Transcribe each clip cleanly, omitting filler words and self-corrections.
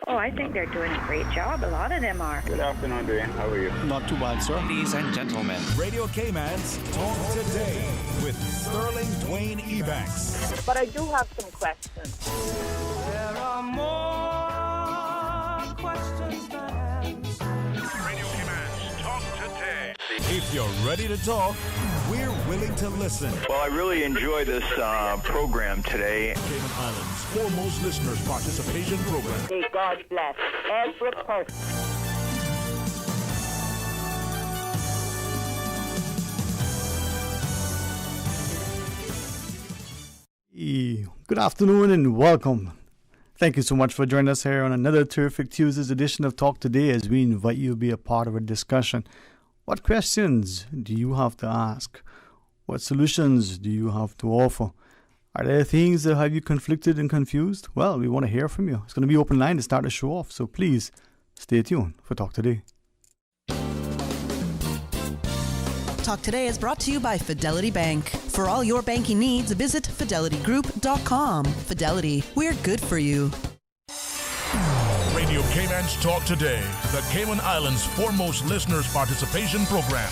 Oh, I think they're doing a great job. A lot of them are. Good afternoon, Dwayne. How are you? Not too bad, sir. Ladies and gentlemen, Radio Cayman's Talk Today with Sterling Dwayne Ebanks. But I do have some questions. There are more questions than answers. Radio Cayman's Talk Today. If you're ready to talk, we're willing to listen. Well, I really enjoy this program today. Cayman Islands' foremost listeners participation program. May God bless every person. Good afternoon and welcome. Thank you so much for joining us here on another terrific Tuesday's edition of Talk Today as we invite you to be a part of a discussion. What questions do you have to ask? What solutions do you have to offer? Are there things that have you conflicted and confused? Well, we want to hear from you. It's going to be open line to start the show off, so please stay tuned for Talk Today. Talk Today is brought to you by Fidelity Bank. For all your banking needs, visit fidelitygroup.com. Fidelity, we're good for you. Radio Cayman's Talk Today, the Cayman Islands' foremost listeners participation program.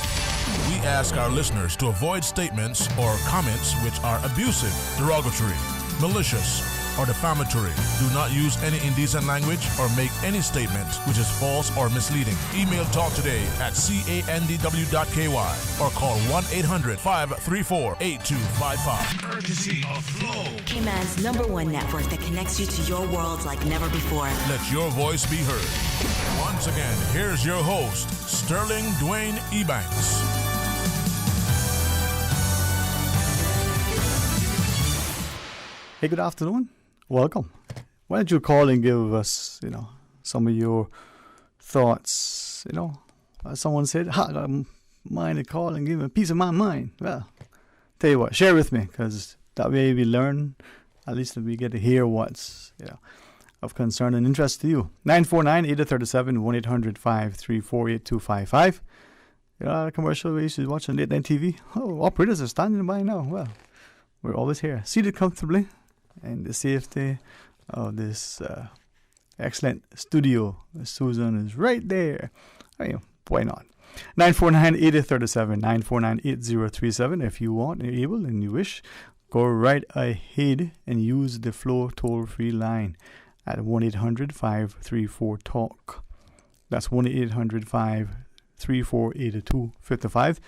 We ask our listeners to avoid statements or comments which are abusive, derogatory, malicious, or defamatory. Do not use any indecent language or make any statement which is false or misleading. Email talktoday@candw.ky or call 1-800-534-8255. Courtesy of Flow. Cayman's #1 network that connects you to your world like never before. Let your voice be heard. Once again, here's your host, Sterling Dwayne Ebanks. Hey, good afternoon. Welcome. Why don't you call and give us, some of your thoughts, someone said, I got a mind to call and give a piece of my mind. Well, tell you what, share with me, because that way we learn, at least we get to hear what's, of concern and interest to you. 949-837, 1-800-534-8255. Commercial where you should watch on late night TV. Oh, operators are standing by now. Well, we're always here, seated comfortably, and the safety of this excellent studio. Susan is right there. Why not? 949-8037, 949-8037. If you want and you're able and you wish, go right ahead and use the Flow toll-free line at 1-800-534-TALK. That's 1-800-534-8255.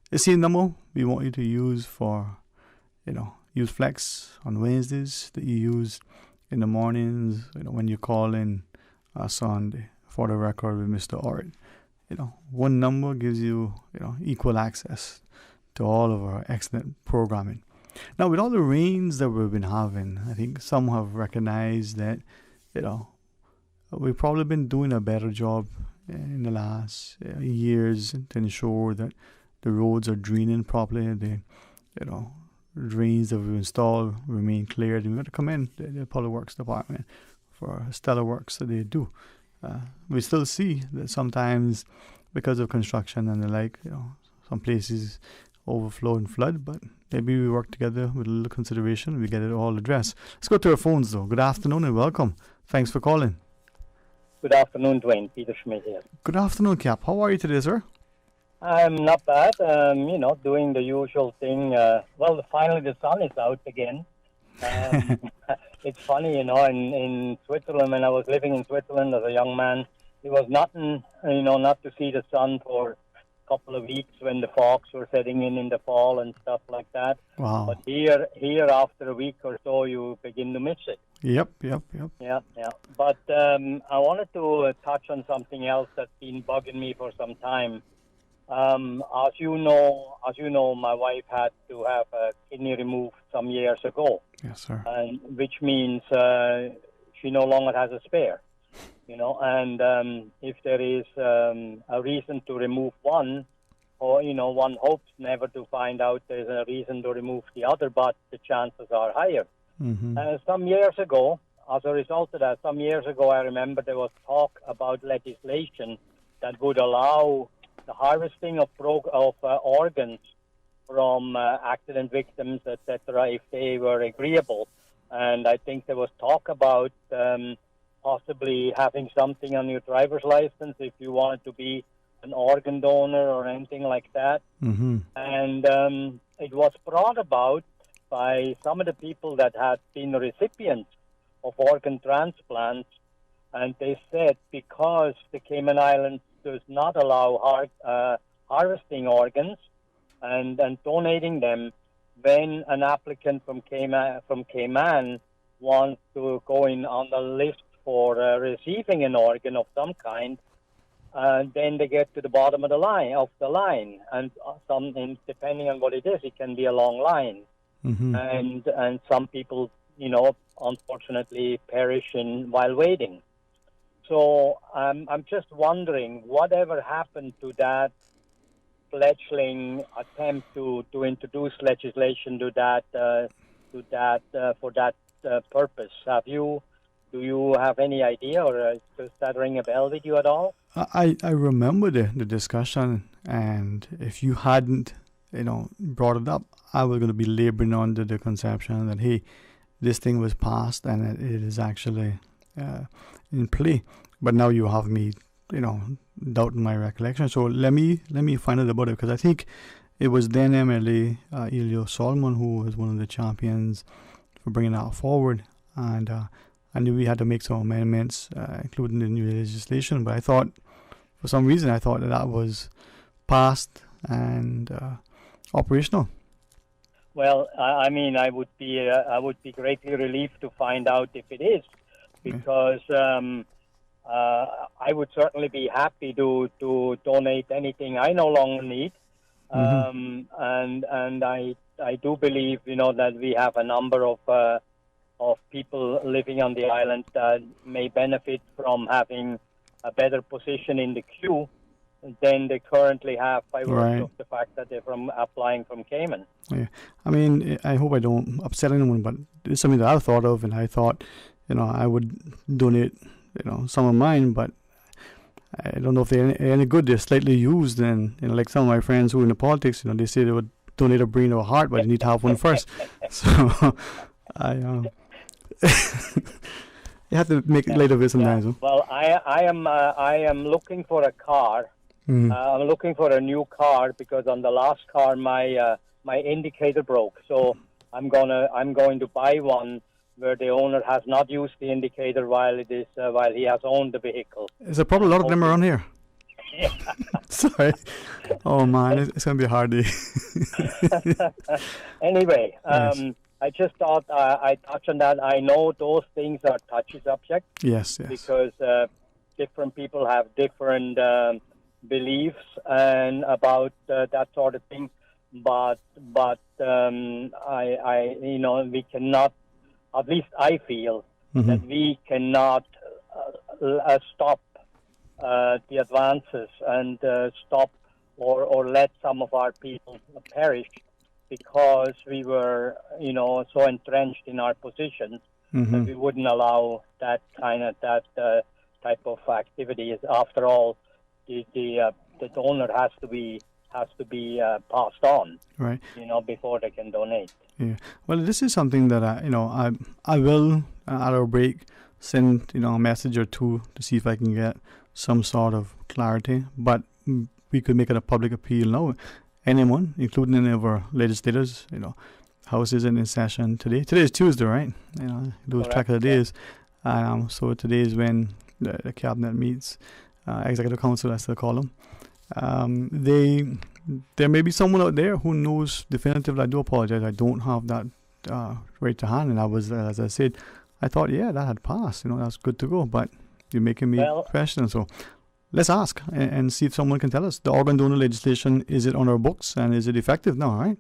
The same number we want you to use for, use Flex on Wednesdays that you use in the mornings, when you call in Sunday for the record with Mr. Ort. One number gives you, equal access to all of our excellent programming. Now, with all the rains that we've been having, I think some have recognized that, we've probably been doing a better job in the last years to ensure that the roads are draining properly. The, drains that we've installed remain cleared. And we've got to commend the Public Works Department for stellar works that they do. We still see that sometimes, because of construction and the like, some places overflow and flood, but maybe we work together with a little consideration, we get it all addressed. Let's go to our phones though. Good afternoon and welcome. Thanks for calling. Good afternoon, Dwayne. Peter Schmidt here. Good afternoon, Cap. How are you today, sir? I'm not bad. Doing the usual thing. Finally the sun is out again. It's funny, in Switzerland, when I was living in Switzerland as a young man, it was nothing, not to see the sun for a couple of weeks when the fogs were setting in the fall and stuff like that. Wow. But here after a week or so, you begin to miss it. Yep. Yeah. But I wanted to touch on something else that's been bugging me for some time. As you know, my wife had to have a kidney removed some years ago. Yes, sir. And which means she no longer has a spare. And if there is a reason to remove one, or one hopes never to find out there's a reason to remove the other, but the chances are higher. Mm-hmm. Some years ago, as a result of that, I remember there was talk about legislation that would allow the harvesting of organs from accident victims, etc., if they were agreeable. And I think there was talk about possibly having something on your driver's license if you wanted to be an organ donor or anything like that. Mm-hmm. And it was brought about by some of the people that had been recipients of organ transplants, and they said because the Cayman Islands does not allow harvesting organs and donating them, when an applicant from Cayman wants to go in on the list for receiving an organ of some kind, then they get to the bottom of the line, and depending on what it is, it can be a long line, Mm-hmm. and some people, unfortunately, perish while waiting. So I'm just wondering, whatever happened to that fledgling attempt to introduce legislation to that for that purpose? Do you have any idea, or does that ring a bell with you at all? I remember the discussion, and if you hadn't, brought it up, I was going to be laboring under the conception that, hey, this thing was passed and it is actually in play. But now you have me, doubting my recollection. So let me find out about it, because I think it was then MLA Elio Solomon who was one of the champions for bringing that forward, and I knew we had to make some amendments, including the new legislation. But I thought, for some reason, that was passed and operational. Well, I mean, I would be greatly relieved to find out if it is, because I would certainly be happy to donate anything I no longer need, and I do believe that we have a number of people living on the island that may benefit from having a better position in the queue than they currently have by virtue of the fact that they're applying from Cayman. Yeah, I mean, I hope I don't upset anyone, but it's something that I thought of, and I thought, I would donate, some of mine, but I don't know if they're any good. They're slightly used, and like some of my friends who are in the politics, they say they would donate a brain or a heart, but you need to have one first. So you have to make light of it sometimes. Yeah. Well, I am looking for a car. Mm-hmm. I'm looking for a new car because on the last car my indicator broke. So I'm going to buy one where the owner has not used the indicator while he has owned the vehicle. There's probably a lot of them around here. Yeah. Sorry. Oh man, it's going to be a hard day. Anyway, yes. I just thought I'd touch on that. I know those things are touchy subjects. Yes. Because different people have different beliefs and about that sort of thing. But we cannot. At least I feel that we cannot stop the advances and stop or let some of our people perish because we were, so entrenched in our positions that we wouldn't allow that type of activities. After all, the donor has to be passed on, right? Before they can donate. Yeah. Well, this is something that I will at our break send a message or two to see if I can get some sort of clarity. But we could make it a public appeal now. Anyone, including any of our legislators, House isn't in session today. Today is Tuesday, right? Lose track of the days. So today is when the cabinet meets, executive council, as they call them. There may be someone out there who knows definitively. I do apologize. I don't have that right to hand. And I was, as I said, I thought, that had passed. That's good to go. But you're making me question. So let's ask and see if someone can tell us. The organ donor legislation, is it on our books and is it effective now, right?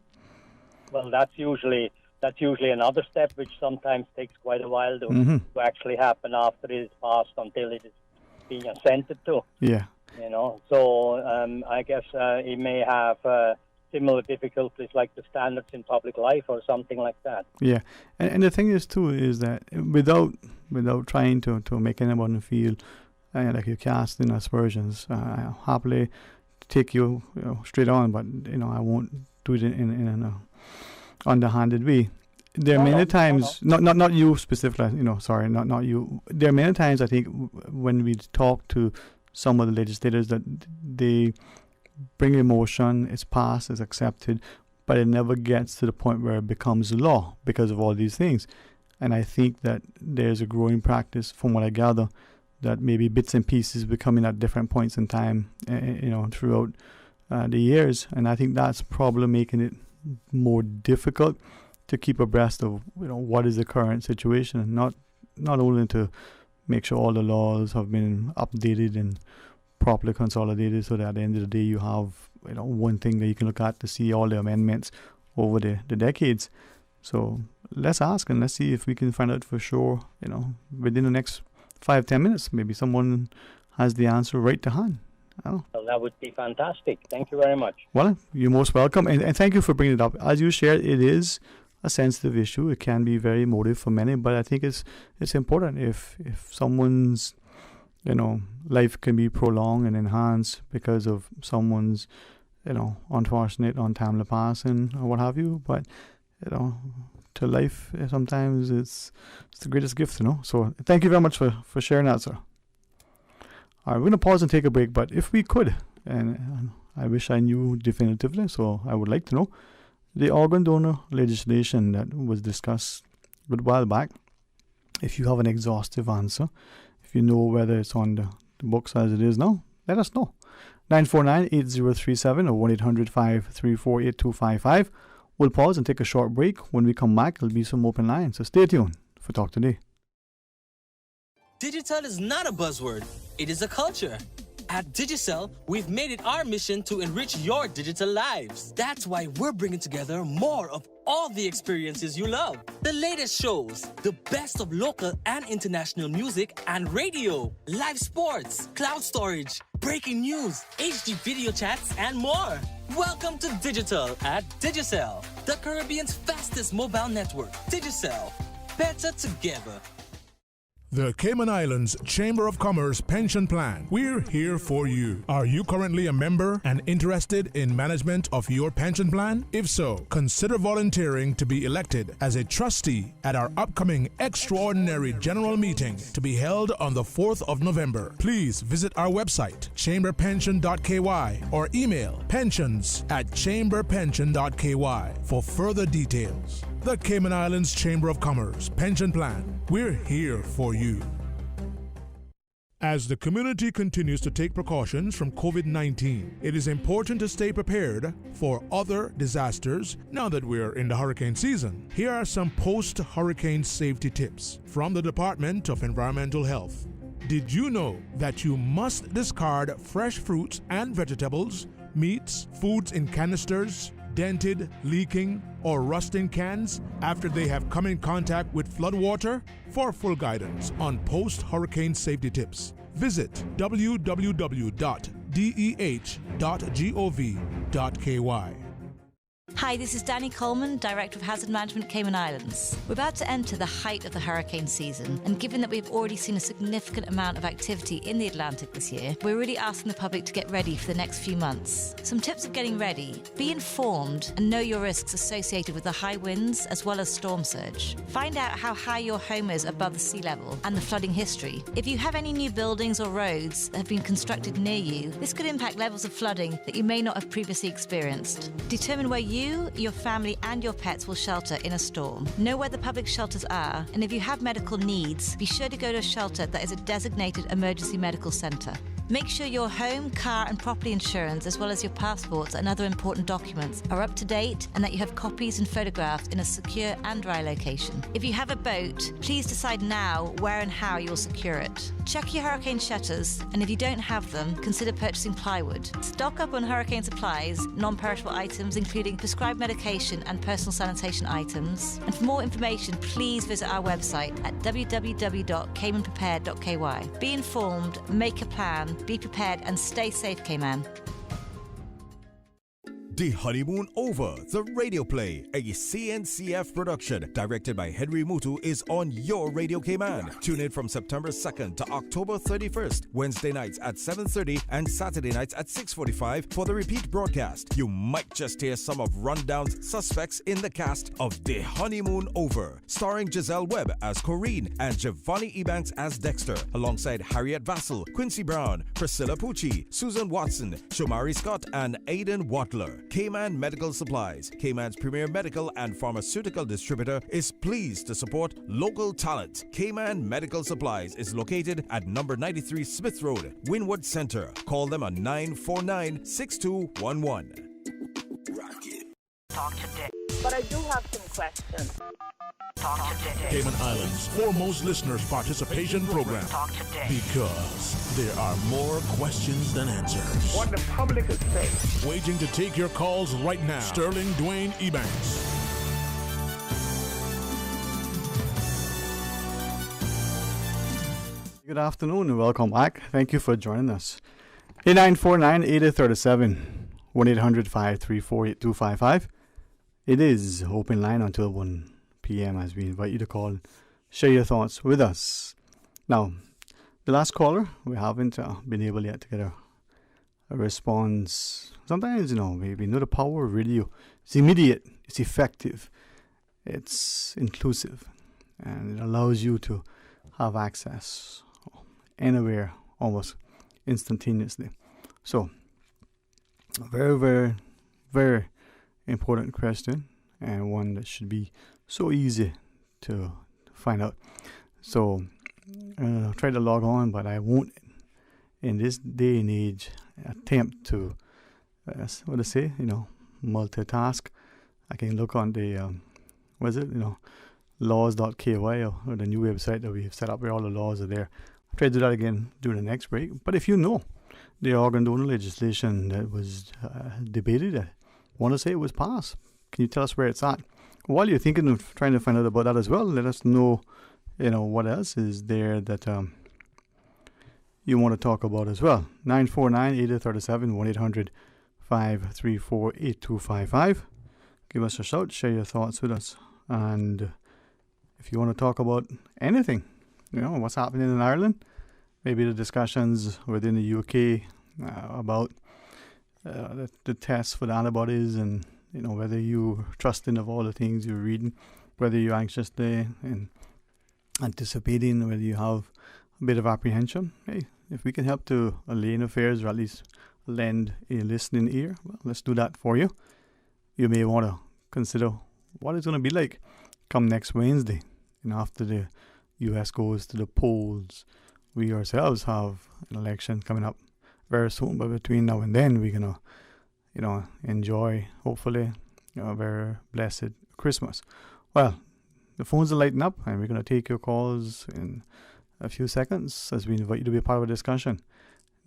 Well, that's usually another step, which sometimes takes quite a while to actually happen after it is passed until it is being assented to. Yeah. So I guess it may have similar difficulties like the standards in public life or something like that. Yeah, and the thing is too is that without trying to make anyone feel like you're casting aspersions, I'll happily take you, straight on, but I won't do it in an underhanded way. there are many times, not you specifically, sorry, not you. There are many times I think when we talk to some of the legislators that they bring a motion, it's passed, it's accepted, but it never gets to the point where it becomes law because of all these things. And I think that there's a growing practice, from what I gather, that maybe bits and pieces becoming at different points in time, throughout the years. And I think that's probably making it more difficult to keep abreast of what is the current situation, and not only to make sure all the laws have been updated and properly consolidated, so that at the end of the day you have one thing that you can look at to see all the amendments over the decades. So let's ask and let's see if we can find out for sure, within the next 5-10 minutes. Maybe someone has the answer right to hand. Well, that would be fantastic. Thank you very much. Well, you're most welcome, and thank you for bringing it up. As you shared, it is a sensitive issue. It can be very emotive for many, but I think it's important if someone's life can be prolonged and enhanced because of someone's unfortunate, untimely passing or what have you. But to life, sometimes it's the greatest gift, So thank you very much for sharing that, sir. All right, we're going to pause and take a break, but if we could, and I wish I knew definitively, so I would like to know, the organ donor legislation that was discussed a good while back, if you have an exhaustive answer, if you know whether it's on the books as it is now, let us know. 949-8037 or 1-800-534-8255. We'll pause and take a short break. When we come back, there'll be some open lines, so stay tuned for Talk Today. Digital is not a buzzword, it is a culture. At Digicel, we've made it our mission to enrich your digital lives. That's why we're bringing together more of all the experiences you love. The latest shows, the best of local and international music and radio, live sports, cloud storage, breaking news, HD video chats, and more. Welcome to Digital at Digicel, the Caribbean's fastest mobile network. Digicel, better together. The Cayman Islands Chamber of Commerce Pension Plan. We're here for you. Are you currently a member and interested in management of your pension plan? If so, consider volunteering to be elected as a trustee at our upcoming extraordinary general meeting to be held on the 4th of November. Please visit our website, chamberpension.ky, or email pensions@chamberpension.ky for further details. The Cayman Islands Chamber of Commerce Pension Plan. We're here for you. As the community continues to take precautions from COVID-19, it is important to stay prepared for other disasters now that we're in the hurricane season. Here are some post-hurricane safety tips from the Department of Environmental Health. Did you know that you must discard fresh fruits and vegetables, meats, foods in canisters, dented, leaking, or rusting cans after they have come in contact with floodwater? For full guidance on post-hurricane safety tips, visit www.deh.gov.ky. Hi, this is Danny Coleman, Director of Hazard Management Cayman Islands. We're about to enter the height of the hurricane season, and given that we've already seen a significant amount of activity in the Atlantic this year, we're really asking the public to get ready for the next few months. Some tips of getting ready: be informed and know your risks associated with the high winds as well as storm surge. Find out how high your home is above the sea level and the flooding history. If you have any new buildings or roads that have been constructed near you, this could impact levels of flooding that you may not have previously experienced. Determine where you, your family, and your pets will shelter in a storm. Know where the public shelters are, and if you have medical needs, be sure to go to a shelter that is a designated emergency medical centre. Make sure your home, car, and property insurance, as well as your passports and other important documents, are up to date and that you have copies and photographs in a secure and dry location. If you have a boat, please decide now where and how you'll secure it. Check your hurricane shutters, and if you don't have them, consider purchasing plywood. Stock up on hurricane supplies, non-perishable items including prescribed medication and personal sanitation items. And for more information, please visit our website at www.caymanprepared.ky. Be informed, make a plan, be prepared, and stay safe, Cayman. The Honeymoon Over, the radio play, a CNCF production, directed by Henry Mutu, is on your Radio Cayman. Tune in from September 2nd to October 31st, Wednesday nights at 7:30 and Saturday nights at 6:45 for the repeat broadcast. You might just hear some of Rundown's suspects in the cast of The Honeymoon Over, starring Giselle Webb as Corrine and Giovanni Ebanks as Dexter, alongside Harriet Vassell, Quincy Brown, Priscilla Pucci, Susan Watson, Shomari Scott, and Aidan Watler. Cayman Medical Supplies, Cayman's premier medical and pharmaceutical distributor, is pleased to support local talent. Cayman Medical Supplies is located at number 93 Smith Road, Wynwood Center. Call them on 949-6211. Talk today. But I do have some questions. Talk today. Cayman Islands' foremost listeners participation program. Talk today. Because there are more questions than answers. What the public is saying. Waiting to take your calls right now. Sterling Dwayne Ebanks. Good afternoon and welcome back. Thank you for joining us. 8949-8037, 1-800-534-8255. It is open line until 1 p.m. as we invite you to call, share your thoughts with us. Now, the last caller, we haven't been able yet to get a response. Sometimes, we know the power of radio. It's immediate, it's effective, it's inclusive, and it allows you to have access anywhere almost instantaneously. So, a very, very, very important question, and one that should be so easy to find out. So I'll try to log on, but I won't in this day and age attempt to multitask. I can look on the laws.ky or the new website that we've set up where all the laws are there. I'll try to do that again during the next break. But if you know the organ donor legislation that was debated, I want to say it was passed. Can you tell us where it's at? While you're thinking of trying to find out about that as well, let us know, what else is there that you want to talk about as well. 949-8037, 1-800-534-8255. Give us a shout, share your thoughts with us. And if you want to talk about anything, what's happening in Ireland, maybe the discussions within the UK about the tests for the antibodies, and whether you trusting of all the things you're reading, whether you're anxious there and anticipating, whether you have a bit of apprehension. Hey, if we can help to allay affairs, or at least lend a listening ear, well, let's do that for you. You may want to consider what it's going to be like come next Wednesday, after the US goes to the polls. We ourselves have an election coming up very soon, but between now and then we're going to enjoy, hopefully, a very blessed Christmas. Well, the phones are lighting up, and we're going to take your calls in a few seconds as we invite you to be a part of a discussion.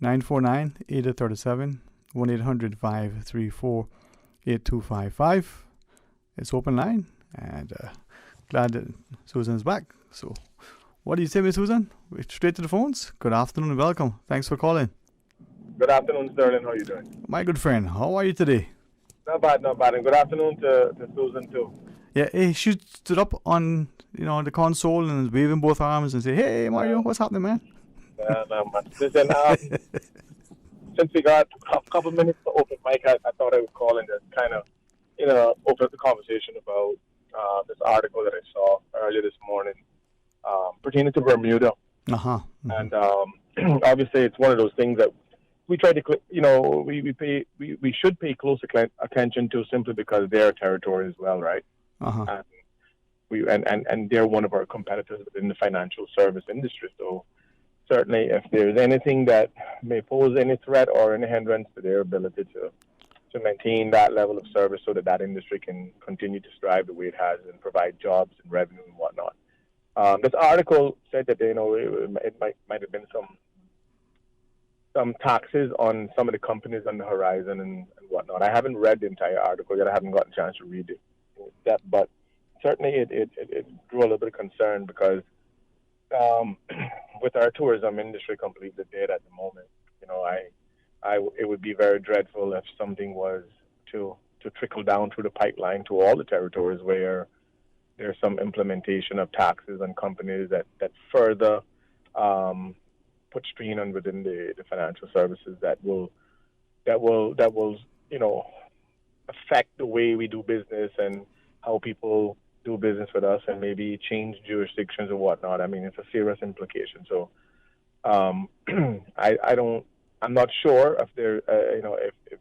949-8037, 1-800-534-8255. It's open line, and glad that Susan's back. So, what do you say, Miss Susan? Straight to the phones. Good afternoon and welcome. Thanks for calling. Good afternoon, Sterling. How are you doing? My good friend, how are you today? Not bad. And good afternoon to Susan, too. Yeah, she stood up on, the console and was waving both arms and say, "Hey, Mario, what's happening, man?" Yeah, man. Listen, since we got a couple minutes to open mic, I thought I would call and just kind of, open up the conversation about this article that I saw earlier this morning pertaining to Bermuda. Uh-huh. Mm-hmm. And obviously, it's one of those things that we try to, we should pay close attention to, simply because they're a territory as well, right? Uh-huh. And they're one of our competitors within the financial service industry. So certainly, if there's anything that may pose any threat or any hindrance to their ability to maintain that level of service, so that industry can continue to strive the way it has and provide jobs and revenue and whatnot. This article said that it might have been some taxes on some of the companies on the horizon and whatnot. I haven't read the entire article yet. I haven't gotten a chance to read it in depth, but certainly it drew a little bit of concern because with our tourism industry completely dead at the moment, it would be very dreadful if something was to trickle down through the pipeline to all the territories where there's some implementation of taxes on companies that further put strain on within the financial services that will affect the way we do business and how people do business with us, and maybe change jurisdictions or whatnot. I mean, it's a serious implication. So I'm not sure if there if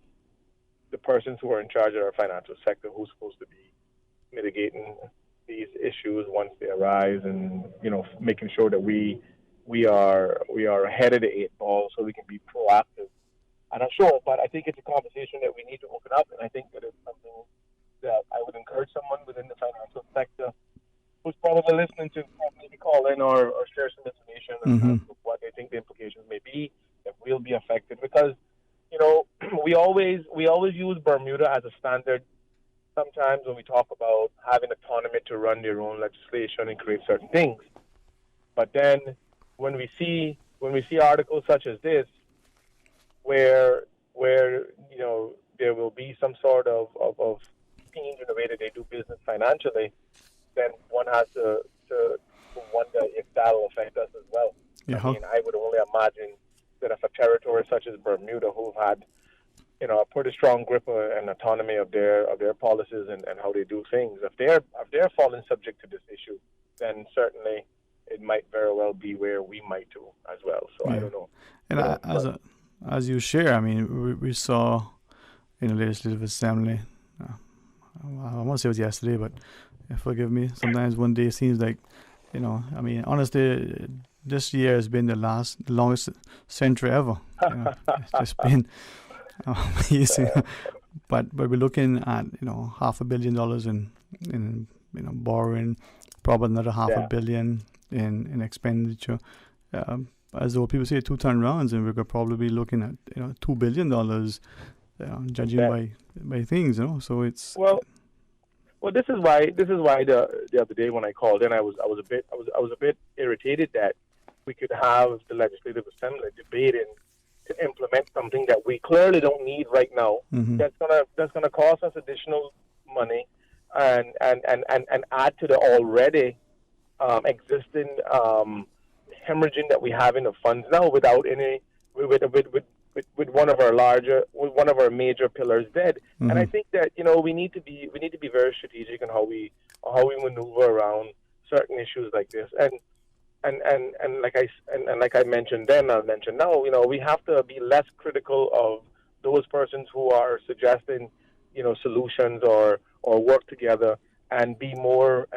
the persons who are in charge of our financial sector, who's supposed to be mitigating these issues once they arise, and making sure that we are ahead of the 8 ball so we can be proactive. I'm not sure, but I think it's a conversation that we need to open up, and I think that it's something that I would encourage someone within the financial sector who's probably listening to maybe call in or share some information on what they think the implications may be, if we'll be affected. Because we always use Bermuda as a standard sometimes when we talk about having autonomy to run their own legislation and create certain things. But then when we see articles such as this, where there will be some sort of change in the way that they do business financially, then one has to wonder if that'll affect us as well. Yeah. I mean, I would only imagine that if a territory such as Bermuda, who've had a pretty strong grip and autonomy of their policies and how they do things, if they're falling subject to this issue, then certainly it might very well be where we might too as well. So I don't know. And as you share, I mean, we saw in the Legislative Assembly, I won't say it was yesterday, but forgive me, sometimes one day seems like, I mean, honestly, this year has been the longest century ever. It's just been amazing. But we're looking at, $500 million in borrowing, probably another $500 million in expenditure. As though people say 2 turnarounds, and we could probably be looking at $2 billion, judging by things, So it's well, this is why the other day when I called in, I was a bit irritated that we could have the Legislative Assembly debating to implement something that we clearly don't need right now. That's gonna cost us additional money and add to the already existing hemorrhaging that we have in the funds now without any with one of our major pillars dead. And I think that we need to be very strategic in how we maneuver around certain issues like this. And like I mentioned then, I'll mention now. We have to be less critical of those persons who are suggesting solutions or work together, and be more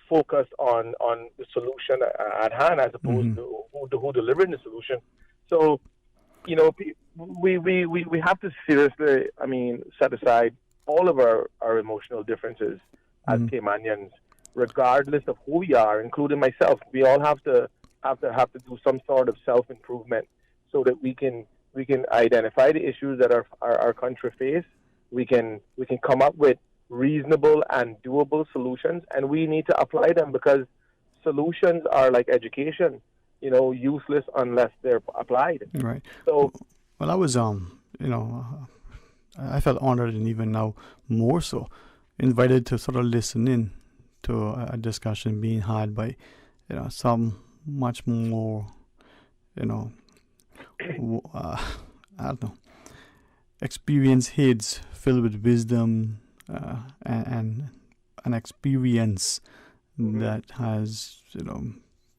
focused on the solution at hand as opposed to who delivering the solution. So, we have to seriously, set aside all of our emotional differences as Caymanians, regardless of who we are, including myself. We all have to do some sort of self-improvement so that we can identify the issues that our country face. We can come up with reasonable and doable solutions, and we need to apply them, because solutions are like education, useless unless they're applied. Right. So, well, I was, I felt honored, and even now more so, invited to sort of listen in to a discussion being had by, some much more, I don't know, experienced heads filled with wisdom and an experience that has,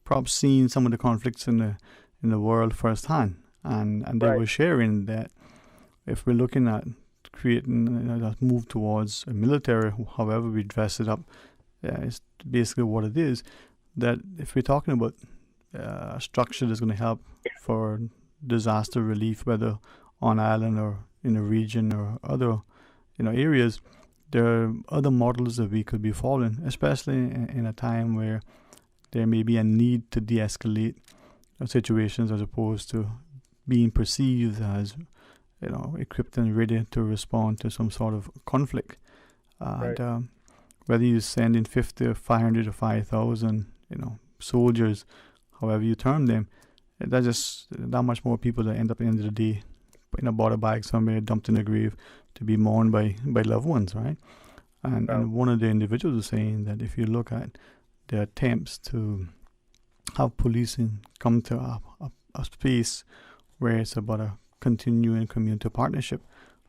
perhaps seen some of the conflicts in the world firsthand, and they were sharing that if we're looking at creating that move towards a military, however we dress it up, it's basically what it is. That if we're talking about a structure that's going to help for disaster relief, whether on island or in a region or other areas, there are other models that we could be following, especially in a time where there may be a need to de-escalate situations as opposed to being perceived as equipped and ready to respond to some sort of conflict. And whether you send in 50 or 500 or 5,000 soldiers, however you term them, that's just that much more people that end up at the end of the day in a border bag somewhere, dumped in a grave to be mourned by loved ones, right? And one of the individuals was saying that if you look at the attempts to have policing come to a space where it's about a continuing community partnership,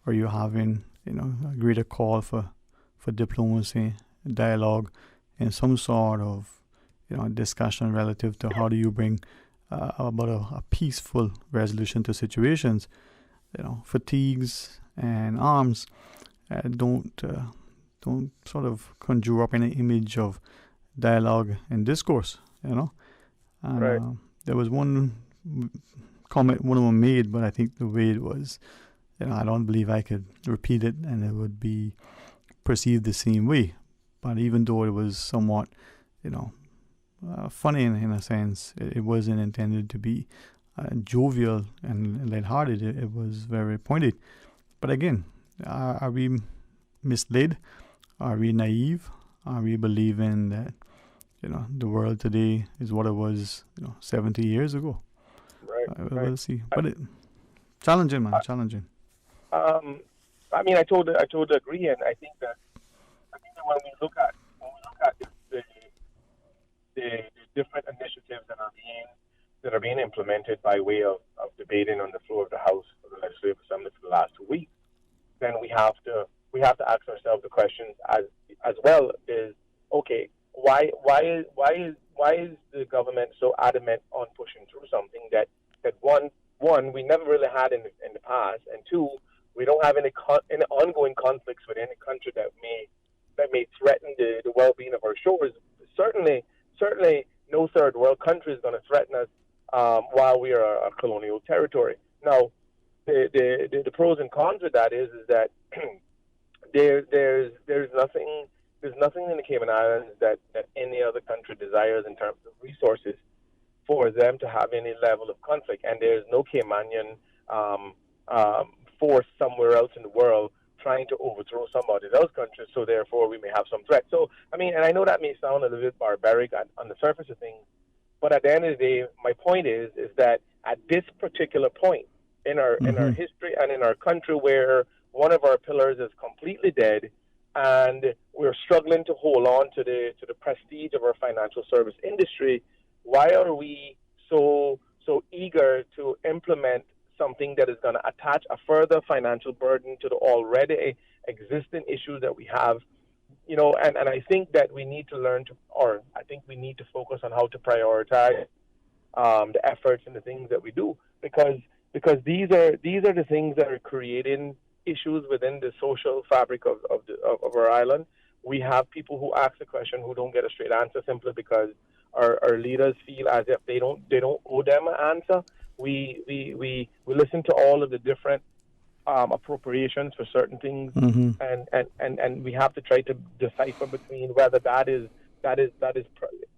or you're having, a greater call for diplomacy, dialogue, and some sort of, discussion relative to how do you bring about a peaceful resolution to situations. Fatigues and arms don't sort of conjure up any image of dialogue and discourse, And Right. There was one comment one of them made, but I think the way it was, I don't believe I could repeat it and it would be perceived the same way. But even though it was somewhat, funny in a sense, it wasn't intended to be jovial and lighthearted. It was very pointed. But again, are we misled? Are we naive? Are we believing that, the world today is what it was, 70 years ago? Right. We'll see. But challenging, man, challenging. I mean, I totally agree, and I think that when we look at the different initiatives that are being implemented by way of debating on the floor of the House of the Legislative Assembly for the last 2 weeks, then we have to ask ourselves the question as well is, okay, why is the government so adamant on pushing through something that one we never really had in the past, and two, we don't have any ongoing conflicts with any country that may threaten the well-being of our shores. Certainly no third world country is going to threaten us while we are a colonial territory. Now, the pros and cons of that is that there's nothing in the Cayman Islands that any other country desires in terms of resources for them to have any level of conflict, and there's no Caymanian force somewhere else in the world trying to overthrow somebody else's country, so therefore we may have some threat. So, I mean, and I know that may sound a little bit barbaric on the surface of things, but at the end of the day, my point is that at this particular point in our history and in our country, where one of our pillars is completely dead, and we're struggling to hold on to the prestige of our financial service industry, why are we so eager to implement something that is going to attach a further financial burden to the already existing issues that we have? And I think that we need to we need to focus on how to prioritize the efforts and the things that we do, because these are the things that are creating issues within the social fabric of our island. We have people who ask the question who don't get a straight answer simply because our leaders feel as if they don't owe them an answer. We listen to all of the different appropriations for certain things, and we have to try to decipher between whether that is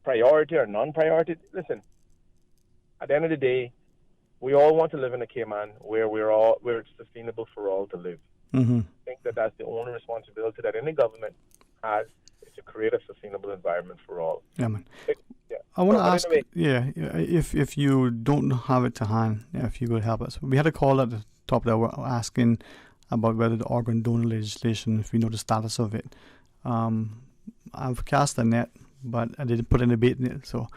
priority or non-priority. Listen, at the end of the day, we all want to live in a Cayman where it's sustainable for all to live. I think that's the only responsibility that any government has, is to create a sustainable environment for all. Yeah, man. I want to ask, if you don't have it to hand, if you could help us. We had a call at the top that were asking about whether the organ donor legislation, if we know the status of it. I've cast a net, but I didn't put any bait in it, so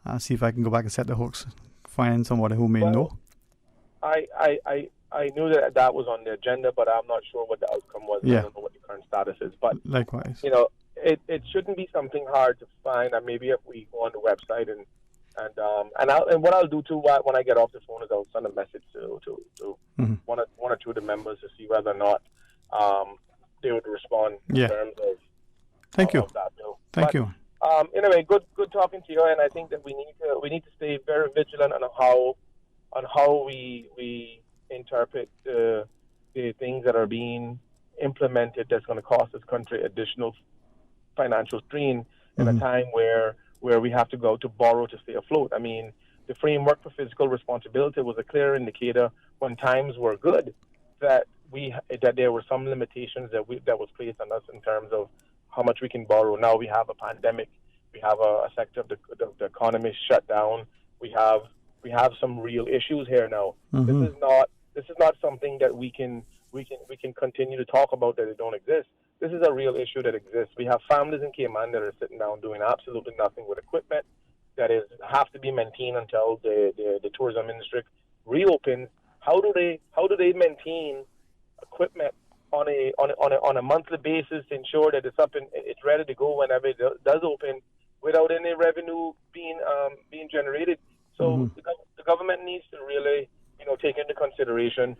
I'll see if I can go back and set the hooks, find somebody who may know. I knew that was on the agenda, but I'm not sure what the outcome was. Yeah. I don't know what the current status is. But likewise, it shouldn't be something hard to find. And maybe if we go on the website and what I'll do too when I get off the phone is I'll send a message to one or two of the members to see whether or not they would respond in terms of Thank you. Of that bill. Thank you. Anyway, good talking to you, and I think that we need to stay very vigilant on how we interpret the things that are being implemented that's going to cost this country additional financial strain in a time where we have to go to borrow to stay afloat. I mean, the framework for fiscal responsibility was a clear indicator when times were good that there were some limitations that was placed on us in terms of how much we can borrow. Now we have a pandemic. We have a sector of the economy shut down. We have some real issues here now. This is not This is not something that we can continue to talk about that it don't exist. This is a real issue that exists. We have families in Cayman that are sitting down doing absolutely nothing with equipment that have to be maintained until the tourism industry reopens. How do they maintain equipment on a monthly basis to ensure that it's up and it's ready to go whenever it does open, without any revenue being generated? So the government needs to really, take into consideration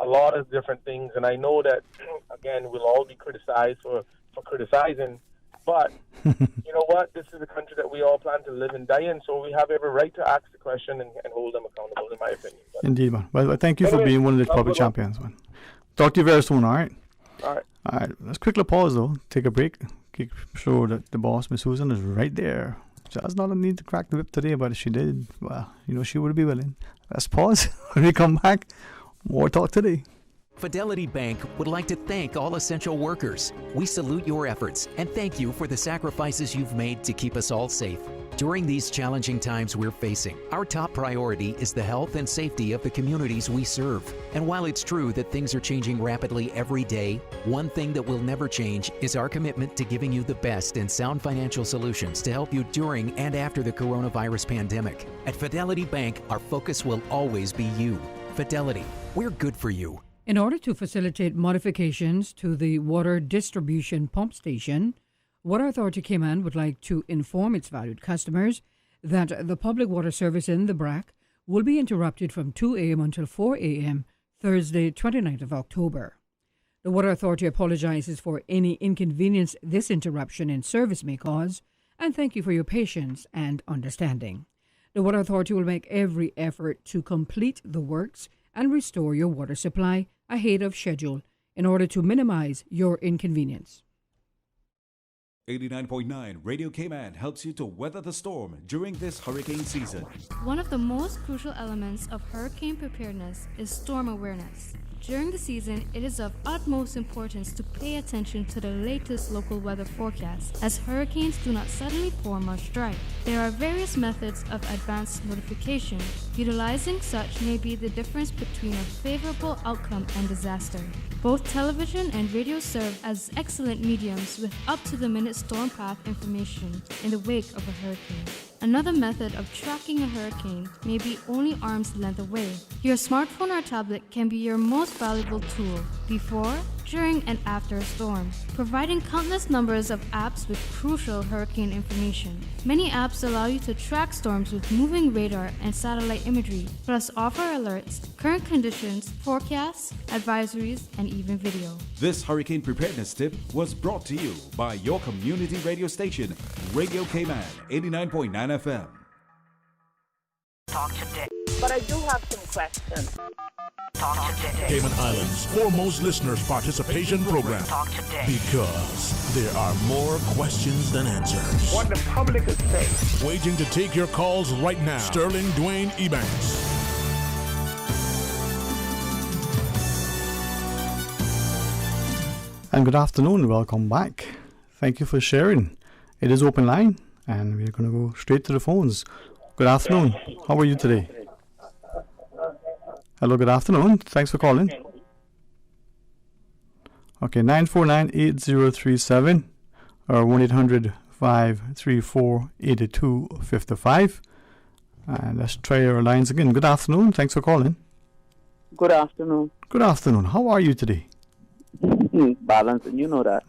a lot of different things. And I know that, again, we'll all be criticized for criticizing, but you know what? This is a country that we all plan to live and die in, so we have every right to ask the question and hold them accountable, in my opinion. But indeed, man. Well, thank you for being one of the public champions, man. Talk to you very soon, all right? All right. All right. Let's quickly pause, though. Take a break. Keep sure that the boss, Miss Susan, is right there. She does not need to crack the whip today, but if she did, well, she would be willing. Let's pause. When we come back, more talk today. Fidelity Bank would like to thank all essential workers. We salute your efforts and thank you for the sacrifices you've made to keep us all safe. During these challenging times we're facing, our top priority is the health and safety of the communities we serve. And while it's true that things are changing rapidly every day, one thing that will never change is our commitment to giving you the best and sound financial solutions to help you during and after the coronavirus pandemic. At Fidelity Bank, our focus will always be you. Fidelity, we're good for you. In order to facilitate modifications to the water distribution pump station, Water Authority Cayman would like to inform its valued customers that the public water service in the BRAC will be interrupted from 2 a.m. until 4 a.m. Thursday, 29th of October. The Water Authority apologizes for any inconvenience this interruption in service may cause, and thank you for your patience and understanding. The Water Authority will make every effort to complete the works and restore your water supply ahead of schedule in order to minimize your inconvenience. 89.9 Radio Cayman helps you to weather the storm during this hurricane season. One of the most crucial elements of hurricane preparedness is storm awareness. During the season, it is of utmost importance to pay attention to the latest local weather forecast, as hurricanes do not suddenly form or strike. There are various methods of advanced notification. Utilizing such may be the difference between a favorable outcome and disaster. Both television and radio serve as excellent mediums with up-to-the-minute storm path information in the wake of a hurricane. Another method of tracking a hurricane may be only arm's length away. Your smartphone or tablet can be your most valuable tool before, during, and after a storm, providing countless numbers of apps with crucial hurricane information. Many apps allow you to track storms with moving radar and satellite imagery, plus offer alerts, current conditions, forecasts, advisories, and even video. This hurricane preparedness tip was brought to you by your community radio station, Radio Cayman 89.9 FM. Talk today. But I do have some questions. Talk today. Cayman Islands' foremost listeners' participation program. Talk today. Because there are more questions than answers. What the public is saying. Waiting to take your calls right now. Sterling Dwayne Ebanks. And good afternoon. Welcome back. Thank you for sharing. It is open line, and we're going to go straight to the phones. Good afternoon. How are you today? Hello, good afternoon. Thanks for calling. Okay, 949-8037 or 1-800-534-8255. And let's try your lines again. Good afternoon. Thanks for calling. Good afternoon. Good afternoon. How are you today? Balance, and you know that.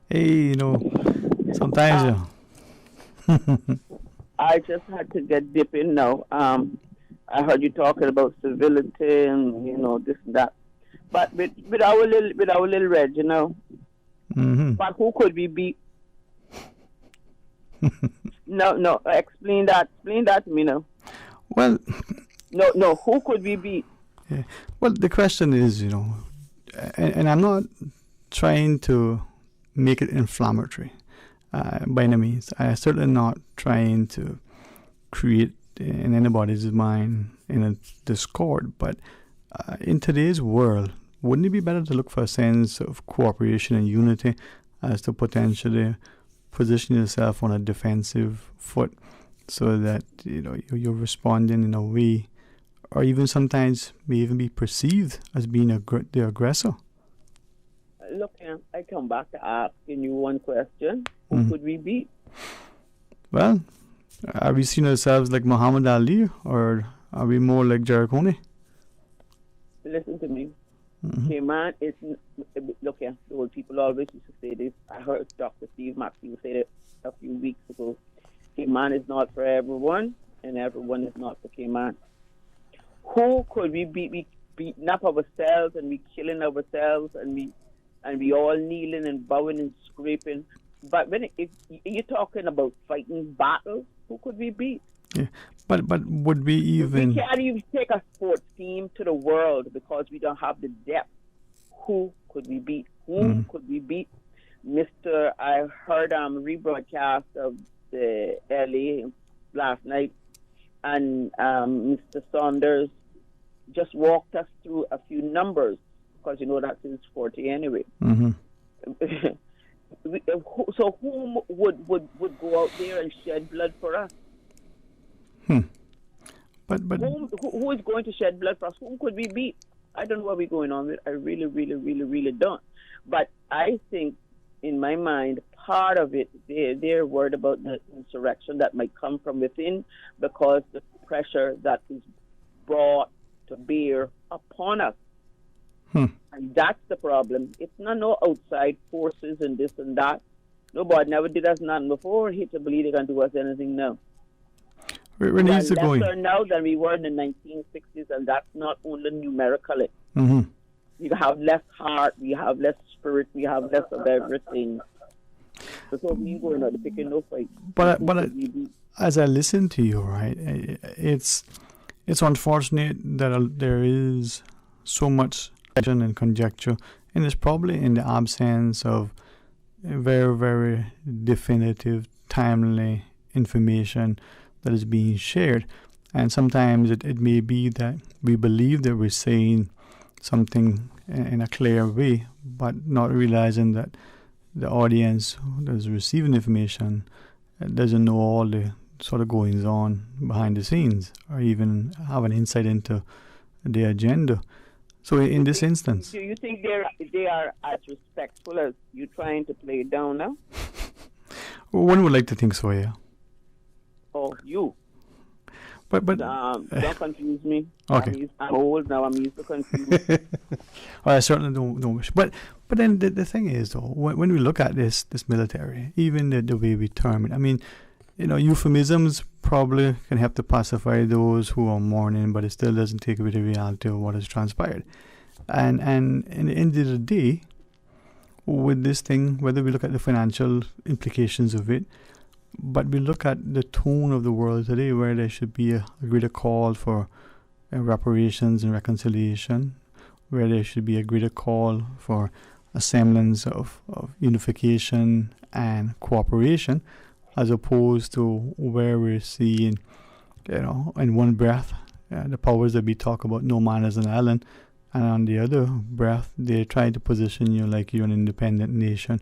Hey, sometimes, I just had to get dip in now. I heard you talking about civility and this and that. But with our little Reg, but who could we beat? No. Explain that to me now. Well, no. Who could we beat? Yeah. Well, the question is, and I'm not trying to make it inflammatory by any means. I'm certainly not trying to create in anybody's mind in a discord, but in today's world, wouldn't it be better to look for a sense of cooperation and unity as to potentially position yourself on a defensive foot so that you're responding in a way or even sometimes may even be perceived as being the aggressor. Look, I come back to asking you one question. Who could we beat? Well, are we seeing ourselves like Muhammad Ali, or are we more like Jerry? Listen to me. Cayman is, look here, the old people always used to say this. I heard Dr. Steve Maxey say it a few weeks ago. Cayman is not for everyone, and everyone is not for Cayman. Who could we beat? We beating up ourselves, and we killing ourselves, and we all kneeling and bowing and scraping. But if you're talking about fighting battles, who could we beat? Yeah, but would we even? We can't even take a sports team to the world because we don't have the depth. Who could we beat? Who could we beat? I heard rebroadcast of the LA last night, and Mr. Saunders just walked us through a few numbers because that's his forte anyway. So who would go out there and shed blood for us? But who is going to shed blood for us? Who could we beat? I don't know what we're going on with. I really, really, really, really don't. But I think, in my mind, part of it, they're worried about the insurrection that might come from within because the pressure that is brought to bear upon us. And that's the problem. It's not no outside forces and this and that. Nobody never did us nothing before. Hate to believe they can do us anything now. Where needs to go? We are lesser now than we were in the 1960s, and that's not only numerically. We have less heart, we have less spirit, we have less of everything. So we going out to pick no fight. But as I listen to you, right, it's unfortunate that there is so much and conjecture, and it's probably in the absence of very, very definitive, timely information that is being shared. And sometimes it may be that we believe that we're saying something in a clear way, but not realizing that the audience that is receiving information doesn't know all the sort of goings on behind the scenes, or even have an insight into the agenda. So in this instance, do you think they are as respectful as you trying to play it down now? One would like to think so, yeah. Oh, you. But don't confuse me. Okay. I'm old now. I'm used to confuse. Well, I certainly don't wish. But then the thing is, though, when we look at this military, even the way we term it, I mean, euphemisms probably can help to pacify those who are mourning, but it still doesn't take away the reality of what has transpired. And in the end of the day, with this thing, whether we look at the financial implications of it, but we look at the tone of the world today, where there should be a greater call for reparations and reconciliation, where there should be a greater call for a semblance of unification and cooperation, as opposed to where we're seeing, in one breath, the powers that we talk about, no man is an island, and on the other breath, they try to position you like you're an independent nation,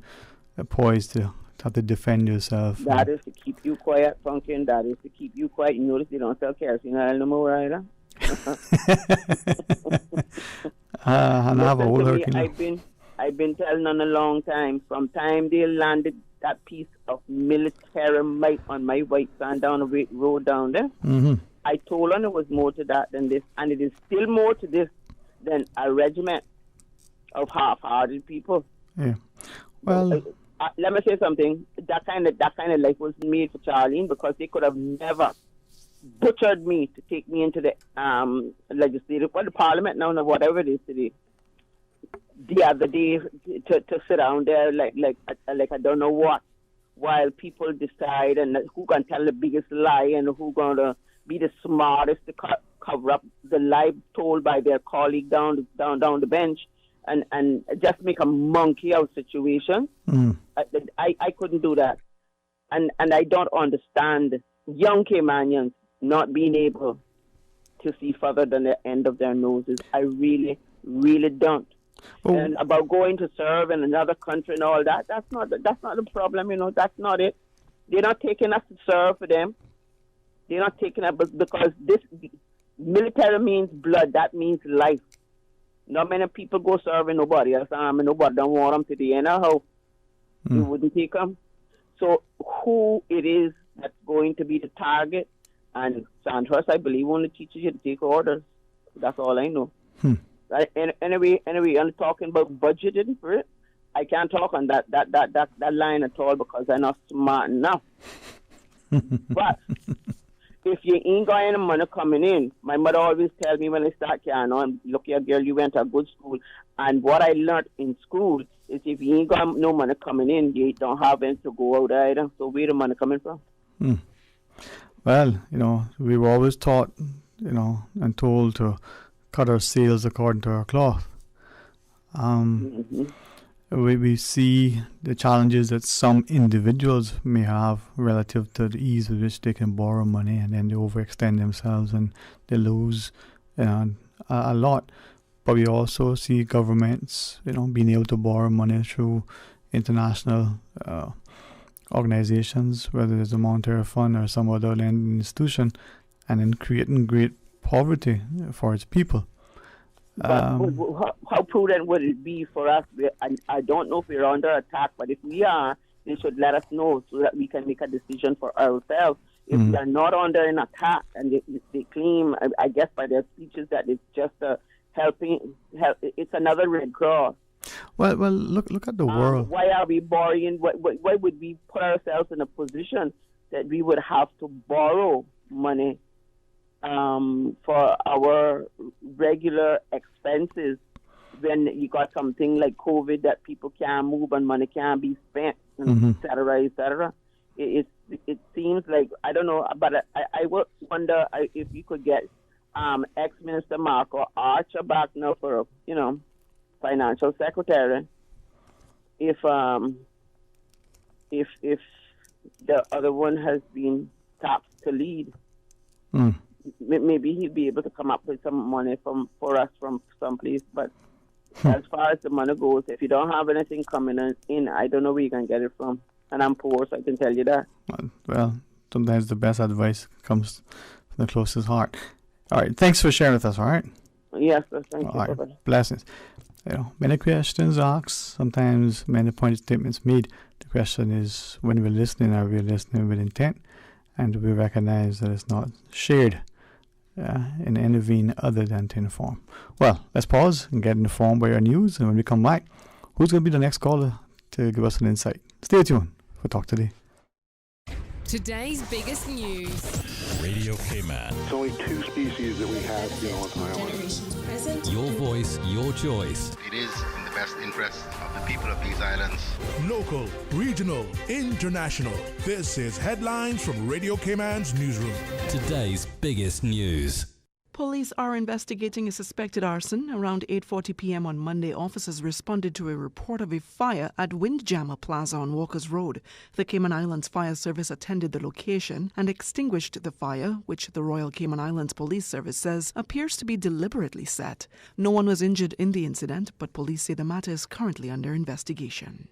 poised to have to defend yourself. That is to keep you quiet, Funkin. That is to keep you quiet. You notice they don't sell kerosene oil no more, either. And I have a whole hurricane. I've been telling them a long time. From time they landed that piece of military might on my white sand down the road down there, I told them it was more to that than this, and it is still more to this than a regiment of half-hearted people. Yeah. Well, let me say something. That kind of life was made for Charlene, because they could have never butchered me to take me into the legislative, the parliament now, or whatever it is today. The other day, to sit down there like I don't know what, while people decide and who can tell the biggest lie and who gonna be the smartest to cover up the lie told by their colleague down the bench, and just make a monkey out situation. I couldn't do that, and I don't understand young Caymanians not being able to see further than the end of their noses. I really, really don't. And about going to serve in another country and all that, that's not the problem, that's not it. They're not taking us to serve for them. They're not taking us because military means blood. That means life. Not many people go serving nobody else. Nobody don't want them to the end of how you wouldn't take them. So who it is that's going to be the target? And Sandhurst, I believe, only teaches you to take orders. That's all I know. Right? Anyway, I'm talking about budgeting for it. I can't talk on that line at all because I'm not smart enough. But if you ain't got any money coming in, my mother always tells me when I start carrying on, look here, girl, you went to a good school. And what I learned in school is if you ain't got no money coming in, you don't have any to go out either. So where the money coming from? Well, we were always taught, and told to cut our sails according to our cloth. We see the challenges that some individuals may have relative to the ease with which they can borrow money, and then they overextend themselves and they lose a lot. But we also see governments, being able to borrow money through international organizations, whether it's a monetary fund or some other lending institution, and then creating great poverty for its people. How prudent would it be for us? I don't know if we're under attack, but if we are, they should let us know so that we can make a decision for ourselves. If we are not under an attack, and they claim, I guess by their speeches, that it's just helping, it's another Red Cross. Well, look at the world. Why are we borrowing? Why would we put ourselves in a position that we would have to borrow money for our regular expenses when you got something like COVID that people can't move and money can't be spent, et cetera, et cetera. It seems like, I don't know, but I would wonder if you could get ex-Minister Marco Archer back now for, financial secretary. If the other one has been tapped to lead, maybe he'd be able to come up with some money for us from someplace. But as far as the money goes, if you don't have anything coming in, I don't know where you can get it from. And I'm poor, so I can tell you that. Well, sometimes the best advice comes from the closest heart. All right, thanks for sharing with us, all right? Yes, sir. Thank you. All right, blessings. Many questions asked, sometimes many pointed statements made. The question is, when we're listening, are we listening with intent? And we recognize that it's not shared in any vein other than to inform. Well, let's pause and get informed by our news. And when we come back, who's going to be the next caller to give us an insight? Stay tuned for Talk Today. Today's biggest news. Radio Cayman. It's only 2 species that we have on island. Your voice, your choice. It is in the best interest of the people of these islands. Local, regional, international. This is Headlines from Radio Cayman's newsroom. Today's biggest news. Police are investigating a suspected arson. Around 8:40 p.m. on Monday, officers responded to a report of a fire at Windjammer Plaza on Walkers Road. The Cayman Islands Fire Service attended the location and extinguished the fire, which the Royal Cayman Islands Police Service says appears to be deliberately set. No one was injured in the incident, but police say the matter is currently under investigation.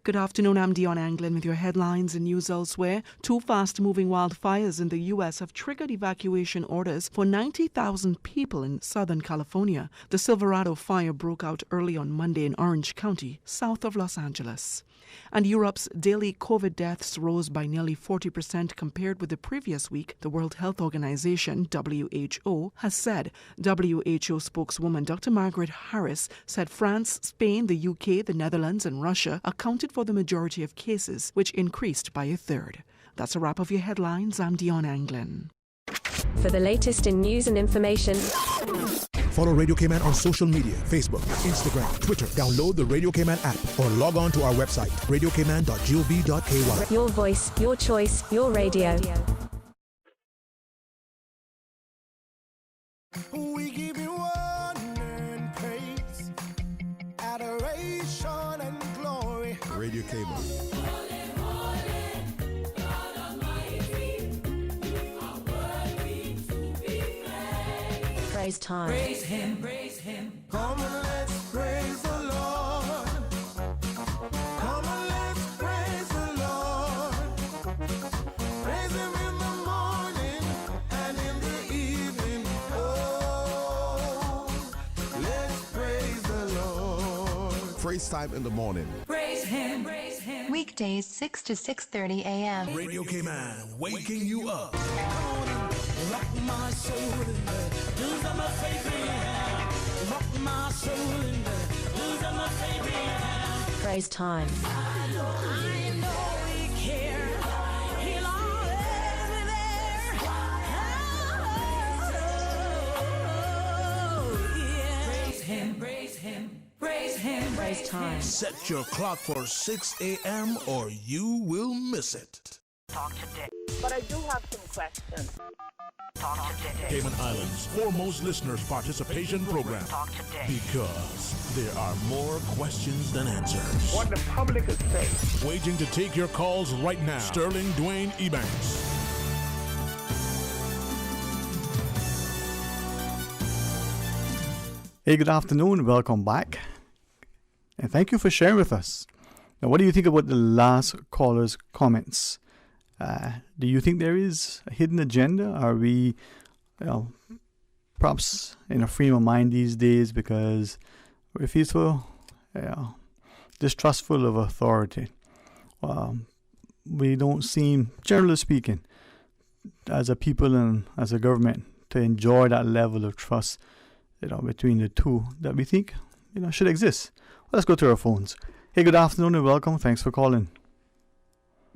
Good afternoon, I'm Dion Anglin with your headlines and news elsewhere. 2 fast-moving wildfires in the U.S. have triggered evacuation orders for 90,000 people in Southern California. The Silverado fire broke out early on Monday in Orange County, south of Los Angeles. And Europe's daily COVID deaths rose by nearly 40% compared with the previous week, the World Health Organization, WHO, has said. WHO spokeswoman Dr. Margaret Harris said France, Spain, the UK, the Netherlands and Russia accounted for the majority of cases, which increased by 1/3. That's a wrap of your headlines. I'm Dion Anglin. For the latest in news and information, follow Radio Cayman on social media, Facebook, Instagram, Twitter. Download the Radio Cayman app or log on to our website, radiocayman.gov.ky. Your voice, your choice, your radio. We give you honor and praise, adoration and glory. Radio Cayman. Praise time. Praise him, praise him. Come and let's praise the Lord. Come and let's praise the Lord. Praise him in the morning and in the evening. Oh, Praise Time in the morning. Praise him. Praise him. Weekdays 6 to 6:30 a.m. Radio K-Man, waking you up. Rock my soul in the blues of my favorite. Rock my soul in the blues of my favorite. Praise Time. I know he cares. He'll always be there. Oh, yeah. Praise him. Praise him. Praise him. Praise Time. Set your clock for 6 a.m. or you will miss it. Talk to Dick. But I do have some questions. Talk to Dick. Cayman Islands' foremost listeners participation program. Talk to Dick. Because there are more questions than answers. What the public is saying. Waiting to take your calls right now. Sterling Dwayne Ebanks. Hey, good afternoon. Welcome back. And thank you for sharing with us. Now, what do you think about the last caller's comments? Do you think there is a hidden agenda? Are we, perhaps in a frame of mind these days because we feel so distrustful of authority? We don't seem, generally speaking, as a people and as a government, to enjoy that level of trust, between the two that we think, should exist. Well, let's go to our phones. Hey, good afternoon and welcome. Thanks for calling.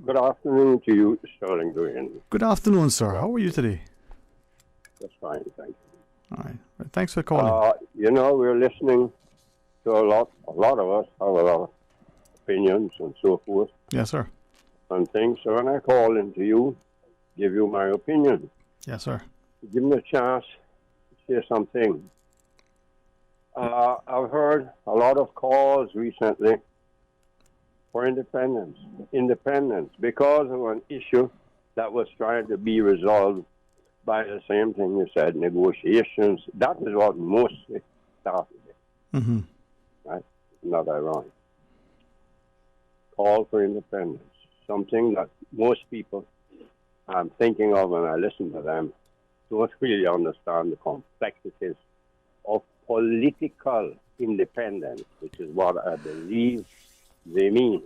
Good afternoon to you, Sterling Dwayne. Good afternoon, sir. How are you today? That's fine, thank you. All right. Thanks for calling. We're listening to a lot of us have a lot of opinions and so forth. Yes, sir. And things. So when I call into you, give you my opinion. Yes, sir. Give me a chance to say something. I've heard a lot of calls recently for independence, because of an issue that was trying to be resolved by the same thing you said, negotiations. That is what mostly started it. Mm-hmm. Right? Not ironic. Call for independence, something that most people I'm thinking of when I listen to them don't really understand the complexities of political independence, which is what I believe they mean.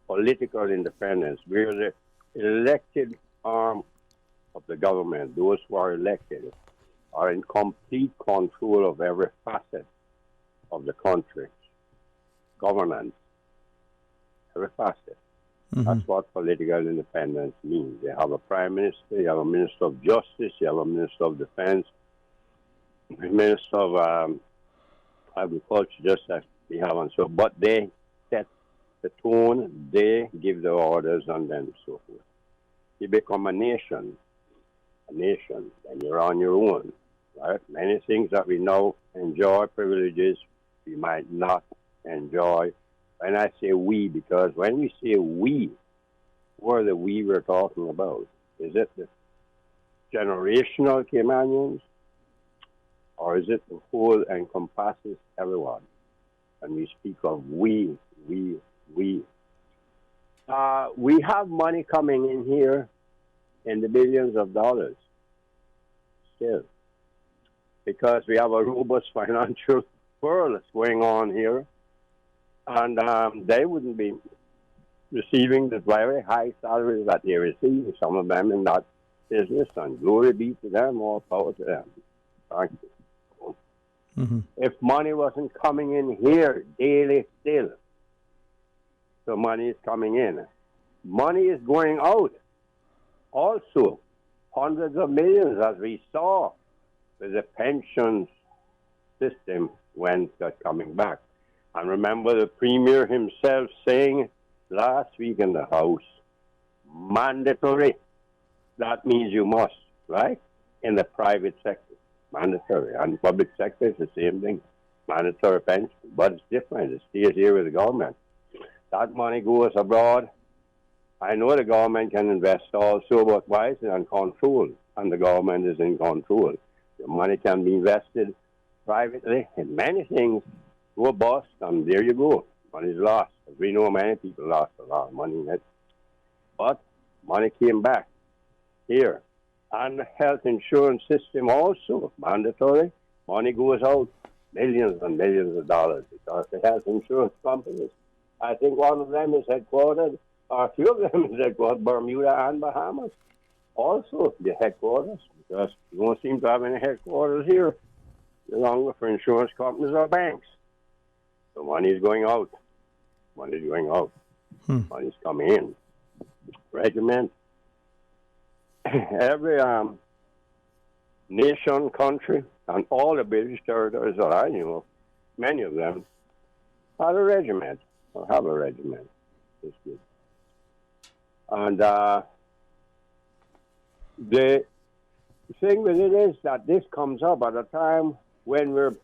Political independence. We're the elected arm of the government. Those who are elected are in complete control of every facet of the country. Governance. Every facet. Mm-hmm. That's what political independence means. You have a prime minister, you have a minister of justice, you have a minister of defense, a minister of agriculture, just as we have and so. But they set the tone, they give the orders, and then so forth. You become a nation, and you're on your own. Right? Many things that we now enjoy, privileges, we might not enjoy. And I say we, because when we say we, who are the we we're talking about? Is it the generational Caymanians? Or is it the whole encompasses everyone? And we speak of we. We have money coming in here in the billions of dollars still, because we have a robust financial world that's going on here, and they wouldn't be receiving the very high salaries that they receive, some of them in that business, and glory be to them, all power to them. Thank you. Mm-hmm. If money wasn't coming in here daily still, so money is coming in. Money is going out also. Hundreds of millions, as we saw with the pension system when that's coming back. And remember the Premier himself saying last week in the House, mandatory. That means you must, right? In the private sector. Mandatory. And public sector is the same thing. Mandatory pension. But it's different. It stays here with the government. That money goes abroad. I know the government can invest also, but why is it in control? And the government is in control. The money can be invested privately in many things. Go bust, and there you go. Money is lost. We know many people lost a lot of money in it. But money came back here. And the health insurance system also mandatory. Money goes out. millions and millions of dollars because it has insurance companies. I think one of them is headquartered, or a few of them is headquartered, Bermuda and Bahamas. Also, the headquarters, because you don't seem to have any headquarters here, no longer for insurance companies or banks. So money is going out. Money is going out. Money is coming in. Regiment. Every nation, country, and all the British territories that I knew of, many of them, had a regiment, or have a regiment. It's good. And the thing with it is that this comes up at a time when we're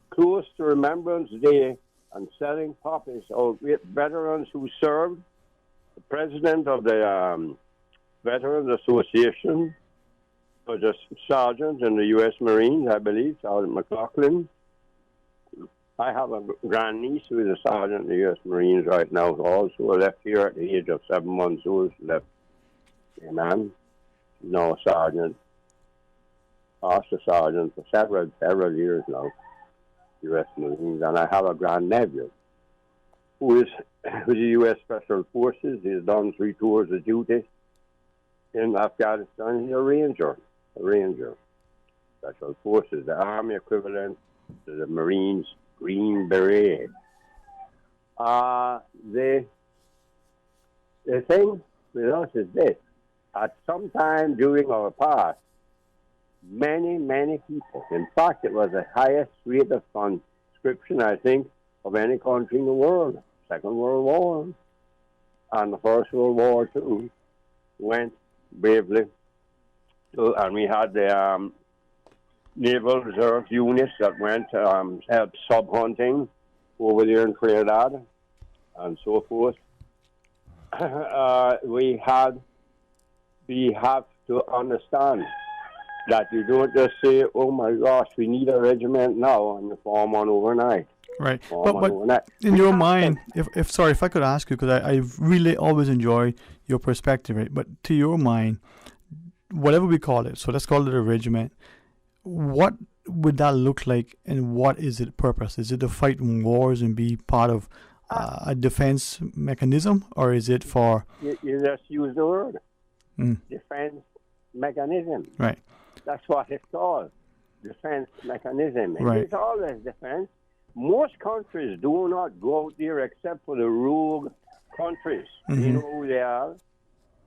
close to Remembrance Day and selling poppies of veterans who served. The president of the Veterans Association was a sergeant in the U.S. Marines, I believe, Sergeant McLaughlin. I have a grandniece who is a sergeant in the U.S. Marines right now, also left here at the age of 7 months old, left. Amen. No sergeant, master sergeant for several years now, U.S. Marines, and I have a grandnephew who is with the U.S. Special Forces. He's done 3 tours of duty in Afghanistan. He's a ranger, Special Forces, the Army equivalent to the Marines, Green Beret. The thing with us is this. At some time during our past, many people, in fact, it was the highest rate of conscription, I think, of any country in the world. Second World War and the First World War, too, went bravely. And we had the Naval Reserve units that went help sub-hunting over there in Trinidad and so forth. We have to understand that you don't just say, oh my gosh, we need a regiment now, and you form one overnight. Right. But in your mind, if I could ask you, because I really always enjoy your perspective, right? But to your mind, whatever we call it, so let's call it a regiment, what would that look like, and what is its purpose? Is it to fight wars and be part of a defense mechanism, or is it for... You just use the word. Defense mechanism. Right. That's what it's called. Defense mechanism. Right. It's always defense. Most countries do not go out there except for the rogue countries. We know who they are.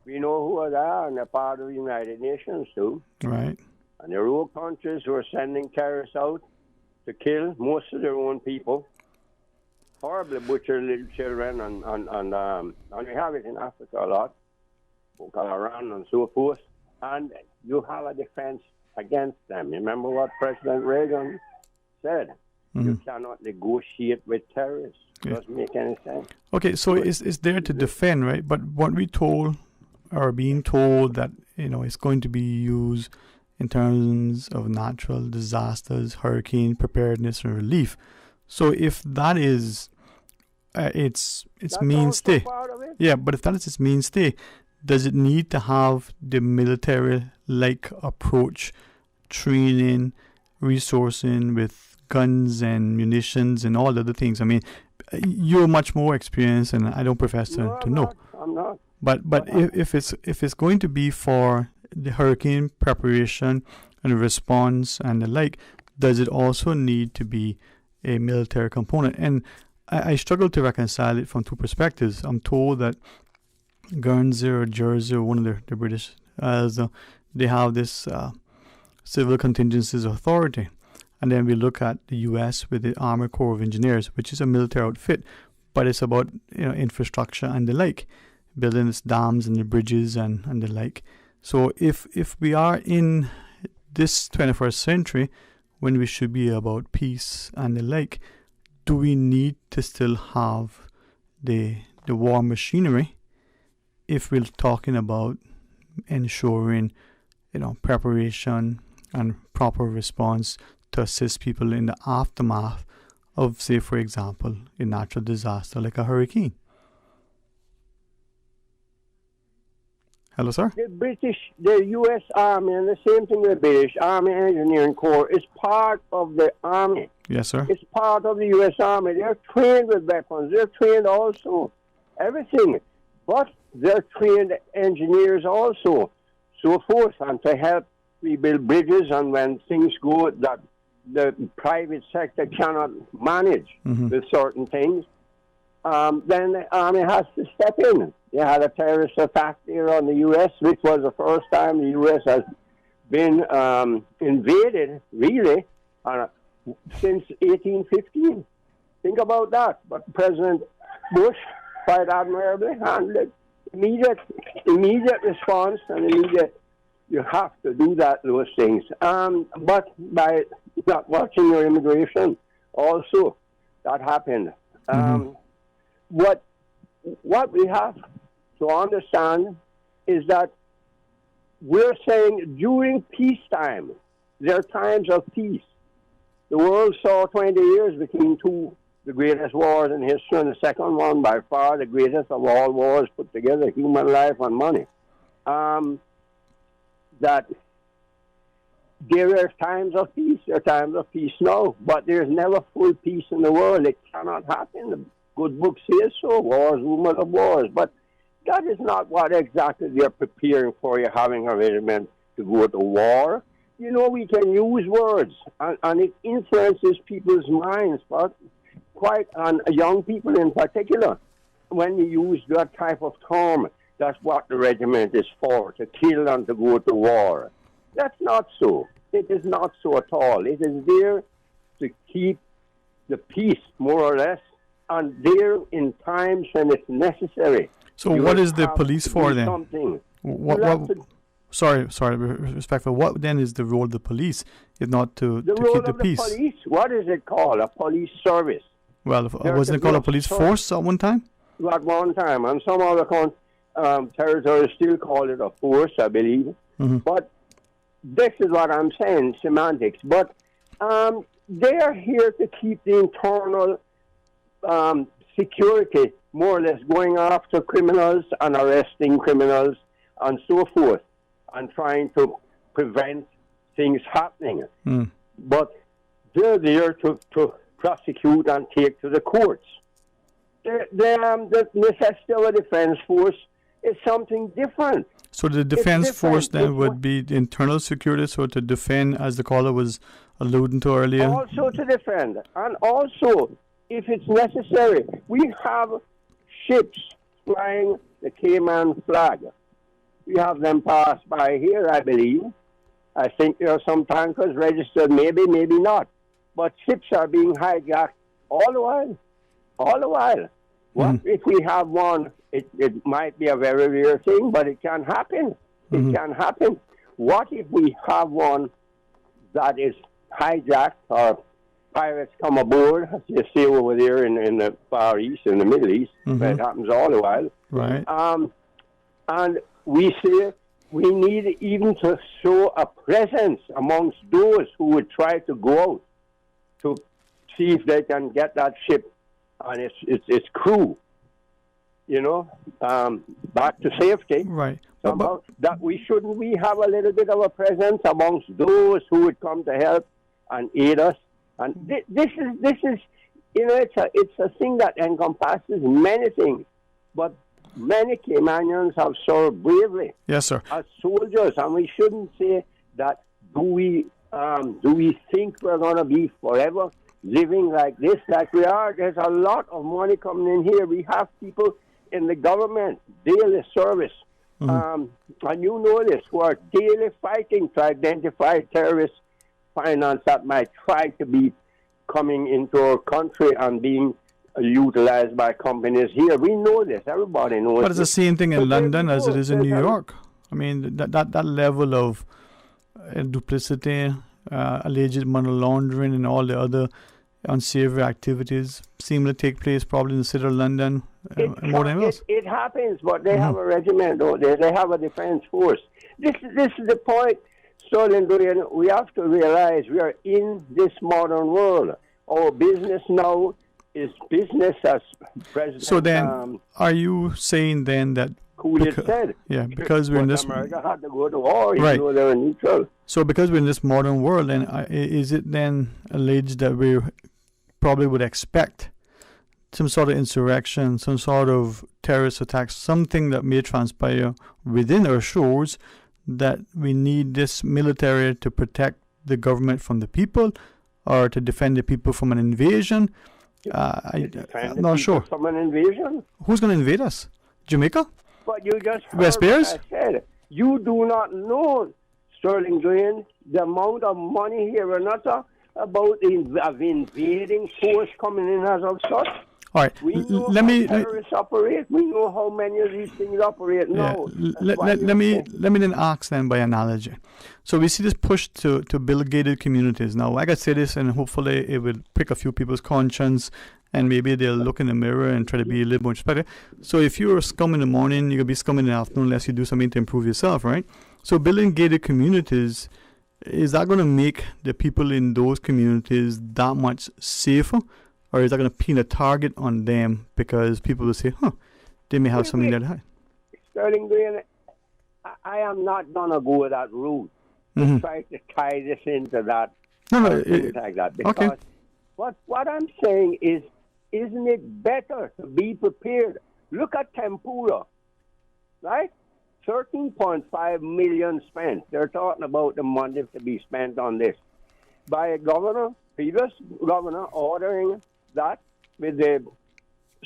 We know who they are, and they're part of the United Nations too. Right. And the rogue countries who are sending terrorists out to kill most of their own people, horribly butcher little children, and we have it in Africa a lot, Boko Haram and so forth. And you have a defense against them. Remember what President Reagan said? You cannot negotiate with terrorists. It doesn't make any sense. Okay, so it's there to defend, right? But what we told, or being told, that it's going to be used in terms of natural disasters, hurricane preparedness and relief. So if that is its mainstay, yeah, but if that is its mainstay, does it need to have the military-like approach, training, resourcing with guns and munitions and all the other things? I mean, you're much more experienced, and I don't profess to know. I'm not. But if it's going to be for the hurricane preparation and response and the like, does it also need to be a military component? And I struggle to reconcile it from 2 perspectives. I'm told that Guernsey or Jersey, or one of the British, they have this Civil Contingencies Authority. And then we look at the U.S. with the Army Corps of Engineers, which is a military outfit, but it's about infrastructure and the like, building its dams and the bridges and the like. So if we are in this 21st century, when we should be about peace and the like, do we need to still have the war machinery if we're talking about ensuring preparation and proper response to assist people in the aftermath of, say, for example, a natural disaster like a hurricane? Hello, sir. The U.S. Army, and the same thing with the British Army Engineering Corps, is part of the Army. Yes, sir. It's part of the U.S. Army. They're trained with weapons. They're trained also. Everything. But they're trained engineers also. So forth. And to help rebuild bridges, and when things go that the private sector cannot manage with certain things, then the Army has to step in. They had a terrorist attack here on the U.S., which was the first time the U.S. has been invaded, really, since 1815. Think about that. But President Bush quite admirably handled it. Immediate response and immediate. You have to do those things. But by not watching your immigration, also that happened. What we have to understand is that we're saying during peacetime, there are times of peace. The world saw 20 years between the greatest wars in history, and the second one, by far the greatest of all wars put together, human life and money. That there are times of peace. There are times of peace now, but there's never full peace in the world. It cannot happen. The good book says so. Wars, rumors of wars. But that is not what exactly they're preparing for. You're having a regiment to go to war. You know, we can use words, and it influences people's minds, but and young people in particular. When you use that type of term, that's what the regiment is for, to kill and to go to war. That's not so. It is not so at all. It is there to keep the peace, more or less, and there in times when it's necessary. So what is the police for then? Sorry, respectful. What then is the role of the police, if not to keep the peace? The police, what is it called? A police service. Well, wasn't it called a police force at one time? At one time, and some other territories still call it a force, I believe. But this is what I'm saying, semantics. But they are here to keep the internal security, more or less, going after criminals and arresting criminals and so forth, and trying to prevent things happening. But they're there to prosecute and take to the courts. The necessity of a defense force is something different. So the defense force then would be the internal security, so to defend, as the caller was alluding to earlier? Also to defend. And also, if it's necessary, we have ships flying the Cayman flag. We have them pass by here, I believe. I think there are some tankers registered, maybe not. But ships are being hijacked all the while. What if we have one? It might be a very rare thing, but it can happen. It can happen. What if we have one that is hijacked, or pirates come aboard, as you see over there in the Far East, in the Middle East, where it happens all the while. Right. And we say we need even to show a presence amongst those who would try to go out to see if they can get that ship and its crew, back to safety. Right. That we have a little bit of a presence amongst those who would come to help and aid us. And this is it's a thing that encompasses many things, but many Caymanians have served bravely. Yes, sir. As soldiers, and we shouldn't say that. Do we think we're going to be forever living like this, like we are? There's a lot of money coming in here. We have people in the government, daily service, and you know this, who are daily fighting to identify terrorist finance that might try to be coming into our country and being utilized by companies here. We know this. Everybody knows. But it's the same thing in London as it is in New York. I mean, that level of duplicity, alleged money laundering, and all the other unsavory activities seem to take place probably in the city of London more than else. It happens, but they have a regiment, don't they? They have a defense force. This is the point, Sterling. We have to realize we are in this modern world. Our business now is business as President. So then, are you saying then that Coolidge said. Yeah, because we're in this. America had to go to war, Right. even though they were neutral. So because we're in this modern world, and is it then alleged that we probably would expect some sort of insurrection, some sort of terrorist attack, something that may transpire within our shores, that we need this military to protect the government from the people, or to defend the people from an invasion? I'm not sure. From an invasion? Who's going to invade us? Jamaica? But you just heard West Bears? what I said. You do not know, Sterling Green, the amount of money here. We're not about invading force coming in as of such. All right, We know let how me terrorists operate. We know how many of these things operate now. let me then ask then by analogy. So we see this push to build gated communities. Now I can say this, and hopefully it will prick a few people's conscience, and maybe they'll look in the mirror and try to be a little more respectful. So if you're a scum in the morning, you'll be scum in the afternoon unless you do something to improve yourself, right? So building gated communities, is that going to make the people in those communities that much safer? Or is that going to pin a target on them because people will say, they may have something that high? Sterling Green, I am not going to go that route. Mhm. Try to tie this into that. No, things like that. Because okay. what I'm saying is, isn't it better to be prepared? Look at Tempura, right? 13.5 million spent. They're talking about the money to be spent on this by a governor, previous governor, ordering that with the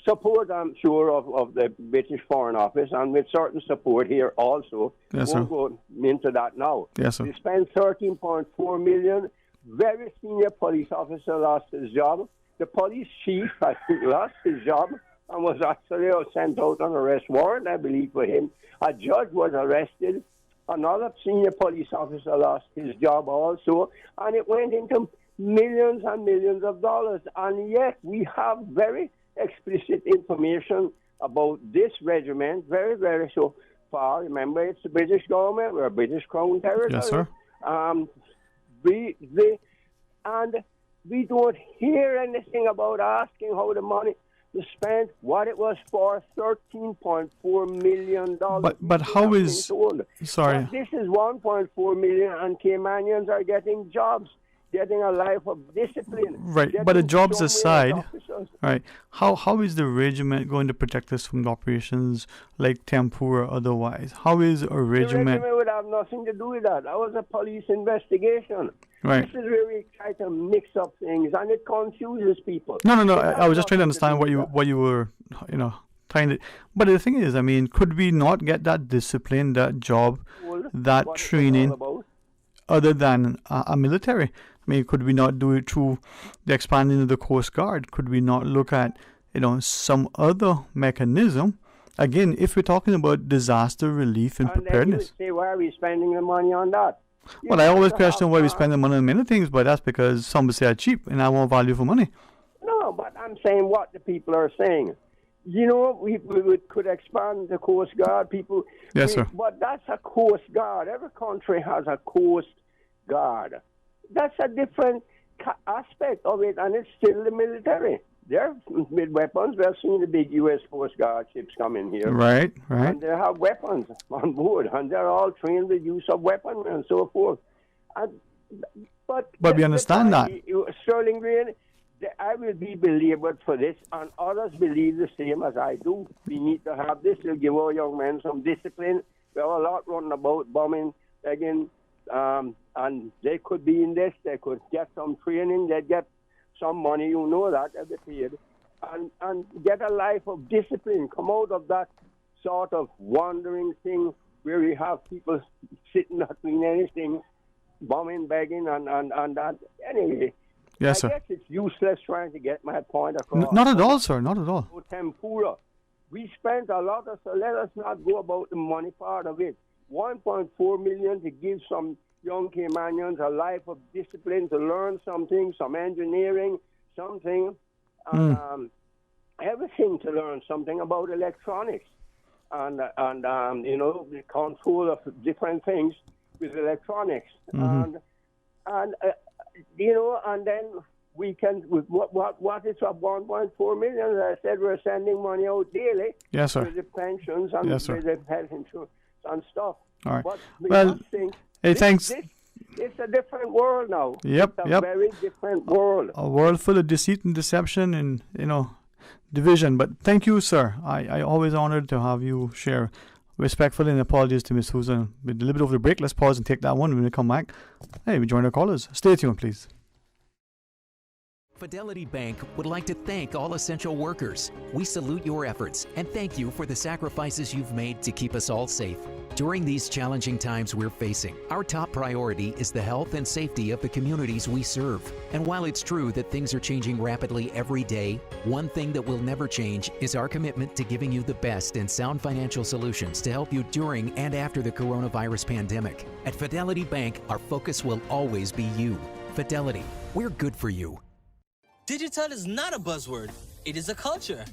support, I'm sure, of the British Foreign Office, and with certain support here also. Yes, We'll sir. go into that now. Yes, sir. We spent 13.4 million. Very senior police officer lost his job. The police chief, I think, lost his job and was actually sent out on arrest warrant, I believe, for him. A judge was arrested. Another senior police officer lost his job also, and it went into millions and millions of dollars. And yet we have very explicit information about this regiment, very, very so far. Remember, it's the British government, we're a British Crown territory. Yes, sir. We don't hear anything about asking how the money was spent, what it was for, $13.4 million. But how is... Sorry. But this is $1.4 million, and Caymanians are getting jobs, getting a life of discipline. Right, getting but the jobs so many aside, officers. right? How is the regiment going to protect us from operations like Tempura or otherwise? How is a The regiment? regiment would have nothing to do with that. That was a police investigation. Right. This is where we try to mix up things, and it confuses people. No. It I has was just trying to nothing understand do what you were, trying to. But the thing is, I mean, could we not get that discipline, that job, that what it's training, all about. other than a military? I mean, could we not do it through the expanding of the Coast Guard? Could we not look at, some other mechanism? Again, if we're talking about disaster relief and And then you preparedness. would say, why are we spending the money on that? Well, I always question why we spend the money on many things, but that's because some will say are cheap and I want value for money. No, but I'm saying what the people are saying. We could expand the Coast Guard. People. Yes, sir. But that's a Coast Guard. Every country has a Coast Guard. That's a different aspect of it, and it's still the military. They're with weapons. We've seen the big U.S. Coast Guard ships come in here. Right. And they have weapons on board, and they're all trained with use of weaponry and so forth. But we understand that. Sterling Green, I will be believed for this, and others believe the same as I do. We need to have this to give our young men some discipline. We have a lot running about bombing again, and they could be in this. They could get some training. They get some money. You know that every period, and get a life of discipline. Come out of that sort of wandering thing where we have people sitting not doing anything, bombing, begging, and that. Anyway. Yes, I sir. guess it's useless trying to get my point across. Not at all, sir. Not at all. Tempura. We spent a lot so let us not go about the money part of it. 1.4 million to give some young Caymanians a life of discipline, to learn something, some engineering, something, everything, to learn something about electronics and the control of different things with electronics. Mm-hmm. And then we can, what is up 1.4 million? As I said, we're sending money out daily. Yes, sir. For the pensions and Yes, sir. for the health insurance and stuff. All right. But we Well, must think hey, thanks. It's a different world now. Yep, It's a yep. very different world. A world full of deceit and deception and, division. But thank you, sir. I always honored to have you share. Respectfully, and apologies to Miss Susan. We're a little bit over the break. Let's pause and take that one. When we come back, hey, we join our callers. Stay tuned, please. Fidelity Bank would like to thank all essential workers. We salute your efforts and thank you for the sacrifices you've made to keep us all safe. During these challenging times we're facing, our top priority is the health and safety of the communities we serve. And while it's true that things are changing rapidly every day, one thing that will never change is our commitment to giving you the best and sound financial solutions to help you during and after the coronavirus pandemic. At Fidelity Bank, our focus will always be you. Fidelity, we're good for you. Digital is not a buzzword, it is a culture.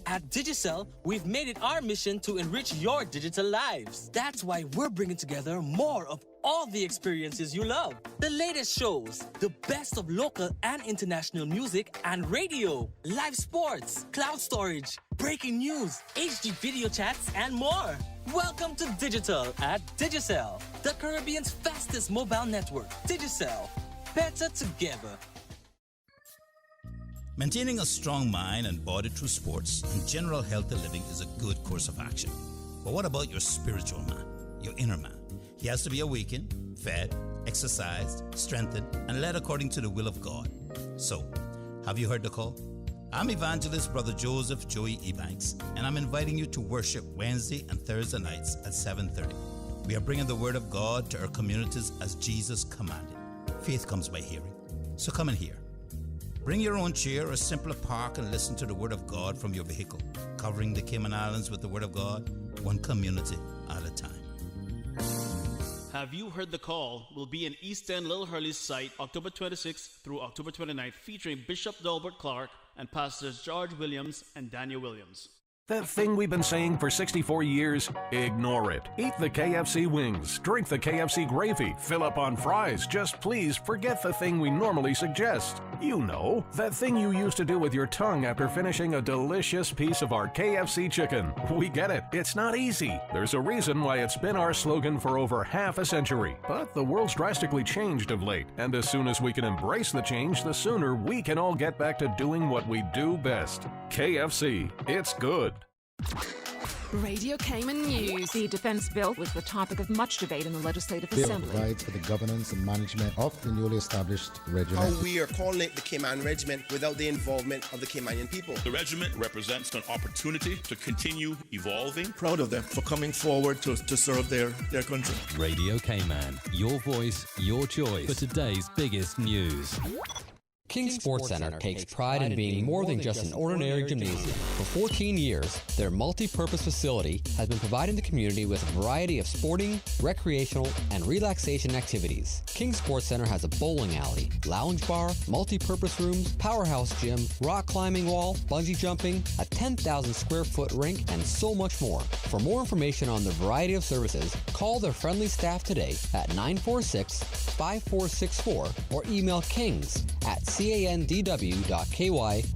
At Digicel, we've made it our mission to enrich your digital lives. That's why we're bringing together more of all the experiences you love. The latest shows, the best of local and international music and radio, live sports, cloud storage, breaking news, HD video chats, and more. Welcome to Digital at Digicel, the Caribbean's fastest mobile network. Digicel, better together. Maintaining a strong mind and body through sports and general healthy living is a good course of action. But what about your spiritual man, your inner man? He has to be awakened, fed, exercised, strengthened, and led according to the will of God. So, have you heard the call? I'm evangelist Brother Joseph Joey Ebanks, and I'm inviting you to worship Wednesday and Thursday nights at 7:30. We are bringing the Word of God to our communities as Jesus commanded. Faith comes by hearing. So come and hear. Bring your own chair or simply park and listen to the Word of God from your vehicle, covering the Cayman Islands with the Word of God, one community at a time. Have You Heard the Call will be in East End Little Hurley's site October 26th through October 29th, featuring Bishop Delbert Clark and Pastors George Williams and Daniel Williams. That thing we've been saying for 64 years, ignore it. Eat the KFC wings, drink the KFC gravy, fill up on fries. Just please forget the thing we normally suggest. You know, that thing you used to do with your tongue after finishing a delicious piece of our KFC chicken. We get it. It's not easy. There's a reason why it's been our slogan for over half a century. But the world's drastically changed of late, and as soon as we can embrace the change, the sooner we can all get back to doing what we do best. KFC. It's good. Radio Cayman News. The defense bill was the topic of much debate in the Legislative Assembly. Provides for the governance and management of the newly established regiment. How we are calling it the Cayman Regiment without the involvement of the Caymanian people. The regiment represents an opportunity to continue evolving. Proud of them for coming forward to serve their country. Radio Cayman, your voice, your choice for today's biggest news. King Sports Center takes pride in being more than just an ordinary gymnasium. For 14 years, their multi-purpose facility has been providing the community with a variety of sporting, recreational, and relaxation activities. King Sports Center has a bowling alley, lounge bar, multi-purpose rooms, powerhouse gym, rock climbing wall, bungee jumping, a 10,000 square foot rink, and so much more. For more information on the variety of services, call their friendly staff today at 946-5464 or email kings@candw.ky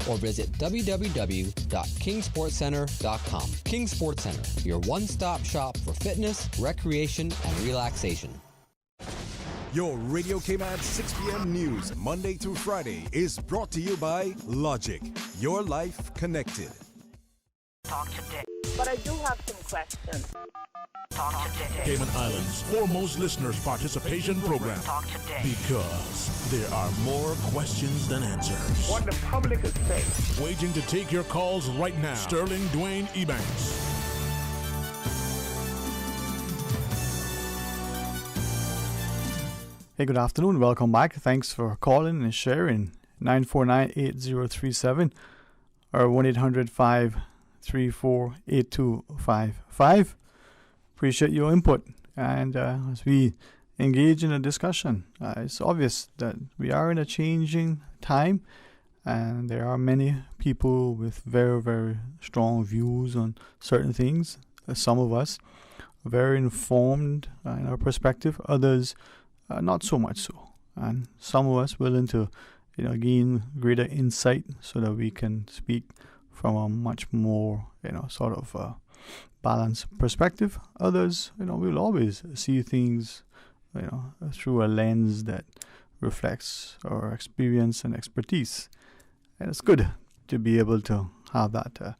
or visit www.kingsportscenter.com. King Sports Center, your one-stop shop for fitness, recreation, and relaxation. Your Radio Cayman 6 p.m. news, Monday through Friday, is brought to you by Logic. Your life connected. Talk today. But I do have some questions. Talk today. Cayman Islands' foremost listeners' participation program. Talk today. Because there are more questions than answers. What the public is saying. Waiting to take your calls right now. Sterling Dwayne Ebanks. Hey, good afternoon. Welcome back. Thanks for calling and sharing. 949-8037 or 1-800-534-8255. Appreciate your input. And as we engage in a discussion, it's obvious that we are in a changing time, and there are many people with very, very strong views on certain things. Some of us are very informed in our perspective, others not so much so. And some of us willing to gain greater insight so that we can speak from a much more, sort of balanced perspective. Others, will always see things, through a lens that reflects our experience and expertise. And it's good to be able to have that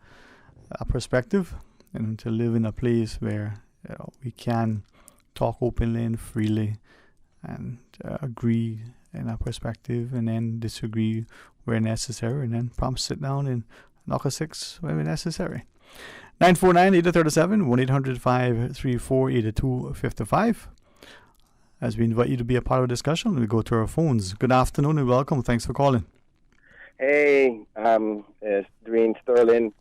perspective and to live in a place where we can talk openly and freely and agree in our perspective and then disagree where necessary and then perhaps sit down and knock a six when necessary. 949-8037, 1-800-534-8255. As we invite you to be a part of the discussion, we go to our phones. Good afternoon and welcome. Thanks for calling. Hey, it's Dwayne Sterling.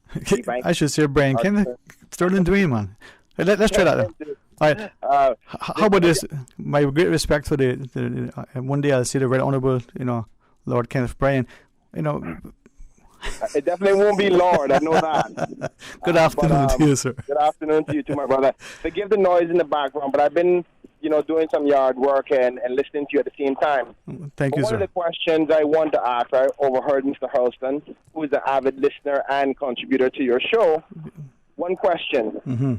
I should say Brian Kenneth. Sterling Dwayne, man. Let's try that. All right. How about this? My great respect for the one day I'll say the Right Honorable, Lord Kenneth Bryan. It definitely won't be Lord, I know that. Good afternoon to you, sir. Good afternoon to you too, my brother. Forgive the noise in the background, but I've been, doing some yard work and listening to you at the same time. Thank you, sir. One of the questions I want to ask, I overheard Mr. Hurlston, who is an avid listener and contributor to your show. One question. Mm-hmm.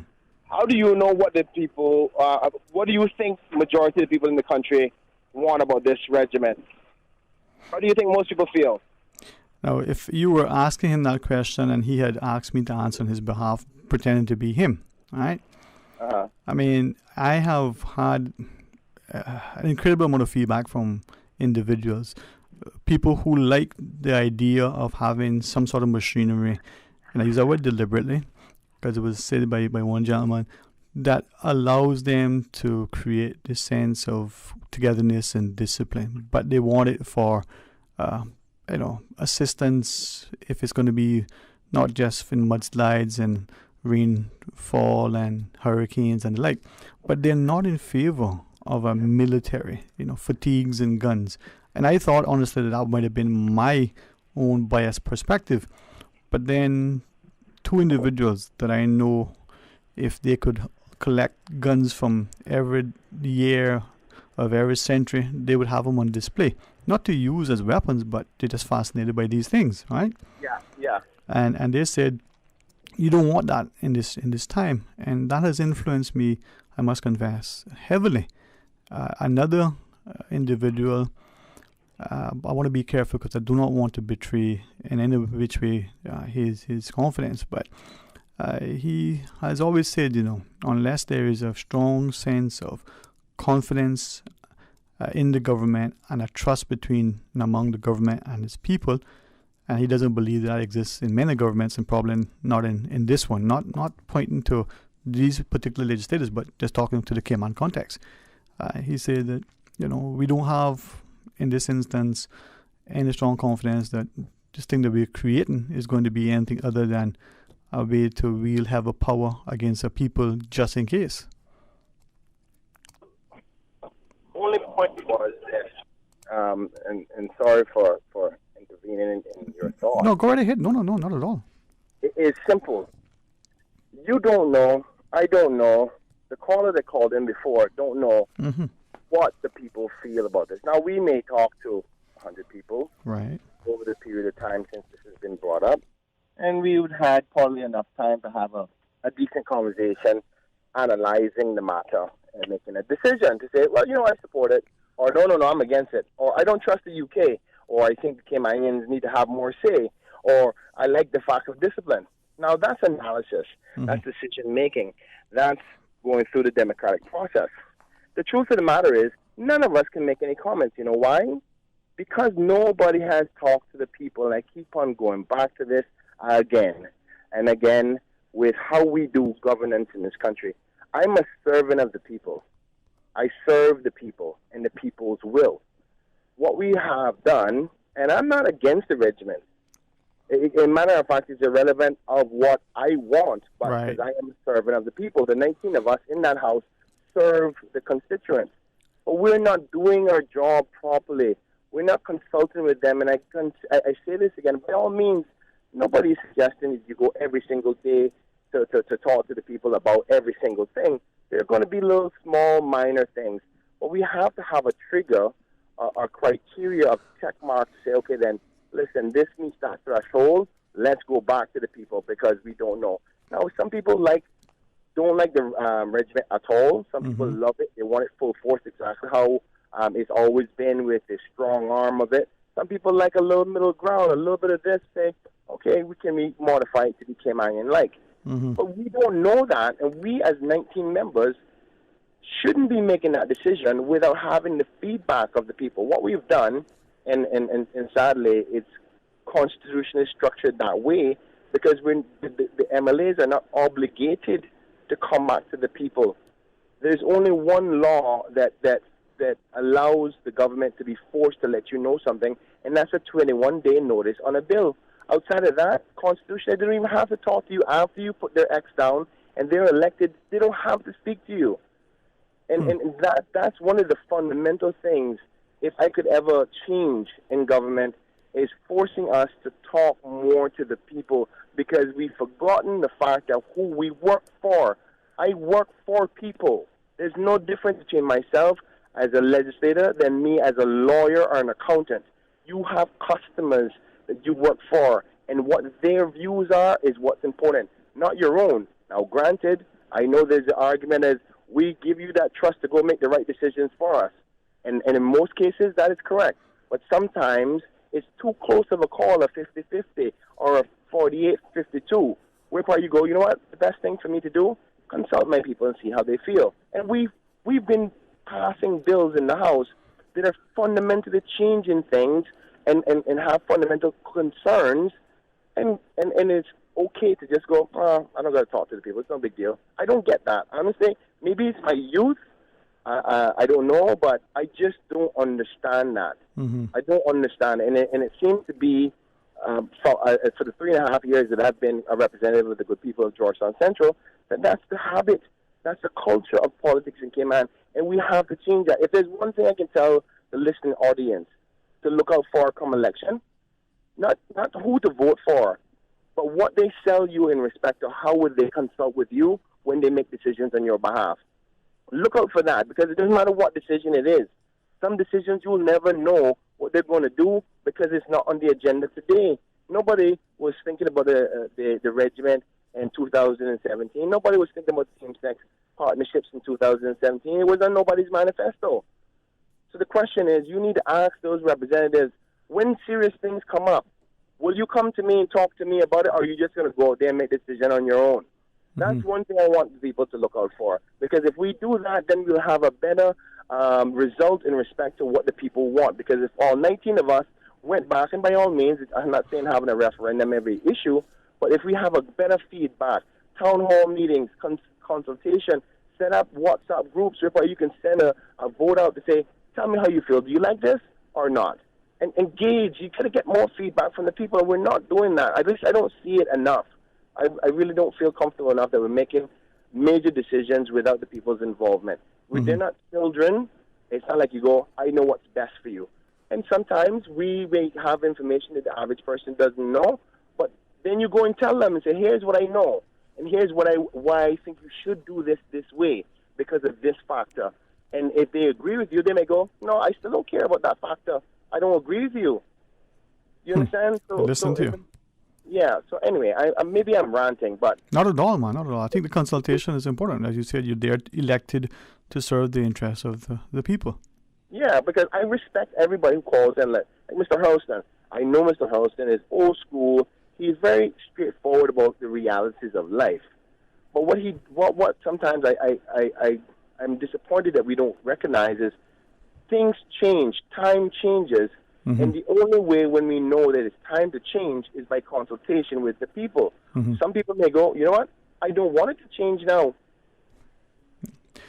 How do you know what the people, what do you think the majority of the people in the country want about this regiment? How do you think most people feel? Now, if you were asking him that question and he had asked me to answer on his behalf, pretending to be him, all right? I mean, I have had an incredible amount of feedback from individuals, people who like the idea of having some sort of machinery, and I use that word deliberately because it was said by one gentleman, that allows them to create this sense of togetherness and discipline, but they want it for assistance if it's going to be not just in mudslides and rainfall and hurricanes and the like, but they're not in favor of a military, fatigues and guns. And I thought, honestly, that might have been my own biased perspective. But then two individuals that I know, if they could collect guns from every year of every century, they would have them on display. Not to use as weapons, but they're just fascinated by these things, right? Yeah. And they said, you don't want that in this time. And that has influenced me, I must confess, heavily. Another individual, I want to be careful because I do not want to betray in any which way his confidence, but he has always said, unless there is a strong sense of confidence in the government and a trust between and among the government and its people, and he doesn't believe that exists in many governments and probably not in this one, not pointing to these particular legislators, but just talking to the Cayman context. He said that, we don't have, in this instance, any strong confidence that this thing that we're creating is going to be anything other than a way to wield heavy power against the people just in case. Only point was this, and sorry for intervening in your thoughts. No, go right ahead. No, not at all. It's simple. You don't know, I don't know, the caller that called in before don't know what the people feel about this. Now, we may talk to 100 people right over the period of time since this has been brought up, and we would have probably enough time to have a decent conversation analyzing the matter and making a decision to say, well, I support it, or no, I'm against it, or I don't trust the UK, or I think the Caymanians need to have more say, or I like the fact of discipline. Now, that's analysis. That's decision-making. That's going through the democratic process. The truth of the matter is, none of us can make any comments. You know why? Because nobody has talked to the people, and I keep on going back to this again and again with how we do governance in this country. I'm a servant of the people. I serve the people and the people's will. What we have done, and I'm not against the regiment. In matter of fact, it's irrelevant of what I want, but because I am a servant of the people. The 19 of us in that house serve the constituents. But we're not doing our job properly. We're not consulting with them. And I say this again, by all means, nobody's suggesting that you go every single day to talk to the people about every single thing. There are going to be little, small, minor things. But we have to have a trigger a criteria of check marks to say, okay, then, listen, this meets that threshold. Let's go back to the people because we don't know. Now, some people don't like the regiment at all. Some people love it. They want it full force, exactly how it's always been with the strong arm of it. Some people like a little middle ground, a little bit of this, say, okay, we can modify it to be Cayman-like. But we don't know that, and we as 19 members shouldn't be making that decision without having the feedback of the people. What we've done, and sadly, it's constitutionally structured that way because the MLAs are not obligated to come back to the people. There's only one law that allows the government to be forced to let you know something, and that's a 21-day notice on a bill. Outside of that, constitutionally, they don't even have to talk to you after you put their X down and they're elected. They don't have to speak to you. And that's one of the fundamental things, if I could ever change in government, is forcing us to talk more to the people because we've forgotten the fact of who we work for. I work for people. There's no difference between myself as a legislator than me as a lawyer or an accountant. You have customers that you work for, and what their views are is what's important, not your own. Now, granted, I know there's an argument as we give you that trust to go make the right decisions for us. And in most cases, that is correct. But sometimes it's too close of a call, a 50-50 or a 48-52, whereby you go, you know what, the best thing for me to do, consult my people and see how they feel. And we've been passing bills in the House that are fundamentally changing things and have fundamental concerns, and it's okay to just go, I don't got to talk to the people. It's no big deal. I don't get that. Honestly, maybe it's my youth. I don't know, but I just don't understand that. I don't understand it. And it seems to be, for the 3.5 years that I've been a representative of the good people of Georgetown Central, that's the habit. That's the culture of politics in Cayman, and we have to change that. If there's one thing I can tell the listening audience to look out for come election, not who to vote for, but what they sell you in respect to how would they consult with you when they make decisions on your behalf. Look out for that, because it doesn't matter what decision it is. Some decisions you'll never know what they're going to do because it's not on the agenda today. Nobody was thinking about the regiment in 2017. Nobody was thinking about same-sex partnerships in 2017. It was on nobody's manifesto. So the question is, you need to ask those representatives, when serious things come up, will you come to me and talk to me about it, or are you just going to go out there and make a decision on your own? That's one thing I want people to look out for. Because if we do that, then we'll have a better result in respect to what the people want. Because if all 19 of us went back, and by all means, I'm not saying having a referendum every issue, but if we have a better feedback, town hall meetings, consultation, set up WhatsApp groups where you can send a vote out to say, tell me how you feel. Do you like this or not? And engage. You got to get more feedback from the people, and we're not doing that. At least I don't see it enough. I really don't feel comfortable enough that we're making major decisions without the people's involvement. They're not children. It's not like you go, I know what's best for you. And sometimes we may have information that the average person doesn't know, but then you go and tell them and say, here's what I know, and here's why I think you should do this way because of this factor. And if they agree with you, they may go, no, I still don't care about that factor. I don't agree with you. You understand? Listen to you. Yeah, so anyway, maybe I'm ranting, but... Not at all, man, not at all. I think the consultation is important. As you said, you're elected to serve the interests of the people. Yeah, because I respect everybody who calls in, like Mr. Hurlston. I know Mr. Hurlston is old school. He's very straightforward about the realities of life. But what sometimes I'm disappointed that we don't recognize is things change, time changes, and the only way when we know that it's time to change is by consultation with the people. Some people may go, you know what, I don't want it to change now.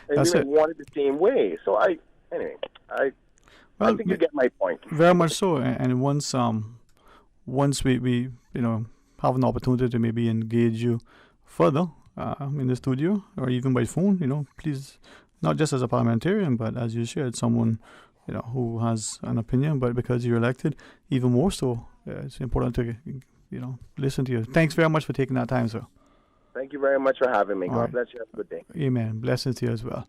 And we may want it the same way. So I think you get my point. Very much so. And once we have an opportunity to maybe engage you further in the studio or even by phone, please, not just as a parliamentarian, but as you shared, someone who has an opinion, but because you're elected, even more so, it's important to, listen to you. Thanks very much for taking that time, sir. Thank you very much for having me. All God right. bless you. Have a good day. Amen. Blessings to you as well.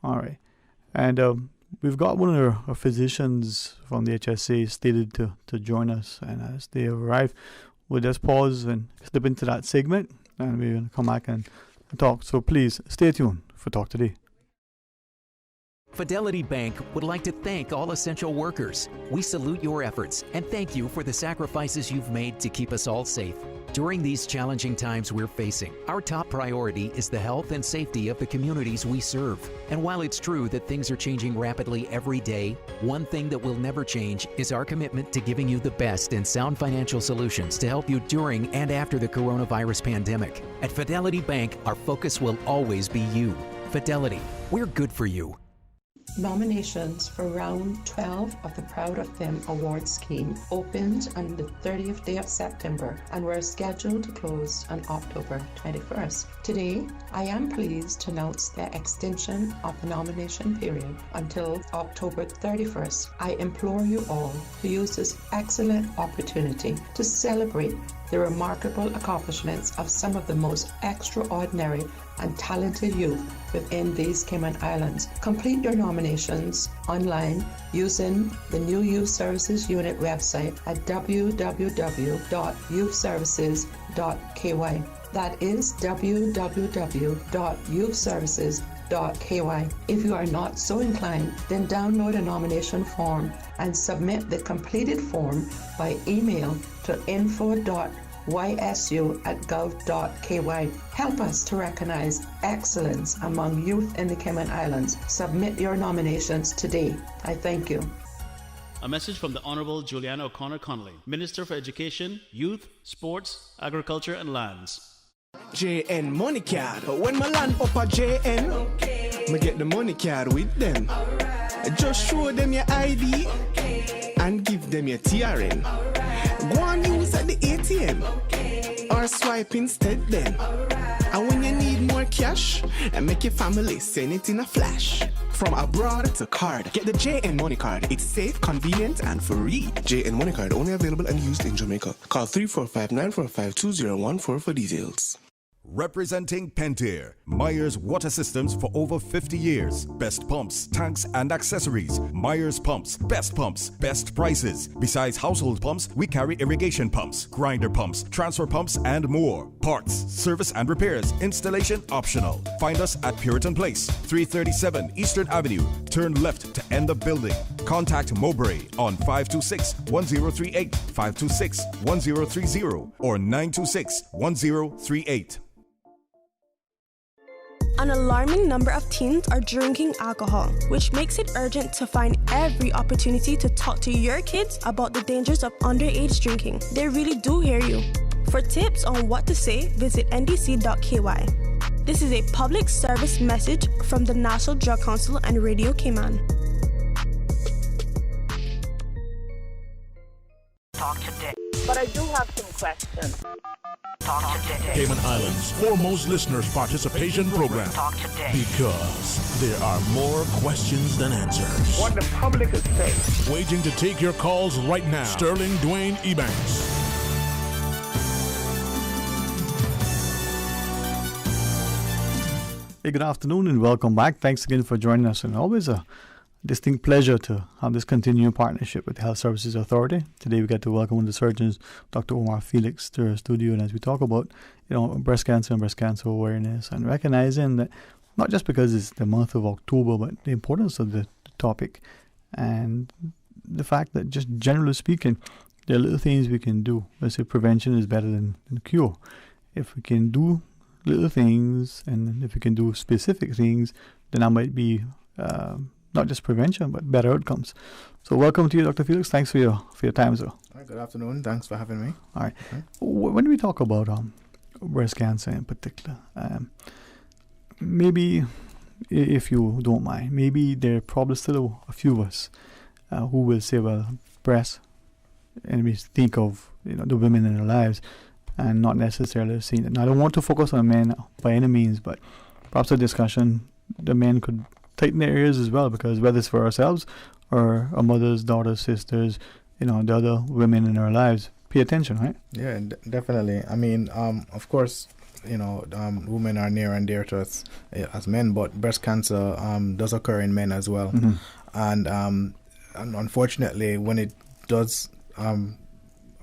All right. And we've got one of our physicians from the HSA stated to join us, and as they arrive, we'll just pause and slip into that segment, and we're going to come back and talk. So please stay tuned for Talk Today. Fidelity Bank would like to thank all essential workers. We salute your efforts and thank you for the sacrifices you've made to keep us all safe. During these challenging times we're facing, our top priority is the health and safety of the communities we serve. And while it's true that things are changing rapidly every day, one thing that will never change is our commitment to giving you the best and sound financial solutions to help you during and after the coronavirus pandemic. At Fidelity Bank, our focus will always be you. Fidelity, we're good for you. Nominations for round 12 of the Proud of Them award scheme opened on the 30th day of September and were scheduled to close on October 21st. Today, I am pleased to announce the extension of the nomination period until October 31st. I implore you all to use this excellent opportunity to celebrate the remarkable accomplishments of some of the most extraordinary and talented youth within these Cayman Islands. Complete your nominations online using the new Youth Services Unit website at www.youthservices.ky. That is www.youthservices.ky. If you are not so inclined, then download a nomination form and submit the completed form by email to info.ysu@gov.ky. Help us to recognize excellence among youth in the Cayman Islands. Submit your nominations today. I thank you. A message from the Honorable Juliana O'Connor Connolly, Minister for Education, Youth, Sports, Agriculture and Lands. JN Money Card. When my land up a JN, me get the money card with them. Just show them your ID and give them your TRN. Go and use at the ATM or swipe instead then. And when you need more cash, and make your family send it in a flash. From abroad to card, get the JN Money Card. It's safe, convenient, and free. JN Money Card only available and used in Jamaica. Call 345-945-2014 for details. Representing Pentair, Myers Water Systems for over 50 years. Best pumps, tanks, and accessories. Myers Pumps, best prices. Besides household pumps, we carry irrigation pumps, grinder pumps, transfer pumps, and more. Parts, service, and repairs. Installation optional. Find us at Puritan Place, 337 Eastern Avenue. Turn left to end the building. Contact Mowbray on 526-1038, 526-1030, or 926-1038. An alarming number of teens are drinking alcohol, which makes it urgent to find every opportunity to talk to your kids about the dangers of underage drinking. They really do hear you. For tips on what to say, visit ndc.ky. This is a public service message from the National Drug Council and Radio Cayman. Talk today. But I do have some questions. Talk today. Cayman Islands' foremost listeners' participation program. Talk today. Because there are more questions than answers. What the public is saying. Waiting to take your calls right now. Sterling Dwayne Ebanks. Hey, good afternoon and welcome back. Thanks again for joining us, and always a distinct pleasure to have this continuing partnership with the Health Services Authority. Today we get to welcome one of the surgeons, Dr. Omar Felix, to our studio, and as we talk about, breast cancer and breast cancer awareness, and recognizing that not just because it's the month of October, but the importance of the topic, and the fact that just generally speaking, there are little things we can do. Let's say prevention is better than cure. If we can do little things, and if we can do specific things, then that might be not just prevention, but better outcomes. So welcome to you, Dr. Felix. Thanks for your time, sir. All right, good afternoon. Thanks for having me. All right. Okay. When we talk about breast cancer in particular, maybe, if you don't mind, maybe there are probably still a few of us who will say, well, breast, and we think of the women in their lives, and not necessarily seeing it. Now, I don't want to focus on men by any means, but perhaps a discussion, the men could tighten their ears as well, because whether it's for ourselves or our mothers, daughters, sisters, the other women in our lives, pay attention, right? Yeah, definitely. I mean, of course, women are near and dear to us as men, but breast cancer does occur in men as well. Mm-hmm. and unfortunately, when it does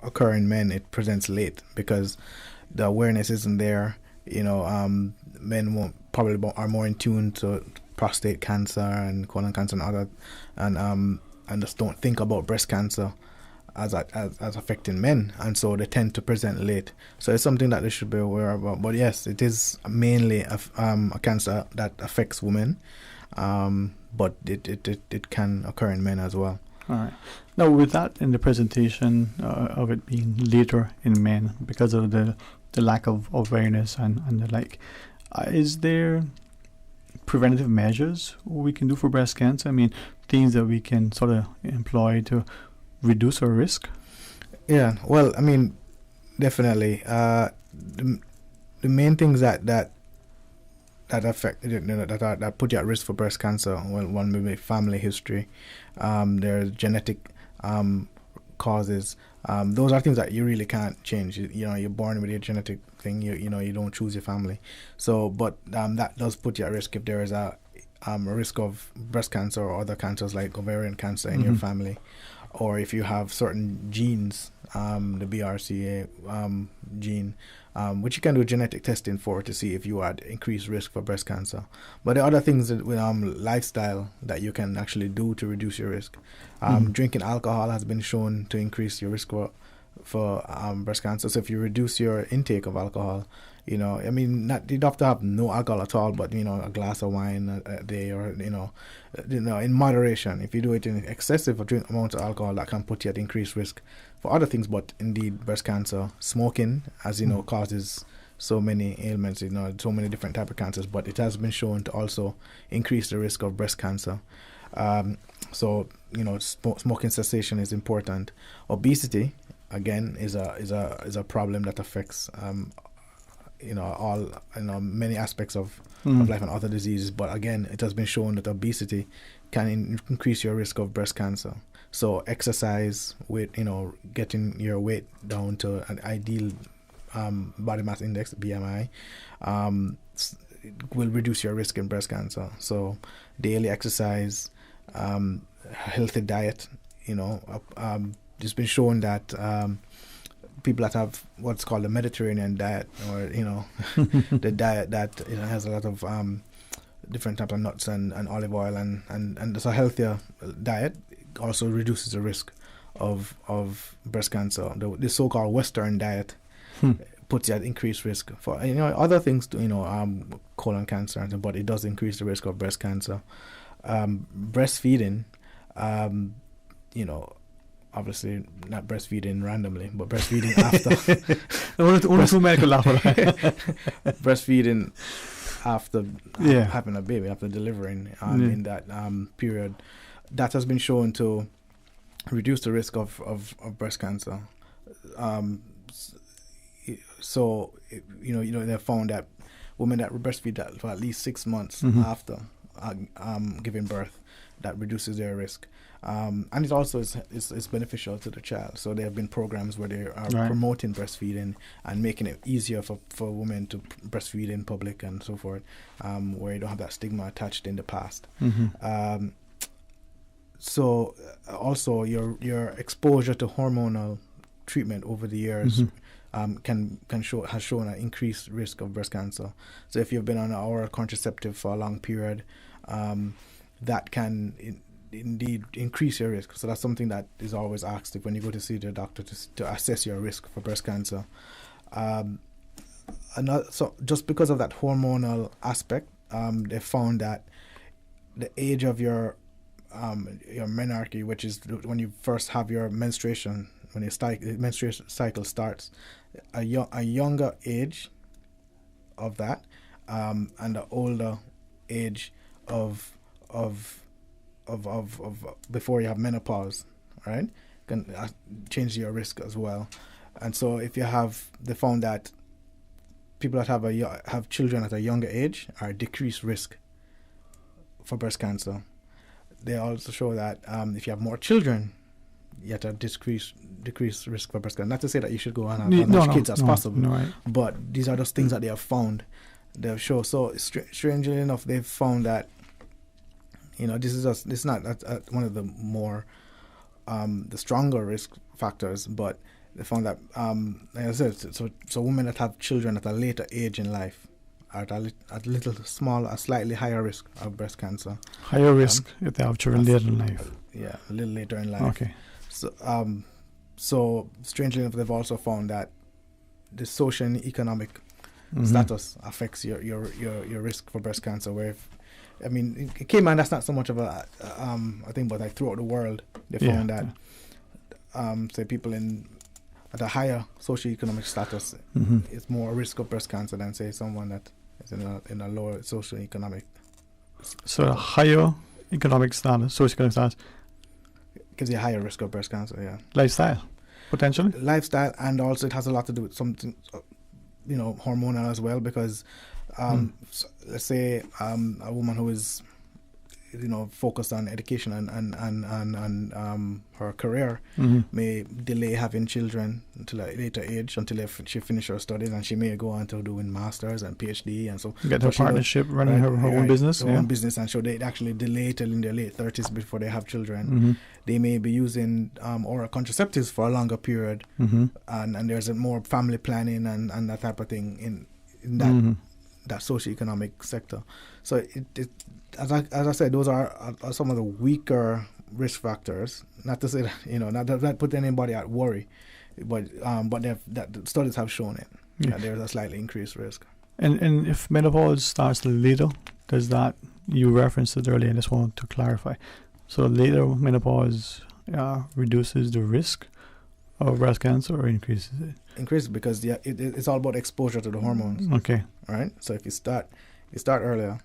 occur in men, it presents late because the awareness isn't there. Men probably are more in tune to prostate cancer and colon cancer and other, and just don't think about breast cancer as affecting men, and so they tend to present late. So it's something that they should be aware about. But yes, it is mainly a cancer that affects women, but it can occur in men as well. All right. Now, with that in the presentation of it being later in men because of the lack of awareness and the like, is there preventative measures we can do for breast cancer? I mean, things that we can sort of employ to reduce our risk? Yeah, well, I mean, definitely. The main things that affect, that put you at risk for breast cancer, well, one may be family history. There's genetic causes. Those are things that you really can't change. You're born with your genetic thing. You don't choose your family. So, but that does put you at risk if there is a risk of breast cancer or other cancers like ovarian cancer in your family, or if you have certain genes, the BRCA gene, which you can do genetic testing for to see if you had increased risk for breast cancer. But there are other things with lifestyle that you can actually do to reduce your risk. Drinking alcohol has been shown to increase your risk for breast cancer. So if you reduce your intake of alcohol, you don't have to have no alcohol at all, but a glass of wine a day, or in moderation. If you do it in excessive amount of alcohol, that can put you at increased risk for other things. But indeed, breast cancer, smoking, as you know, causes so many ailments, so many different types of cancers, but it has been shown to also increase the risk of breast cancer. So smoking cessation is important. Obesity, again, is a problem that affects many aspects of life and other diseases. But again, it has been shown that obesity can increase your risk of breast cancer. So exercise, getting your weight down to an ideal body mass index, BMI, will reduce your risk in breast cancer. So daily exercise, healthy diet. It's been shown that people that have what's called the Mediterranean diet, or the diet that has a lot of different types of nuts and olive oil, and it's a healthier diet, also reduces the risk of breast cancer. The so-called Western diet puts you at increased risk for other things, colon cancer, but it does increase the risk of breast cancer. Breastfeeding, obviously not breastfeeding randomly, but breastfeeding after. Breastfeeding after having a baby, after delivering, in that period, that has been shown to reduce the risk of breast cancer. So they found that women that breastfeed that for at least 6 months after giving birth, that reduces their risk. And it also is beneficial to the child. So there have been programs where they are promoting breastfeeding and making it easier for women to breastfeed in public and so forth, where you don't have that stigma attached in the past. So also your exposure to hormonal treatment over the years has shown an increased risk of breast cancer. So if you've been on an oral contraceptive for a long period, that can indeed increase your risk. So that's something that is always asked when you go to see the doctor to assess your risk for breast cancer. So just because of that hormonal aspect, they found that the age of your menarche, which is when you first have your menstruation, when your menstruation cycle starts, a younger age of that, and the older age of before you have menopause, right, can change your risk as well. And so if you they found that people that have children at a younger age are at decreased risk for breast cancer. They also show that if you have more children, you have a decreased risk for breast cancer. Not to say that you should go on and have as much kids as possible, but these are just things that they have found. They've shown. So strangely enough, they've found that This is not one of the more the stronger risk factors, but they found that, like I said, so women that have children at a later age in life are at a slightly higher risk of breast cancer. Higher risk if they have children later in life. Yeah, a little later in life. Okay. So strangely enough, they've also found that the social and economic status affects your risk for breast cancer. Where, in Cayman, that's not so much of a thing, but like throughout the world, they found that say people at a higher socioeconomic status is more risk of breast cancer than say someone that is in a lower socioeconomic. So a higher economic status, socioeconomic status, gives you a higher risk of breast cancer. Yeah. Lifestyle, potentially. Lifestyle, and also it has a lot to do with something, hormonal as well. Because let's say a woman who is focused on education and her career may delay having children until a later age, until she finishes her studies, and she may go on to doing masters and PhD, and so get her partnership running her own business, own business, and so they actually delay till in their late 30s before they have children. They may be using oral contraceptives for a longer period, and there's a more family planning and that type of thing in that socioeconomic sector. So it as I said, those are some of the weaker risk factors. Not to say that, not that put anybody at worry, but that the studies have shown it. That there's a slightly increased risk. And if menopause starts later, does that, you referenced it earlier, I just want to clarify. So later menopause reduces the risk of breast cancer or increases it? Increases because it's all about exposure to the hormones. Okay. All right. So if you start earlier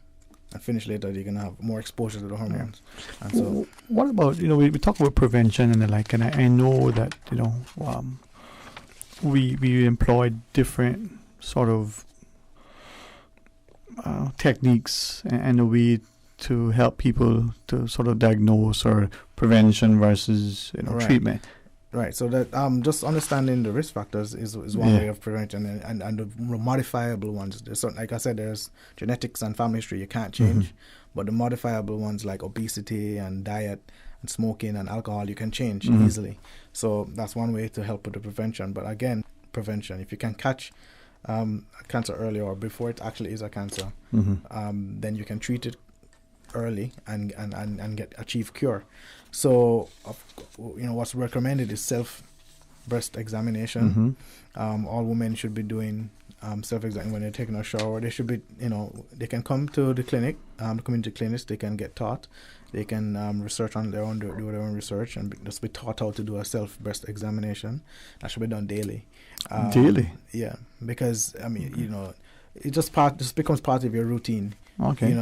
and finish later, you're gonna have more exposure to the hormones. And so, what about we talk about prevention and the like, and I know that we employ different sort of techniques and a way to help people to sort of diagnose or prevention versus treatment. Right. So that just understanding the risk factors is one way of prevention, and the modifiable ones. There's like I said, there's genetics and family history you can't change, but the modifiable ones like obesity and diet and smoking and alcohol you can change easily. So that's one way to help with the prevention. But again, prevention, if you can catch cancer early or before it actually is a cancer, then you can treat it early and achieve cure. So what's recommended is self breast examination. All women should be doing self-exam when they're taking a shower. They should be they can come to the clinic, community clinics. They can get taught. They can research on their own, do their own research, and just be taught how to do a self breast examination. That should be done daily. Daily. Yeah, because it just becomes part of your routine. Okay.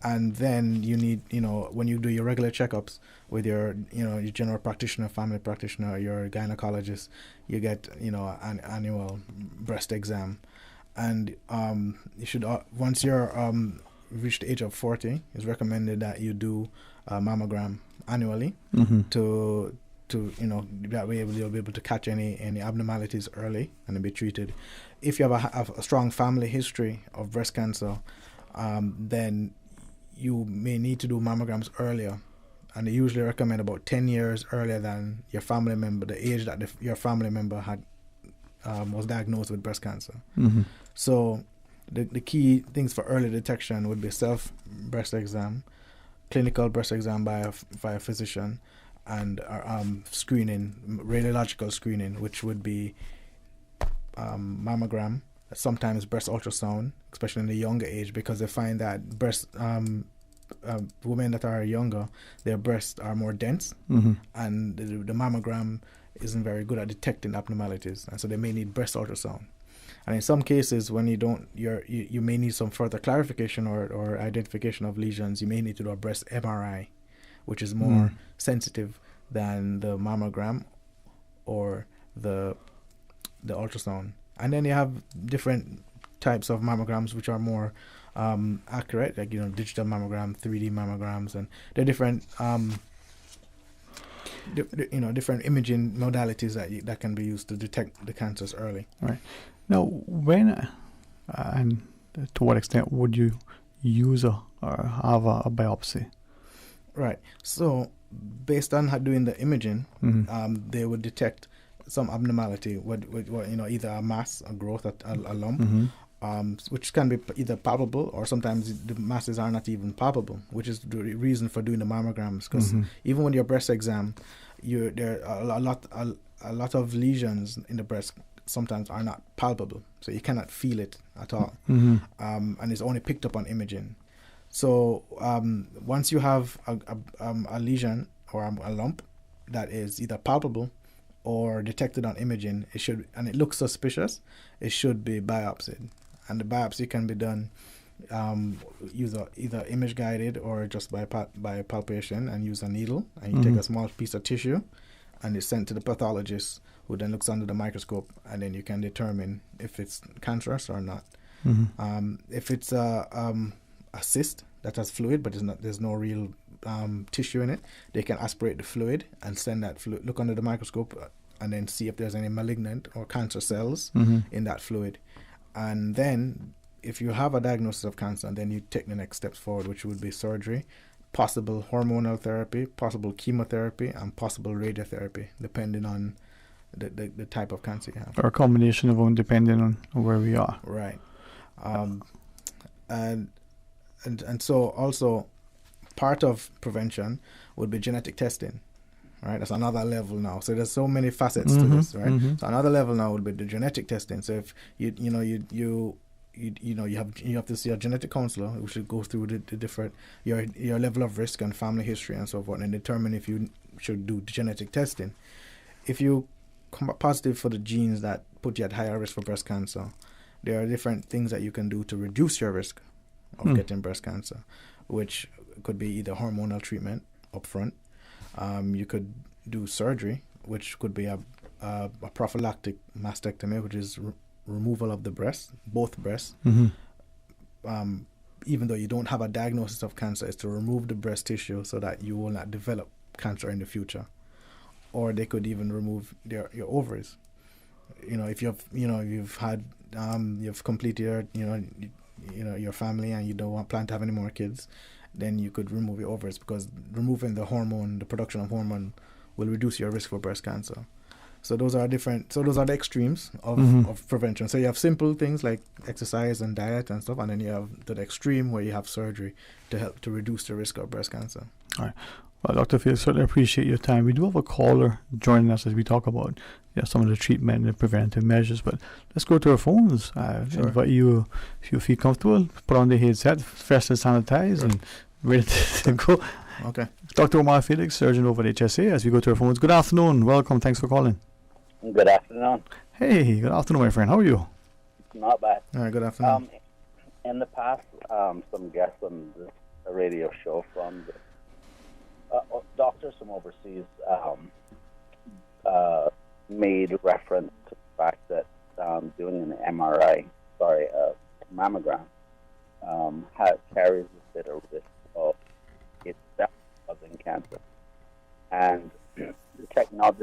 And then you need, when you do your regular checkups with your general practitioner, family practitioner, your gynecologist, you get, an annual breast exam. And you should, once you're reached the age of 40, it's recommended that you do a mammogram annually to that way you'll be able to catch any abnormalities early and be treated. If you have a strong family history of breast cancer, then you may need to do mammograms earlier, and they usually recommend about 10 years earlier than your family member, the age that your family member had was diagnosed with breast cancer. So the key things for early detection would be self breast exam, clinical breast exam by a physician, and screening, radiological screening, which would be mammogram, sometimes breast ultrasound, especially in the younger age, because they find that breast women that are younger, their breasts are more dense, and the mammogram isn't very good at detecting abnormalities, and so they may need breast ultrasound. And in some cases, when you may need some further clarification or identification of lesions, you may need to do a breast MRI, which is more sensitive than the mammogram or the ultrasound. And then you have different types of mammograms which are more accurate, like digital mammogram, 3D mammograms, and they're different different imaging modalities that can be used to detect the cancers early. Right. Now, when and to what extent would you use or have a biopsy? Right. So, based on doing the imaging, they would detect some abnormality, either a mass, a growth, a lump, which can be either palpable or sometimes the masses are not even palpable, which is the reason for doing the mammograms. Because even when your breast exam, there are a lot of lesions in the breast sometimes are not palpable, so you cannot feel it at all, and it's only picked up on imaging. So once you have a lesion or a lump that is either palpable or detected on imaging, it looks suspicious, it should be biopsied. And the biopsy can be done either image guided or just by palpation, and use a needle, and you take a small piece of tissue and it's sent to the pathologist, who then looks under the microscope, and then you can determine if it's cancerous or not. If it's a cyst that has fluid, but there's no real tissue in it, they can aspirate the fluid and send that fluid, look under the microscope, and then see if there's any malignant or cancer cells in that fluid. And then, if you have a diagnosis of cancer, then you take the next steps forward, which would be surgery, possible hormonal therapy, possible chemotherapy, and possible radiotherapy, depending on the type of cancer you have. Or a combination of them, depending on where we are. Right. And so also part of prevention would be genetic testing. Right, that's another level now. So there's so many facets to this, right? So another level now would be the genetic testing. So if you have to see a genetic counselor who should go through the different your level of risk and family history and so forth, and determine if you should do genetic testing. If you come up positive for the genes that put you at higher risk for breast cancer, there are different things that you can do to reduce your risk of getting breast cancer, which could be either hormonal treatment up front. You could do surgery, which could be a prophylactic mastectomy, which is removal of the breast, both breasts. Even though you don't have a diagnosis of cancer, is to remove the breast tissue so that you will not develop cancer in the future. Or they could even remove your ovaries. If you've completed your family and you don't plan to have any more kids, then you could remove your ovaries, because removing the production of hormone will reduce your risk for breast cancer. So those are the extremes of prevention. So you have simple things like exercise and diet and stuff, and then you have the extreme where you have surgery to help to reduce the risk of breast cancer. All right. Well, Dr. Felix, certainly appreciate your time. We do have a caller joining us as we talk about some of the treatment and preventive measures, but let's go to our phones. Sure. Invite you, if you feel comfortable, put on the headset, fresh and sanitize, and ready to go. Okay. Dr. Omar Felix, surgeon over at HSA, as we go to our phones. Good afternoon. Welcome. Thanks for calling. Good afternoon. Hey, good afternoon, my friend. How are you? Not bad. All right, good afternoon. In the past, some guests on the radio show from doctors from overseas made reference to the fact that doing an mammogram, carries a bit of risk of itself causing cancer. And the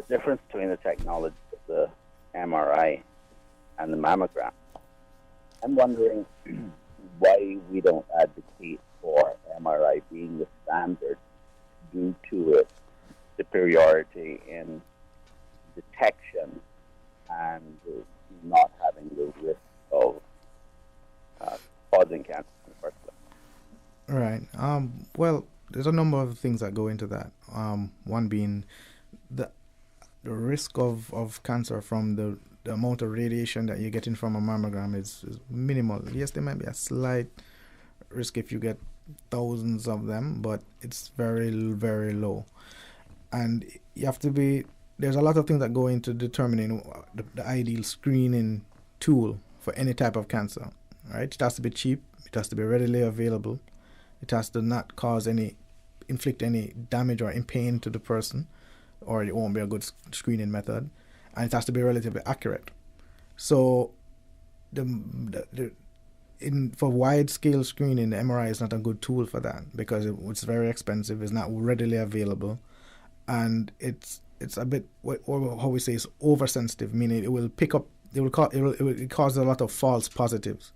difference between the technology of the MRI and the mammogram, I'm wondering why we don't advocate for MRI being the standard due to its superiority in detection and not having the risk of causing cancer in the first place. Right. Well, there's a number of things that go into that. One being the risk of cancer from the amount of radiation that you're getting from a mammogram is minimal. Yes, there might be a slight risk if you get thousands of them, but it's very, very low. And you have to there's a lot of things that go into determining the ideal screening tool for any type of cancer, right? It has to be cheap, it has to be readily available, it has to not inflict any damage or pain to the person, or it won't be a good screening method, and it has to be relatively accurate. So for wide-scale screening, the MRI is not a good tool for that, because it's very expensive, it's not readily available, and it's a bit, or how we say, it's oversensitive, meaning it will pick up, it will cause a lot of false positives.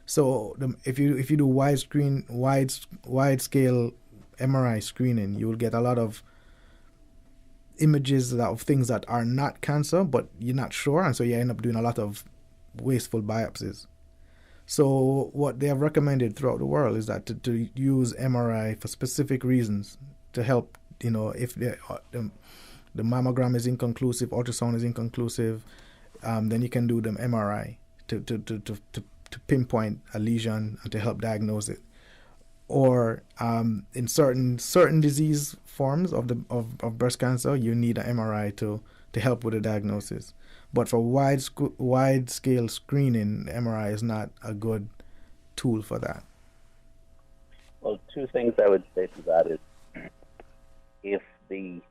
So if you do wide scale MRI screening, you will get a lot of images of things that are not cancer, but you're not sure, and so you end up doing a lot of wasteful biopsies. So what they have recommended throughout the world is that to use MRI for specific reasons to help, if the mammogram is inconclusive, ultrasound is inconclusive, then you can do the MRI to pinpoint a lesion and to help diagnose it. Or in certain disease forms of breast cancer, you need an MRI to help with the diagnosis. But for wide scale screening, MRI is not a good tool for that. Well, two things I would say to that is, if the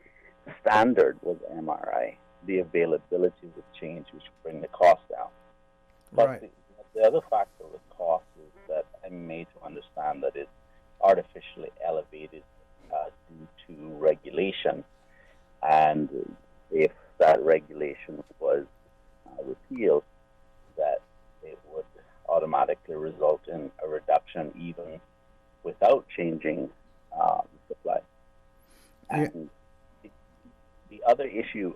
standard was MRI, the availability would change, which would bring the cost down. But Right. the other factor with cost is that I'm made to understand that it's artificially elevated due to regulation, and if that regulation was repealed, that it would automatically result in a reduction even without changing supply. And the other issue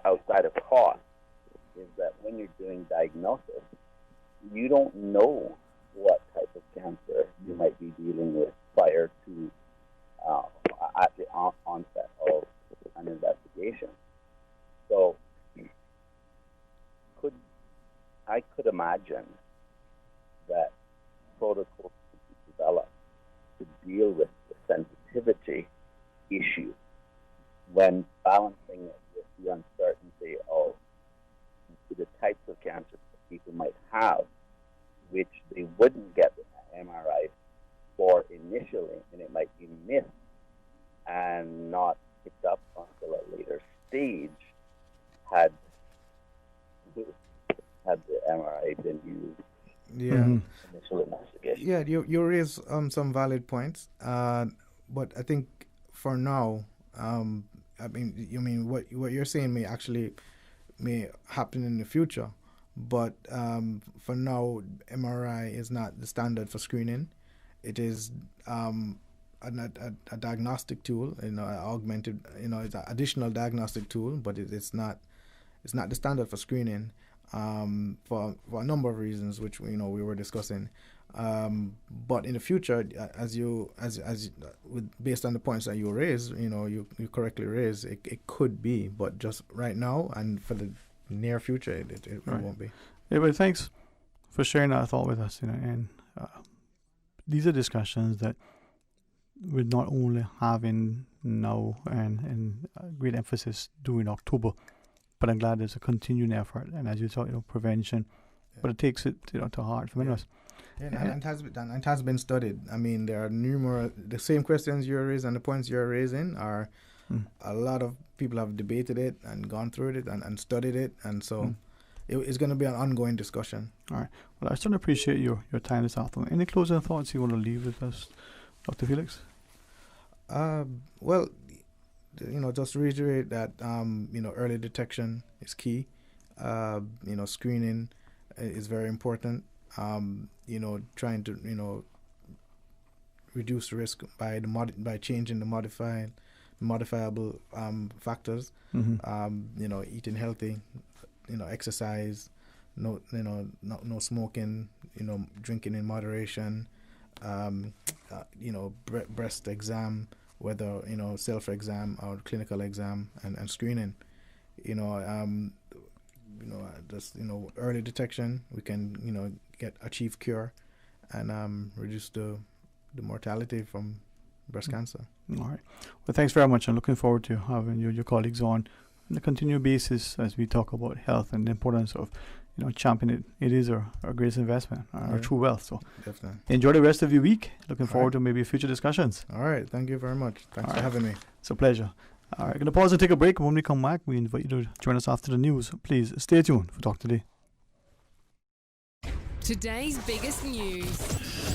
outside of cost is that when you're doing diagnosis, you don't know what type of cancer you might be dealing with prior to at the onset of an investigation. So I could imagine that protocols could be developed to deal with the sensitivity issue when balancing it with the uncertainty of the types of cancers that people might have, which they wouldn't get an MRI for initially, and it might be missed and not picked up until a later stage had the MRI been used. Yeah. Initial investigation. Yeah, you raise some valid points, but I think for now, what you're saying may happen in the future, but for now, MRI is not the standard for screening. It is a diagnostic tool, augmented, it's an additional diagnostic tool, but it's not the standard for screening. For a number of reasons, which we were discussing, but in the future, based on the points that you raised, you correctly raised, it could be, but just right now and for the near future, it Right. won't be. Yeah, but thanks for sharing that thought with us. And these are discussions that we're not only having now and great emphasis during October. But I'm glad there's a continuing effort, and as you talk, prevention. Yeah. But it takes it, to heart for many of us. Yeah, and it has been studied. I mean, there are numerous the same questions you're raising and the points you're raising are a lot of people have debated it and gone through it and studied it, and so it's going to be an ongoing discussion. All right. Well, I certainly appreciate your time this afternoon. Any closing thoughts you want to leave with us, Dr. Felix? Well, just reiterate that, early detection is key. Screening is very important. Trying to, reduce risk by changing the modifiable factors. Mm-hmm. Eating healthy, exercise, no smoking, drinking in moderation, breast exam, whether self-exam or clinical exam, and screening. Early detection, we can achieve cure and reduce the mortality from breast cancer. All right. Well, thanks very much. I'm looking forward to having your colleagues on a continued basis as we talk about health and the importance of championing it. It is our greatest investment, our true wealth. So definitely enjoy the rest of your week. Looking forward to maybe future discussions. All right. Thank you very much. Thanks for having me. It's a pleasure. All right. Going to pause and take a break. When we come back, we invite you to join us after the news. Please stay tuned for Talk Today. Today's biggest news.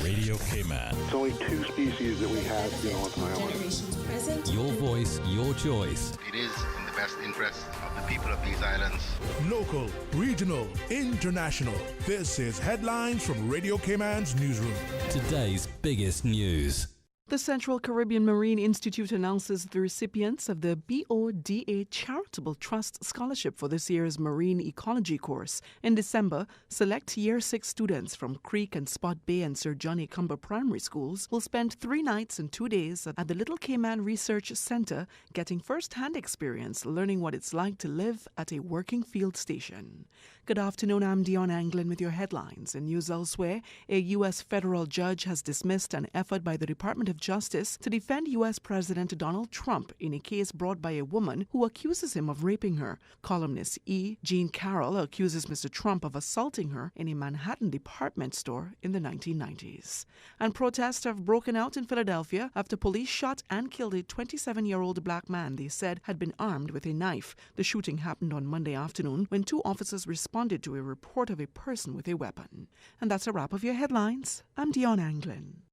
Radio Cayman. It's only 2 species that we have here on North Island. Your voice, your choice. It is in the best interest of the people of these islands. Local, regional, international. This is Headlines from Radio Cayman's newsroom. Today's biggest news. The Central Caribbean Marine Institute announces the recipients of the BODA Charitable Trust Scholarship for this year's Marine Ecology course. In December, select Year 6 students from Creek and Spot Bay and Sir Johnny Cumber Primary Schools will spend 3 nights and 2 days at the Little Cayman Research Center, getting first-hand experience learning what it's like to live at a working field station. Good afternoon, I'm Dion Anglin with your headlines. In news elsewhere, a U.S. federal judge has dismissed an effort by the Department of Justice to defend U.S. President Donald Trump in a case brought by a woman who accuses him of raping her. Columnist E. Jean Carroll accuses Mr. Trump of assaulting her in a Manhattan department store in the 1990s. And protests have broken out in Philadelphia after police shot and killed a 27-year-old black man they said had been armed with a knife. The shooting happened on Monday afternoon when 2 officers responded to a report of a person with a weapon. And that's a wrap of your headlines. I'm Dion Anglin.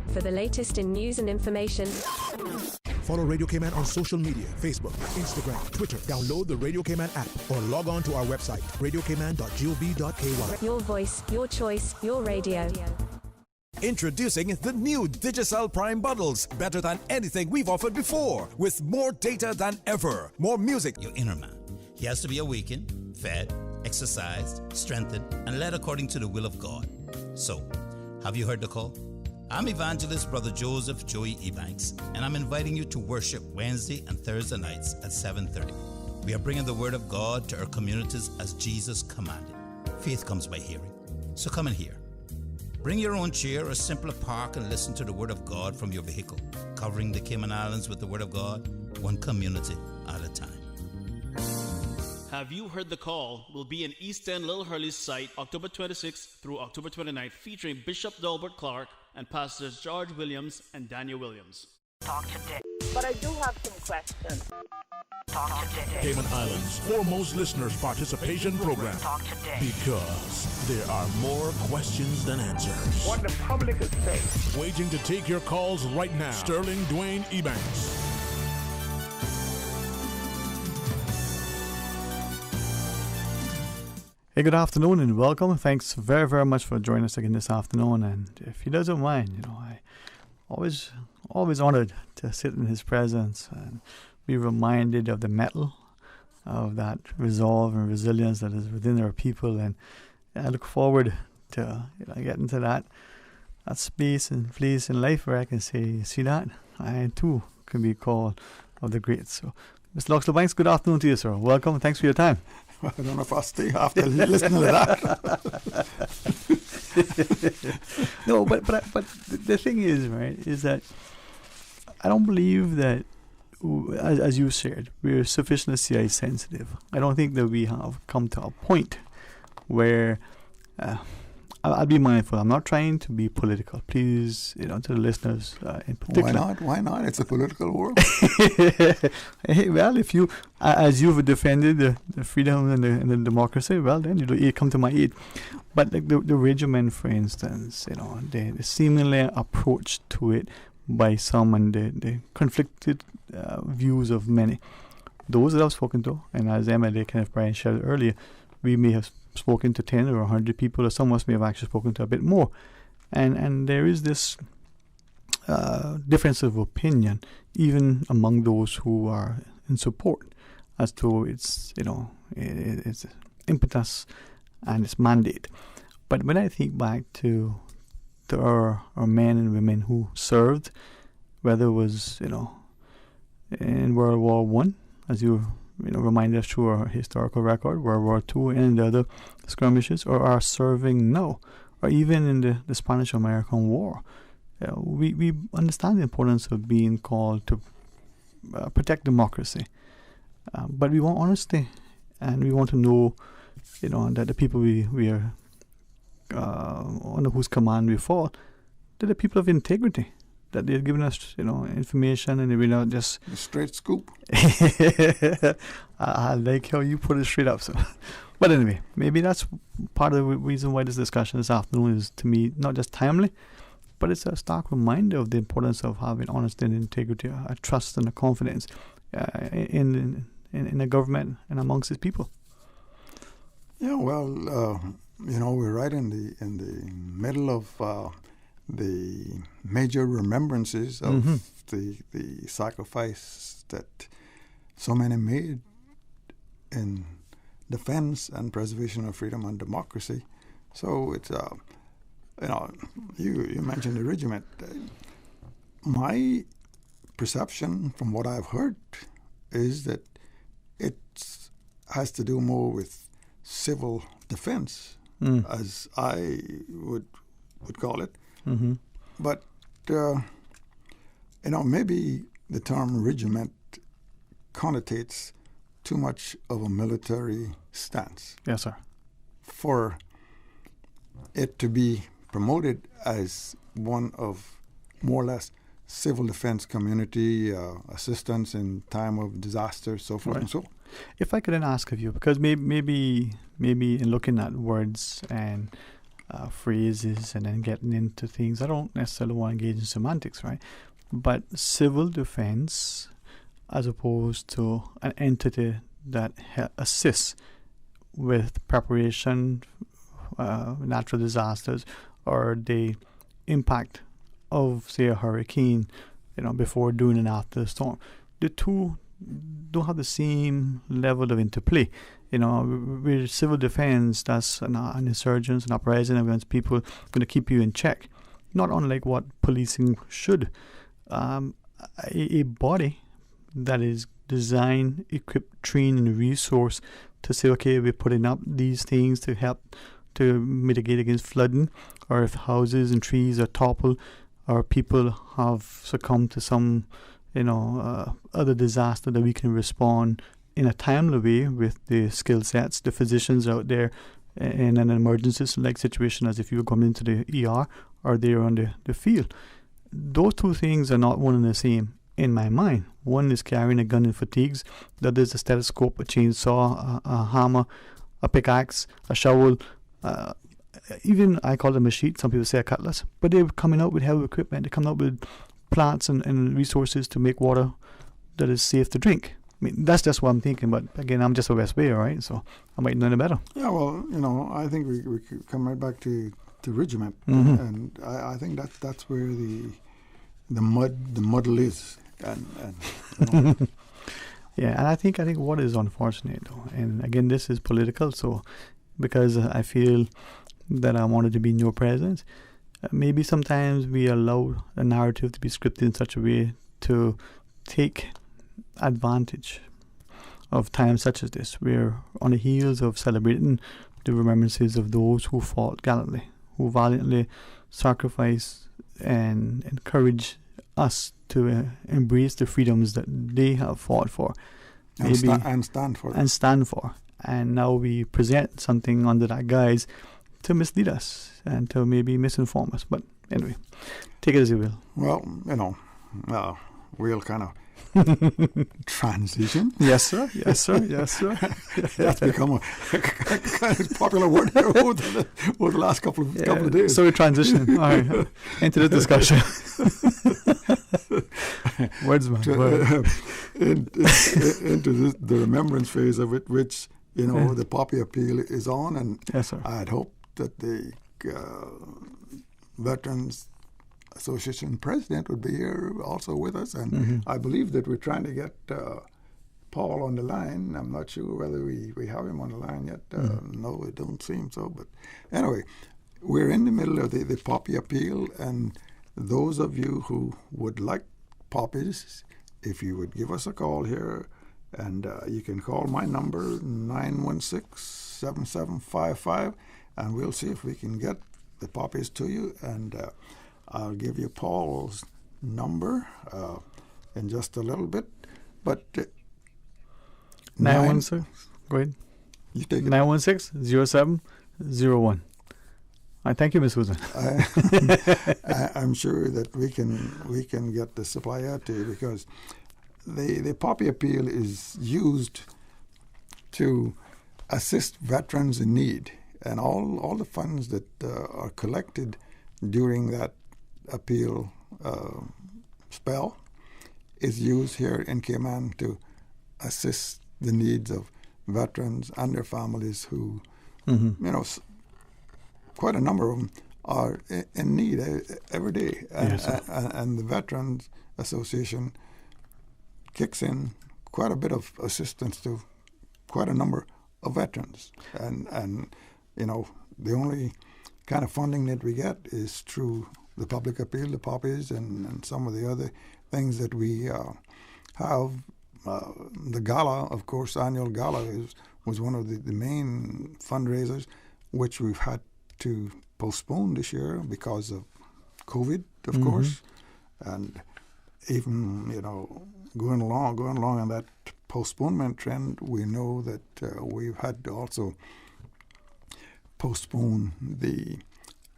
For the latest in news and information, follow Radio Cayman on social media, Facebook, Instagram, Twitter. Download the Radio Cayman app or log on to our website, radiocayman.gov.ky. Your voice, your choice, your radio. Introducing the new Digicel Prime bundles. Better than anything we've offered before. With more data than ever. More music. Your inner man. He has to be awakened, fed, exercised, strengthened, and led according to the will of God. So, have you heard the call? I'm Evangelist Brother Joseph Joey Ebanks, and I'm inviting you to worship Wednesday and Thursday nights at 7:30. We are bringing the Word of God to our communities as Jesus commanded. Faith comes by hearing, so come and hear. Bring your own chair or simply park and listen to the Word of God from your vehicle, covering the Cayman Islands with the Word of God, one community at a time. Have You Heard the Call will be in East End Little Hurley's site October 26th through October 29th, featuring Bishop Delbert Clark and Pastors George Williams and Daniel Williams. Talk today. But I do have some questions. Talk today. Cayman Islands' foremost listeners participation program. Talk today. Because there are more questions than answers. What the public is saying. Waiting to take your calls right now. Sterling Dwayne Ebanks. Hey, good afternoon and welcome. Thanks very, very much for joining us again this afternoon. And if you doesn't mind, I always honored to sit in his presence and be reminded of the mettle of that resolve and resilience that is within our people. And I look forward to getting to that space and place in life where I can say, see that? I too can be called of the greats. So, Mr. Loxley Banks, good afternoon to you, sir. Welcome. Thanks for your time. I don't know if I'll stay after listening to that. No, but the thing is, right, is that I don't believe that, as you said, we're sufficiently CI sensitive. I don't think that we have come to a point where I'll be mindful. I'm not trying to be political. Please, to the listeners in particular. Why not? It's a political world. Hey, well, if you, as you've defended the freedom and the democracy, well, then you come to my aid. But like the regimen, for instance, the seemingly approach to it by some and the conflicted views of many. Those that I've spoken to, and as MLA Kenneth Bryan shared earlier, we may have spoken to 10 or 100 people, or some of us may have actually spoken to a bit more. And there is this difference of opinion, even among those who are in support, as to its, its impetus and its mandate. But when I think back to our men and women who served, whether it was, in World War One, as you remind us through our historical record, World War II and the other skirmishes, or are serving now, or even in the Spanish-American War. We understand the importance of being called to protect democracy. But we want honesty, and we want to know, that the people we are under whose command we fall, they're the people of integrity, that they're giving us, information, and we're not just a straight scoop. I like how you put it straight up. So, but anyway, maybe that's part of the reason why this discussion this afternoon is, to me, not just timely, but it's a stark reminder of the importance of having honesty and integrity, a trust and a confidence in the government and amongst its people. Yeah, well, we're right in the middle of the major remembrances of the sacrifice that so many made in defense and preservation of freedom and democracy. So it's you mentioned the regiment. My perception from what I've heard is that it has to do more with civil defense, as I would call it. Mm-hmm. But maybe the term regiment connotates too much of a military stance. Yes, sir. For it to be promoted as one of more or less civil defense community assistance in time of disaster, so forth and so on. If I could then ask of you, because maybe in looking at words and phrases and then getting into things, I don't necessarily want to engage in semantics, right? But civil defense, as opposed to an entity that assists with preparation, natural disasters, or the impact of, say, a hurricane, before, during, and after the storm. The two don't have the same level of interplay. With civil defense, that's an insurgents, an uprising against people, going to keep you in check. Not unlike what policing should. A body that is designed, equipped, trained, and resourced to say, okay, we're putting up these things to help to mitigate against flooding, or if houses and trees are toppled, or people have succumbed to some, other disaster, that we can respond in a timely way with the skill sets, the physicians out there in an emergency-like situation, as if you were coming into the ER or they're on the field. Those two things are not one and the same in my mind. One is carrying a gun in fatigues, the other is a stethoscope, a chainsaw, a hammer, a pickaxe, a shovel, even I call them a sheet, some people say a cutlass, but they're coming out with heavy equipment, they're coming out with plants and resources to make water that is safe to drink. I mean, that's just what I'm thinking, but again, I'm just a West Bayer, right? So I might know any better. Yeah, well, I think we could come right back to regiment, Mm-hmm. and I think that's where the muddle is, and Yeah, and I think what is unfortunate, though, and again, this is political, so because I feel that I wanted to be in your presence, maybe sometimes we allow a narrative to be scripted in such a way to take advantage of times such as this. We're on the heels of celebrating the remembrances of those who fought gallantly, who valiantly sacrificed and encouraged us to embrace the freedoms that they have fought for. And stand for. And stand for. And now we present something under that guise to mislead us and to maybe misinform us. But anyway, take it as you will. Well, we'll kind of transition. Yes, sir. Yes, sir. Yes, sir. That's become a kind of popular word here over the last couple of days. So we're transitioning into the discussion. Words, man. Into the remembrance phase of it, which the Poppy Appeal is on, and yes, sir. I had hoped that the Veterans Association president would be here also with us, and I believe that we're trying to get Paul on the line. I'm not sure whether we have him on the line yet. No, it don't seem so. But anyway, we're in the middle of the Poppy Appeal, and those of you who would like poppies, if you would give us a call here, and you can call my number, 916-7755, and we'll see if we can get the poppies to you, and I'll give you Paul's number in just a little bit. But 916, go ahead. You take it. 916-0701. I thank you, Ms. Susan. I'm sure that we can get the supply out to you, because the Poppy Appeal is used to assist veterans in need, and all the funds that are collected during that appeal spell is used here in Cayman to assist the needs of veterans and their families who you know, quite a number of them are in need every day. And the Veterans Association kicks in quite a bit of assistance to quite a number of veterans. And you know, the only kind of funding that we get is through the public appeal, the poppies, and some of the other things that we have. The gala, of course, annual gala was one of the main fundraisers, which we've had to postpone this year because of COVID, of course, and even, you know, going along on that postponement trend, we know that we've had to also postpone the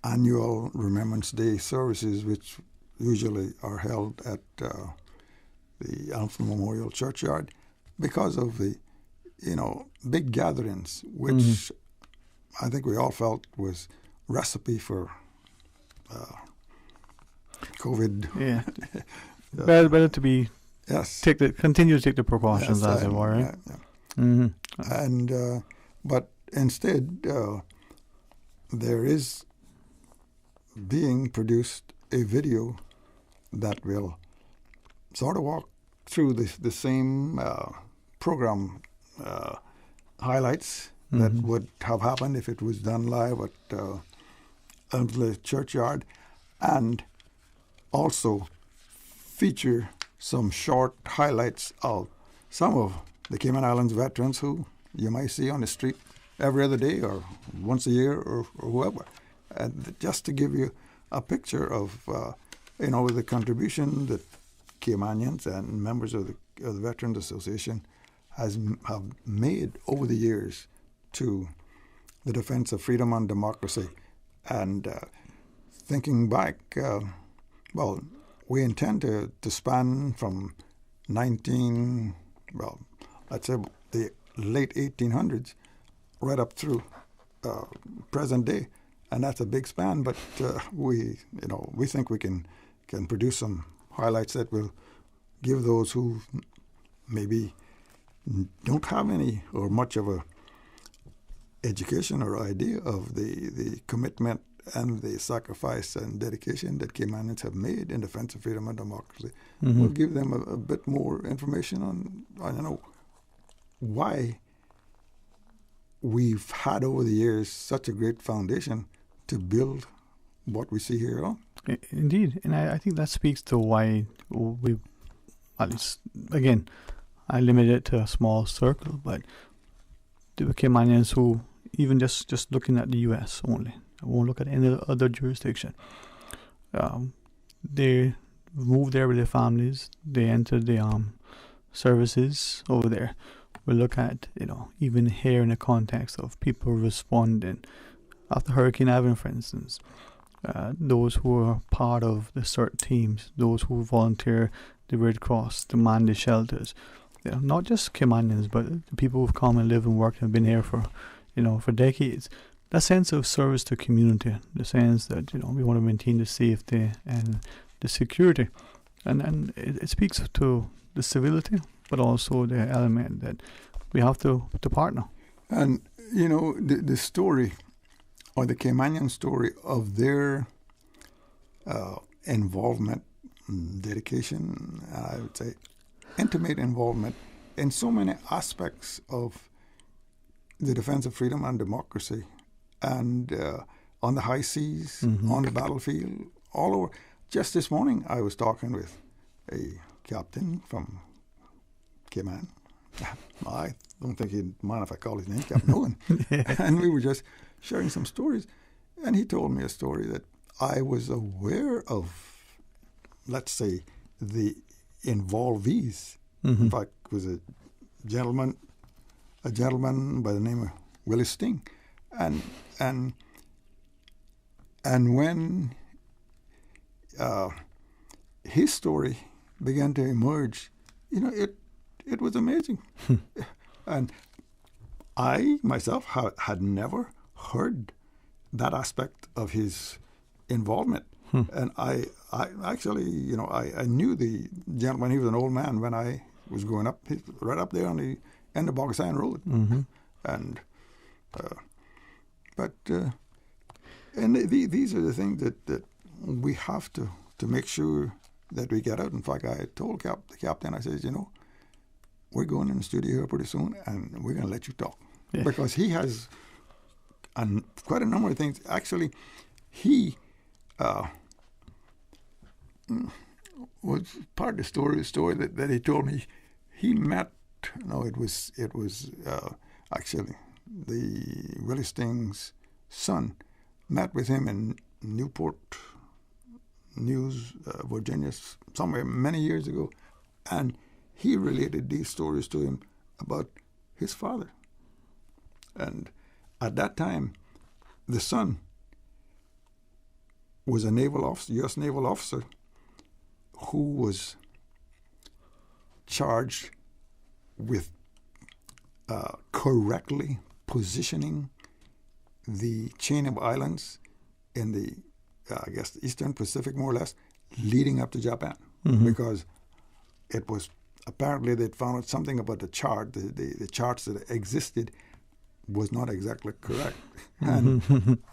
annual Remembrance Day services, which usually are held at the Elmston Memorial Churchyard, because of the, you know, big gatherings, which I think we all felt was recipe for COVID. Yeah, better to be continue to take the precautions as it were. Right? And but instead, there is being produced a video that will sort of walk through the same program highlights that would have happened if it was done live at Elmsley Churchyard, and also feature some short highlights of some of the Cayman Islands veterans who you might see on the street every other day or once a year or whoever. And just to give you a picture of, you know, the contribution that Caymanians and members of the Veterans Association have made over the years to the defense of freedom and democracy. And thinking back, well, we intend to span from let's say the late 1800s right up through present day, and that's a big span. But we think we can produce some highlights that will give those who maybe don't have any or much of a education or idea of the commitment and the sacrifice and dedication that Caymanians have made in defense of freedom and democracy. We'll give them a bit more information on you know, why we've had over the years such a great foundation to build what we see here on. Indeed, and I think that speaks to why we, at least, again, I limit it to a small circle, but the Caymanians who, even just looking at the U.S. only, I won't look at any other jurisdiction, they moved there with their families, they entered the services over there. We look at, you know, even here in the context of people responding after Hurricane Ivan, for instance, those who are part of the CERT teams, those who volunteer the Red Cross, to man the shelters, you know, not just Caymanians, but the people who've come and live and work and have been here for, you know, for decades. That sense of service to community, the sense that, you know, we want to maintain the safety and the security, and it speaks to the civility, but also the element that we have to partner. And, you know, the story, or the Caymanian story of their involvement, dedication, I would say intimate involvement in so many aspects of the defense of freedom and democracy, and on the high seas, on the battlefield, all over. Just this morning, I was talking with a captain from Cayman. I don't think he'd mind if I call his name Captain Owen. And we were just sharing some stories. And he told me a story that I was aware of, let's say, the involvees. In fact, it was a gentleman by the name of Willie Sting. And when his story began to emerge, you know, it was amazing. And I myself had never heard that aspect of his involvement. And I actually, you know, I knew the gentleman. He was an old man when I, was going up, right up there on the end of Bogasan Road. Mm-hmm. And But and these are the things that we have to make sure that we get out. In fact, I told the captain, I said, we're going in the studio here pretty soon, and we're going to let you talk. Yeah. Because he has quite a number of things. Actually, he was part of the story that he told me. He met, it was actually the Willie Sting's son met with him in Newport News, Virginia, somewhere many years ago, and he related these stories to him about his father. And at that time, the son was a naval officer, U.S. naval officer, who was charged with correctly positioning the chain of islands in the, I guess, the Eastern Pacific, more or less, leading up to Japan. Mm-hmm. Because it was, apparently they'd found out something about the chart, the charts that existed was not exactly correct. And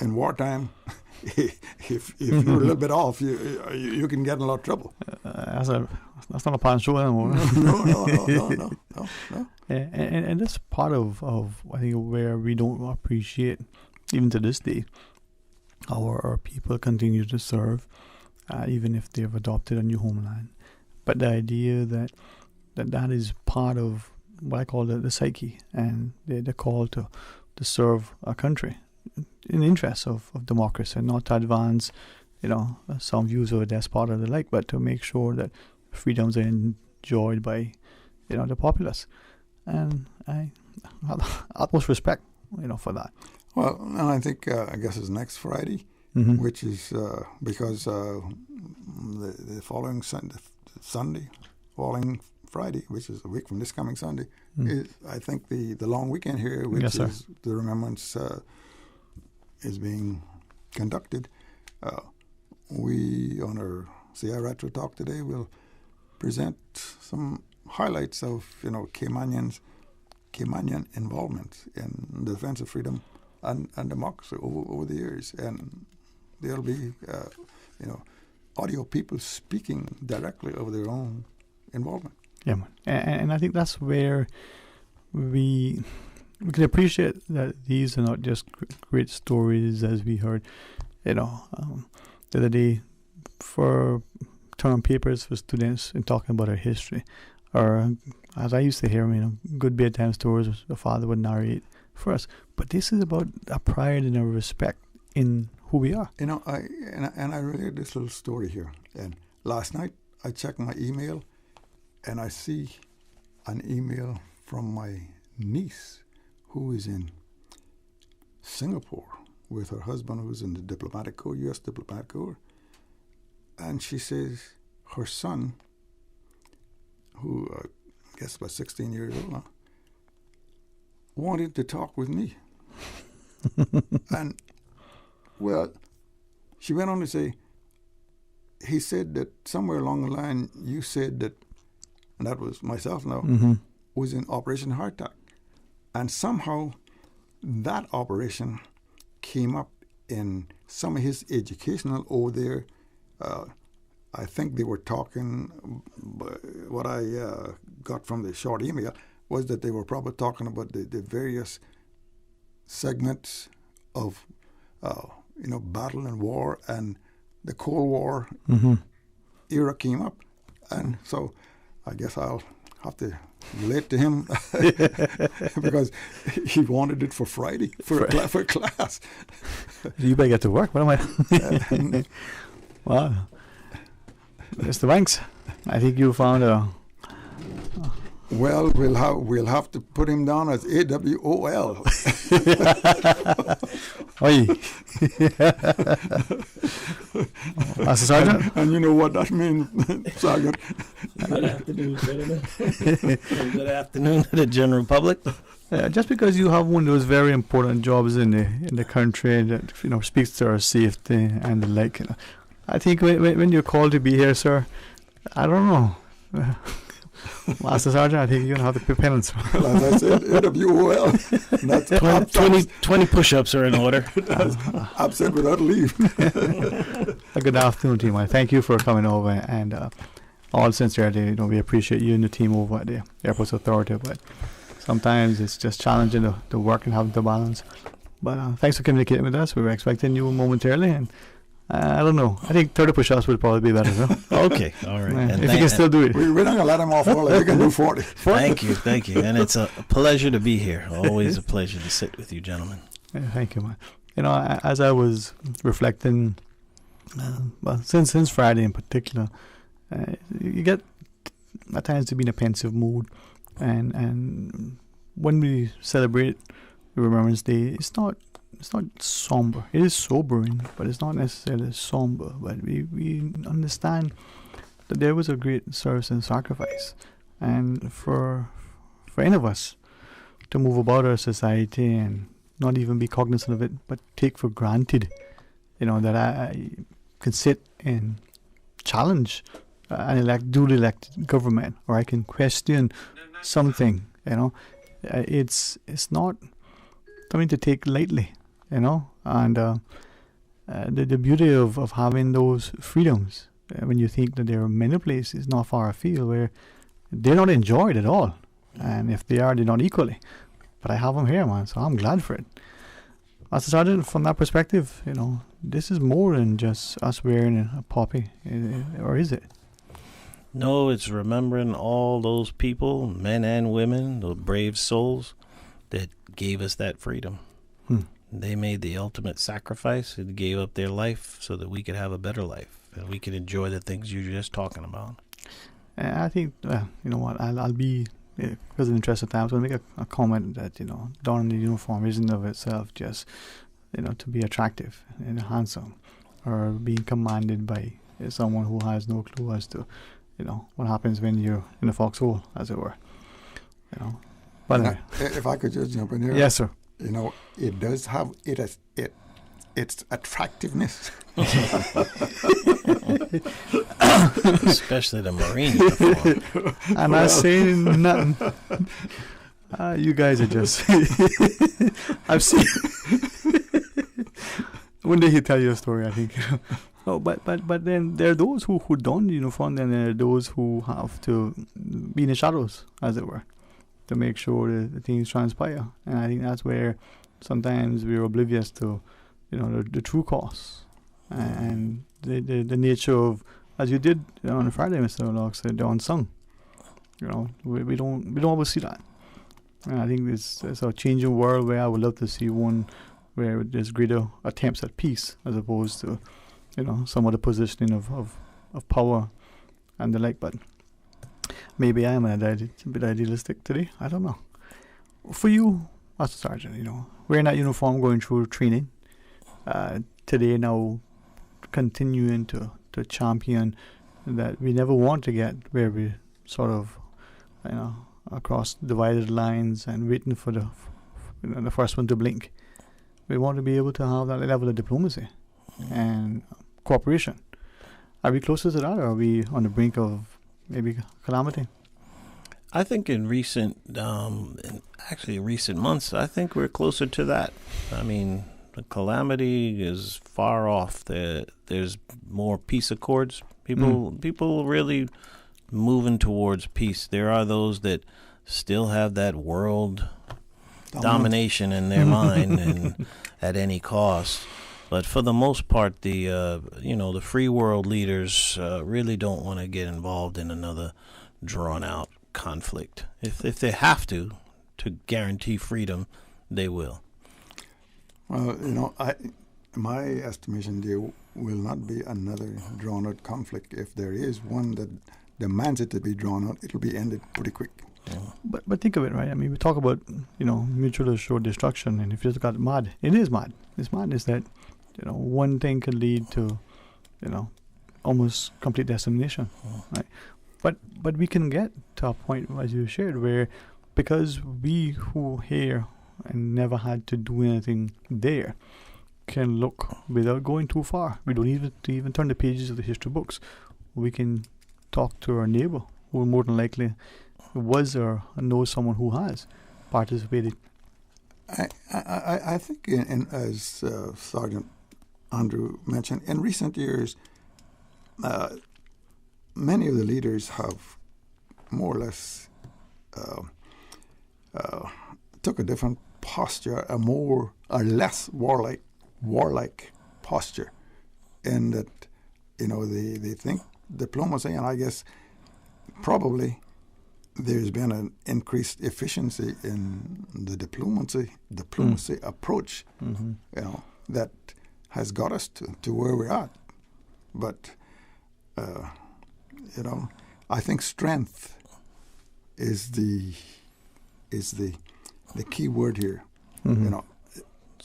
in wartime, if you're a little bit off, you can get in a lot of trouble. That's not a pan show anymore. No. And that's part of I think where we don't appreciate, even to this day, our people continue to serve, even if they've adopted a new homeland. But the idea that is part of what I call the psyche and the call to serve our country in the interest of democracy, and not to advance, some views of a despot or the like, but to make sure that freedoms are enjoyed by, the populace. And I have utmost respect, for that. Well, and I think, I guess it's next Friday, mm-hmm. which is because the following Sunday, following Friday, which is a week from this coming Sunday, is, I think, the long weekend here, which yes, is the remembrance is being conducted. We, on our CI Retro Talk today, will present some highlights of, Caymanian involvement in the defense of freedom and democracy over the years. And there'll be, audio people speaking directly of their own involvement. Yeah, man. And I think that's where we can appreciate that these are not just great stories, as we heard, the other day, for term papers for students and talking about our history, or as I used to hear, good bedtime stories the father would narrate for us. But this is about a pride and a respect in who we are. I related this little story here. And last night I checked my email, and I see an email from my niece, who is in Singapore with her husband, who's in the diplomatic corps, U.S. diplomatic corps. And she says her son, who I guess about 16 years old now, wanted to talk with me. And, well, she went on to say, he said that somewhere along the line you said that, and that was myself now, mm-hmm. was in Operation Hardtack. And somehow that operation came up in some of his educational over there. I think they were talking, what I got from the short email was that they were probably talking about the various segments of, battle and war, and the Cold War mm-hmm. era came up. And so I guess I'll have to relate to him because he wanted it for Friday for class. You better get to work. What am I? Wow, Mr. Banks, I think you found a. Well, we'll have to put him down as AWOL. Oi. Master Sergeant? And you know what that means, Sergeant. Good afternoon, gentlemen. Good afternoon to the general public. Just because you have one of those very important jobs in the country that speaks to our safety and the like, I think when you're called to be here, sir, I don't know. Master Sergeant, I think you're going to have to pay penance. Well, as I said, interview well. That's 20 push-ups are in order. Absent without leave. A good afternoon, team. I thank you for coming over, and all sincerity, we appreciate you and the team over at the Airports Authority, but sometimes it's just challenging the work and having to balance. But thanks for communicating with us. We were expecting you momentarily, and I don't know. I think 30 push-ups would probably be better. So. Okay, all right. And if you can still do it. We're not going to let him off all. We can do 40. Thank you. And it's a pleasure to be here. Always a pleasure to sit with you, gentlemen. Yeah, thank you, man. As I was reflecting, since Friday in particular, you get at times to be in a pensive mood, and when we celebrate Remembrance Day, it's not somber. It is sobering, but it's not necessarily somber. But we understand that there was a great service and sacrifice, and for any of us to move about our society and not even be cognizant of it, but take for granted, that I can sit and challenge an duly elected government, or I can question something. It's not something to take lightly. And the beauty of having those freedoms, when you think that there are many places not far afield where they're not enjoyed at all, and if they are, they're not equally. But I have them here, man, so I'm glad for it. Master Sergeant, from that perspective, this is more than just us wearing a poppy, or is it? No, it's remembering all those people, men and women, those brave souls that gave us that freedom. They made the ultimate sacrifice and gave up their life so that we could have a better life and we could enjoy the things you're just talking about. I think, you know what, I'll be, because of the interest of time, so I'll make a comment that, donning the uniform isn't of itself just, to be attractive and handsome, or being commanded by someone who has no clue as to, what happens when you're in a foxhole, as it were. But anyway. If I could just jump in here. Yes, sir. It does have its attractiveness. Especially the Marine uniform. I'm not saying nothing. You guys are just I've seen one day he'll tell you a story, I think. But then there are those who don the uniform, and there are those who have to be in the shadows, as it were, to make sure that the things transpire. And I think that's where sometimes we're oblivious to, the true cost and the nature of, as you did on Friday, Mr. Locke said, the unsung. We don't always see that. And I think it's a changing world where I would love to see one where there's greater attempts at peace, as opposed to, some other positioning of power and the like. But maybe I am a bit idealistic today. I don't know. For you, Master Sergeant, wearing that uniform, going through training, today now continuing to champion that we never want to get where we sort of, across divided lines and waiting for the first one to blink. We want to be able to have that level of diplomacy and cooperation. Are we closer to that, or are we on the brink of maybe calamity? I think in recent months, I think we're closer to that. I mean, the calamity is far off. There's more peace accords. People really moving towards peace. There are those that still have that world domination in their mind and at any cost. But for the most part, the free world leaders really don't want to get involved in another drawn-out conflict. If they have to guarantee freedom, they will. Well, my estimation, there will not be another drawn-out conflict. If there is one that demands it to be drawn out, it'll be ended pretty quick. Yeah. But think of it, right? I mean, we talk about mutually assured destruction, and if you just got mad, it is mad. It's madness that one thing could lead to almost complete decimation, right? But we can get to a point, as you shared, where because we who here and never had to do anything there can look without going too far. We don't even turn the pages of the history books. We can talk to our neighbor who more than likely was or knows someone who has participated. I think, as Sergeant Andrew mentioned, in recent years, many of the leaders have more or less took a different posture, a less warlike posture, in that, they think diplomacy, and I guess probably there's been an increased efficiency in the diplomacy approach, that has got us to where we're at. But, I think strength is the key word here.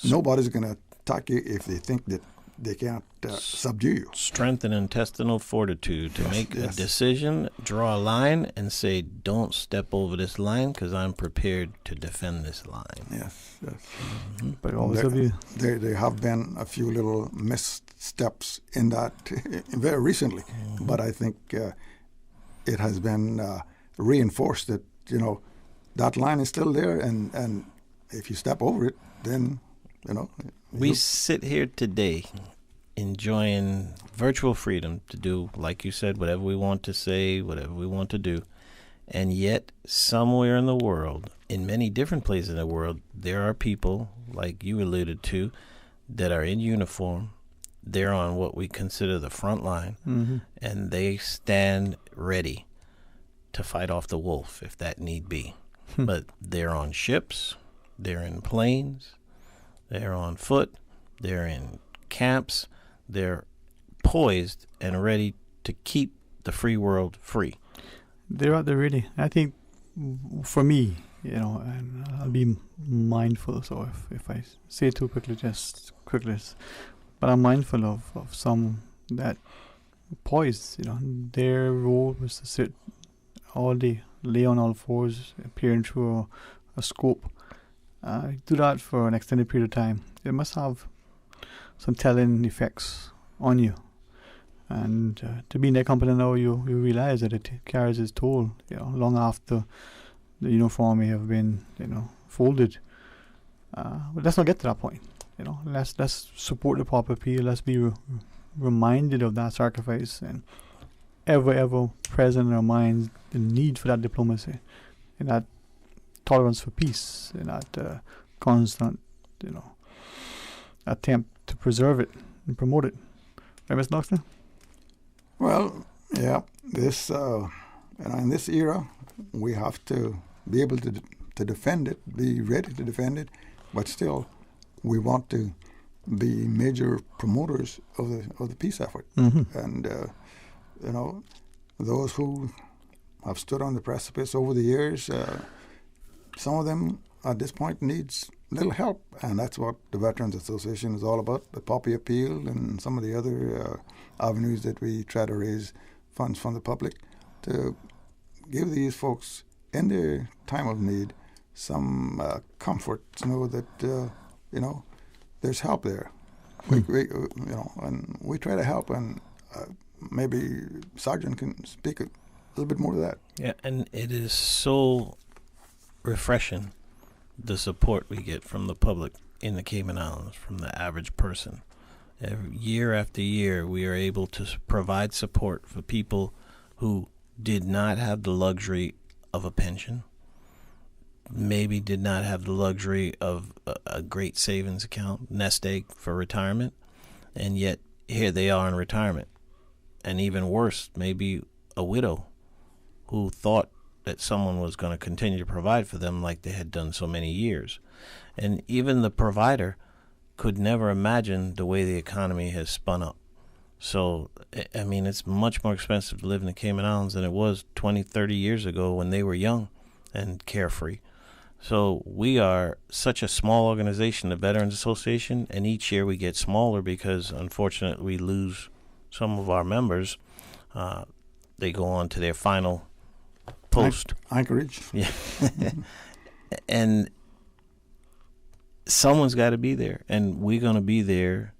Nobody's going to attack you if they think that they can't subdue you. Strength and intestinal fortitude to make a decision, draw a line, and say, don't step over this line because I'm prepared to defend this line. Yes. But also there have been a few little missteps in that very recently, but I think it has been reinforced that, that line is still there, and if you step over it, then, We sit here today enjoying virtual freedom to do, like you said, whatever we want to say, whatever we want to do. And yet, somewhere in the world, in many different places in the world, there are people, like you alluded to, that are in uniform. They're on what we consider the front line, and they stand ready to fight off the wolf if that need be. But they're on ships, they're in planes, they're on foot, they're in camps, they're poised and ready to keep the free world free. They're out there ready. I think for me, and I'll be mindful, so if I say too quickly, just quickly, but I'm mindful of some that poised, their role was to sit all day, lay on all fours, peering through a scope. Do that for an extended period of time. It must have some telling effects on you. And to be in that company now, you realize that it carries its toll, long after the uniform may have been, folded. But let's not get to that point. Let's support the proper people. Let's be reminded of that sacrifice, and ever present in our minds the need for that diplomacy and that tolerance for peace and that constant, attempt to preserve it and promote it. Right, Mr. Knoxley? Well, yeah, this in this era, we have to be able to defend it, be ready to defend it, but still, we want to be major promoters of the peace effort. And those who have stood on the precipice over the years, some of them at this point needs little help, and that's what the Veterans Association is all about, the Poppy Appeal and some of the other avenues that we try to raise funds from the public to give these folks in their time of need some comfort to know that, there's help there. And we try to help, and maybe Sergeant can speak a little bit more to that. Yeah, and it is so refreshing, the support we get from the public in the Cayman Islands, from the average person. Year after year, we are able to provide support for people who did not have the luxury of a pension, maybe did not have the luxury of a great savings account, nest egg for retirement, and yet here they are in retirement. And even worse, maybe a widow who thought that someone was going to continue to provide for them like they had done so many years. And even the provider could never imagine the way the economy has spun up. So, I mean, it's much more expensive to live in the Cayman Islands than it was 20, 30 years ago when they were young and carefree. So we are such a small organization, the Veterans Association, and each year we get smaller because, unfortunately, we lose some of our members. They go on to their final post. Anchorage. Yeah. And someone's got to be there, and we're going to be there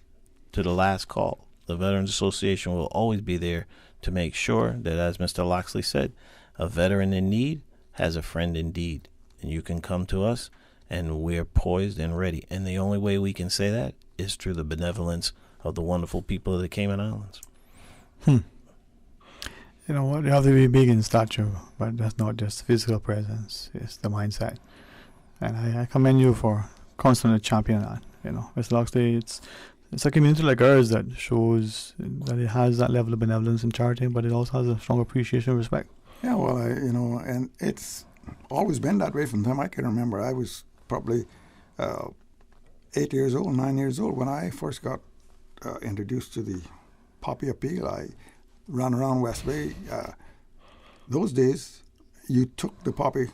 to the last call. The Veterans Association will always be there to make sure that, as Mr. Loxley said, A veteran in need has a friend indeed. And you can come to us, and we're poised and ready. And the only way we can say that is through the benevolence of the wonderful people of the Cayman Islands. You know what? You have to be big in stature, but that's not just physical presence. It's the mindset. And I commend you for constantly championing that. You know, Mr. Loxley, it's a community like ours that shows that it has that level of benevolence and charity, but it also has a strong appreciation and respect. Yeah, well, and it's always been that way from the time I can remember. I was probably 9 years old when I first got introduced to the Poppy Appeal. I ran around West Bay. Those days, you took the poppy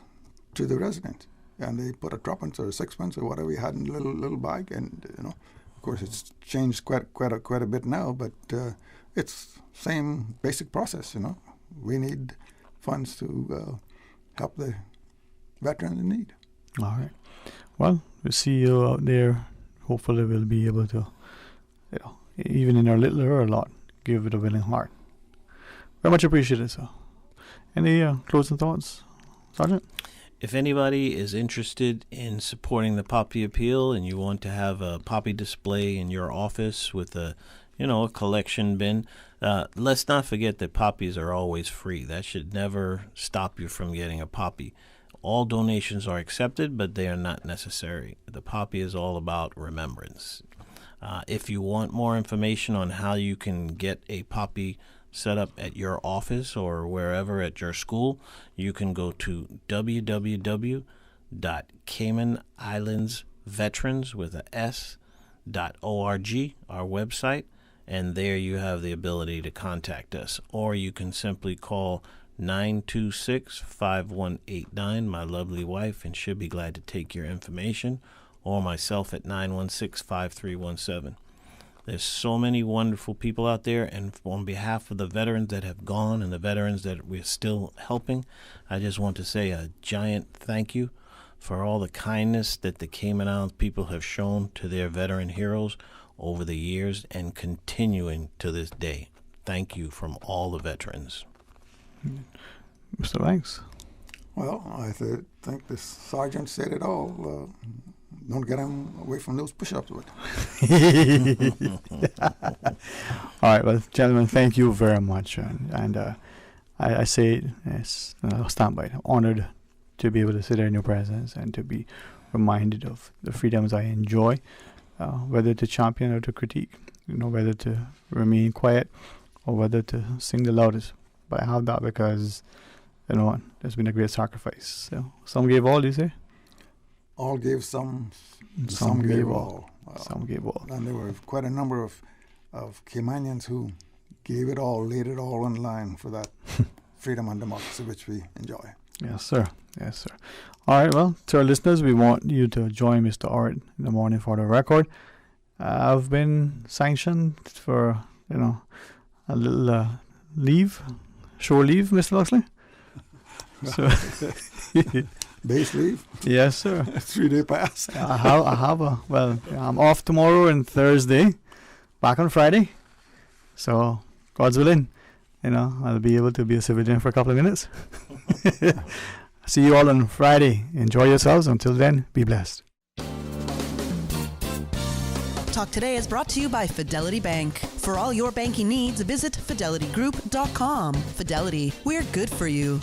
to the resident, and they put a threepence or a sixpence or whatever you had in a little bag, and of course, it's changed quite a bit now, but it's same basic process. We need funds to help the veterans in need. All right. Well, we'll see you out there. Hopefully, we'll be able to, even in our little or a lot, give it a willing heart. Very much appreciated, sir. Any closing thoughts, Sergeant? If anybody is interested in supporting the Poppy Appeal and you want to have a poppy display in your office with a collection bin, let's not forget that poppies are always free. That should never stop you from getting a poppy. All donations are accepted, but they are not necessary. The poppy is all about remembrance. If you want more information on how you can get a poppy set up at your office or wherever at your school, you can go to www.CaymanIslandsVeterans.org, our website, and there you have the ability to contact us. Or you can simply call 926-5189, my lovely wife, and she'll be glad to take your information, or myself at 916-5317. There's so many wonderful people out there, and on behalf of the veterans that have gone and the veterans that we're still helping, I just want to say a giant thank you for all the kindness that the Cayman Islands people have shown to their veteran heroes over the years and continuing to this day. Thank you from all the veterans. Mr. Banks? Well, I think the sergeant said it all. Don't get him away from those push-ups. All right, well, gentlemen, thank you very much. And I say, yes, I'll stand by it. I'm honored to be able to sit there in your presence and to be reminded of the freedoms I enjoy, whether to champion or to critique, whether to remain quiet or whether to sing the loudest. But I have that because, there's been a great sacrifice. So some gave all, you say? All gave some gave all. Some gave all. And there were quite a number of Caymanians who gave it all, laid it all on the line for that freedom and democracy which we enjoy. Yes, sir. Yes, sir. All right, well, to our listeners, we want you to join Mr. Ort in the morning for the record. I've been sanctioned for, a little shore leave, Mr. Loxley. So base leave? Yes, sir. 3-day pass. I'm off tomorrow and Thursday, back on Friday. So, God's willing, I'll be able to be a civilian for a couple of minutes. See you all on Friday. Enjoy yourselves. Until then, be blessed. Talk Today is brought to you by Fidelity Bank. For all your banking needs, visit fidelitygroup.com. Fidelity, we're good for you.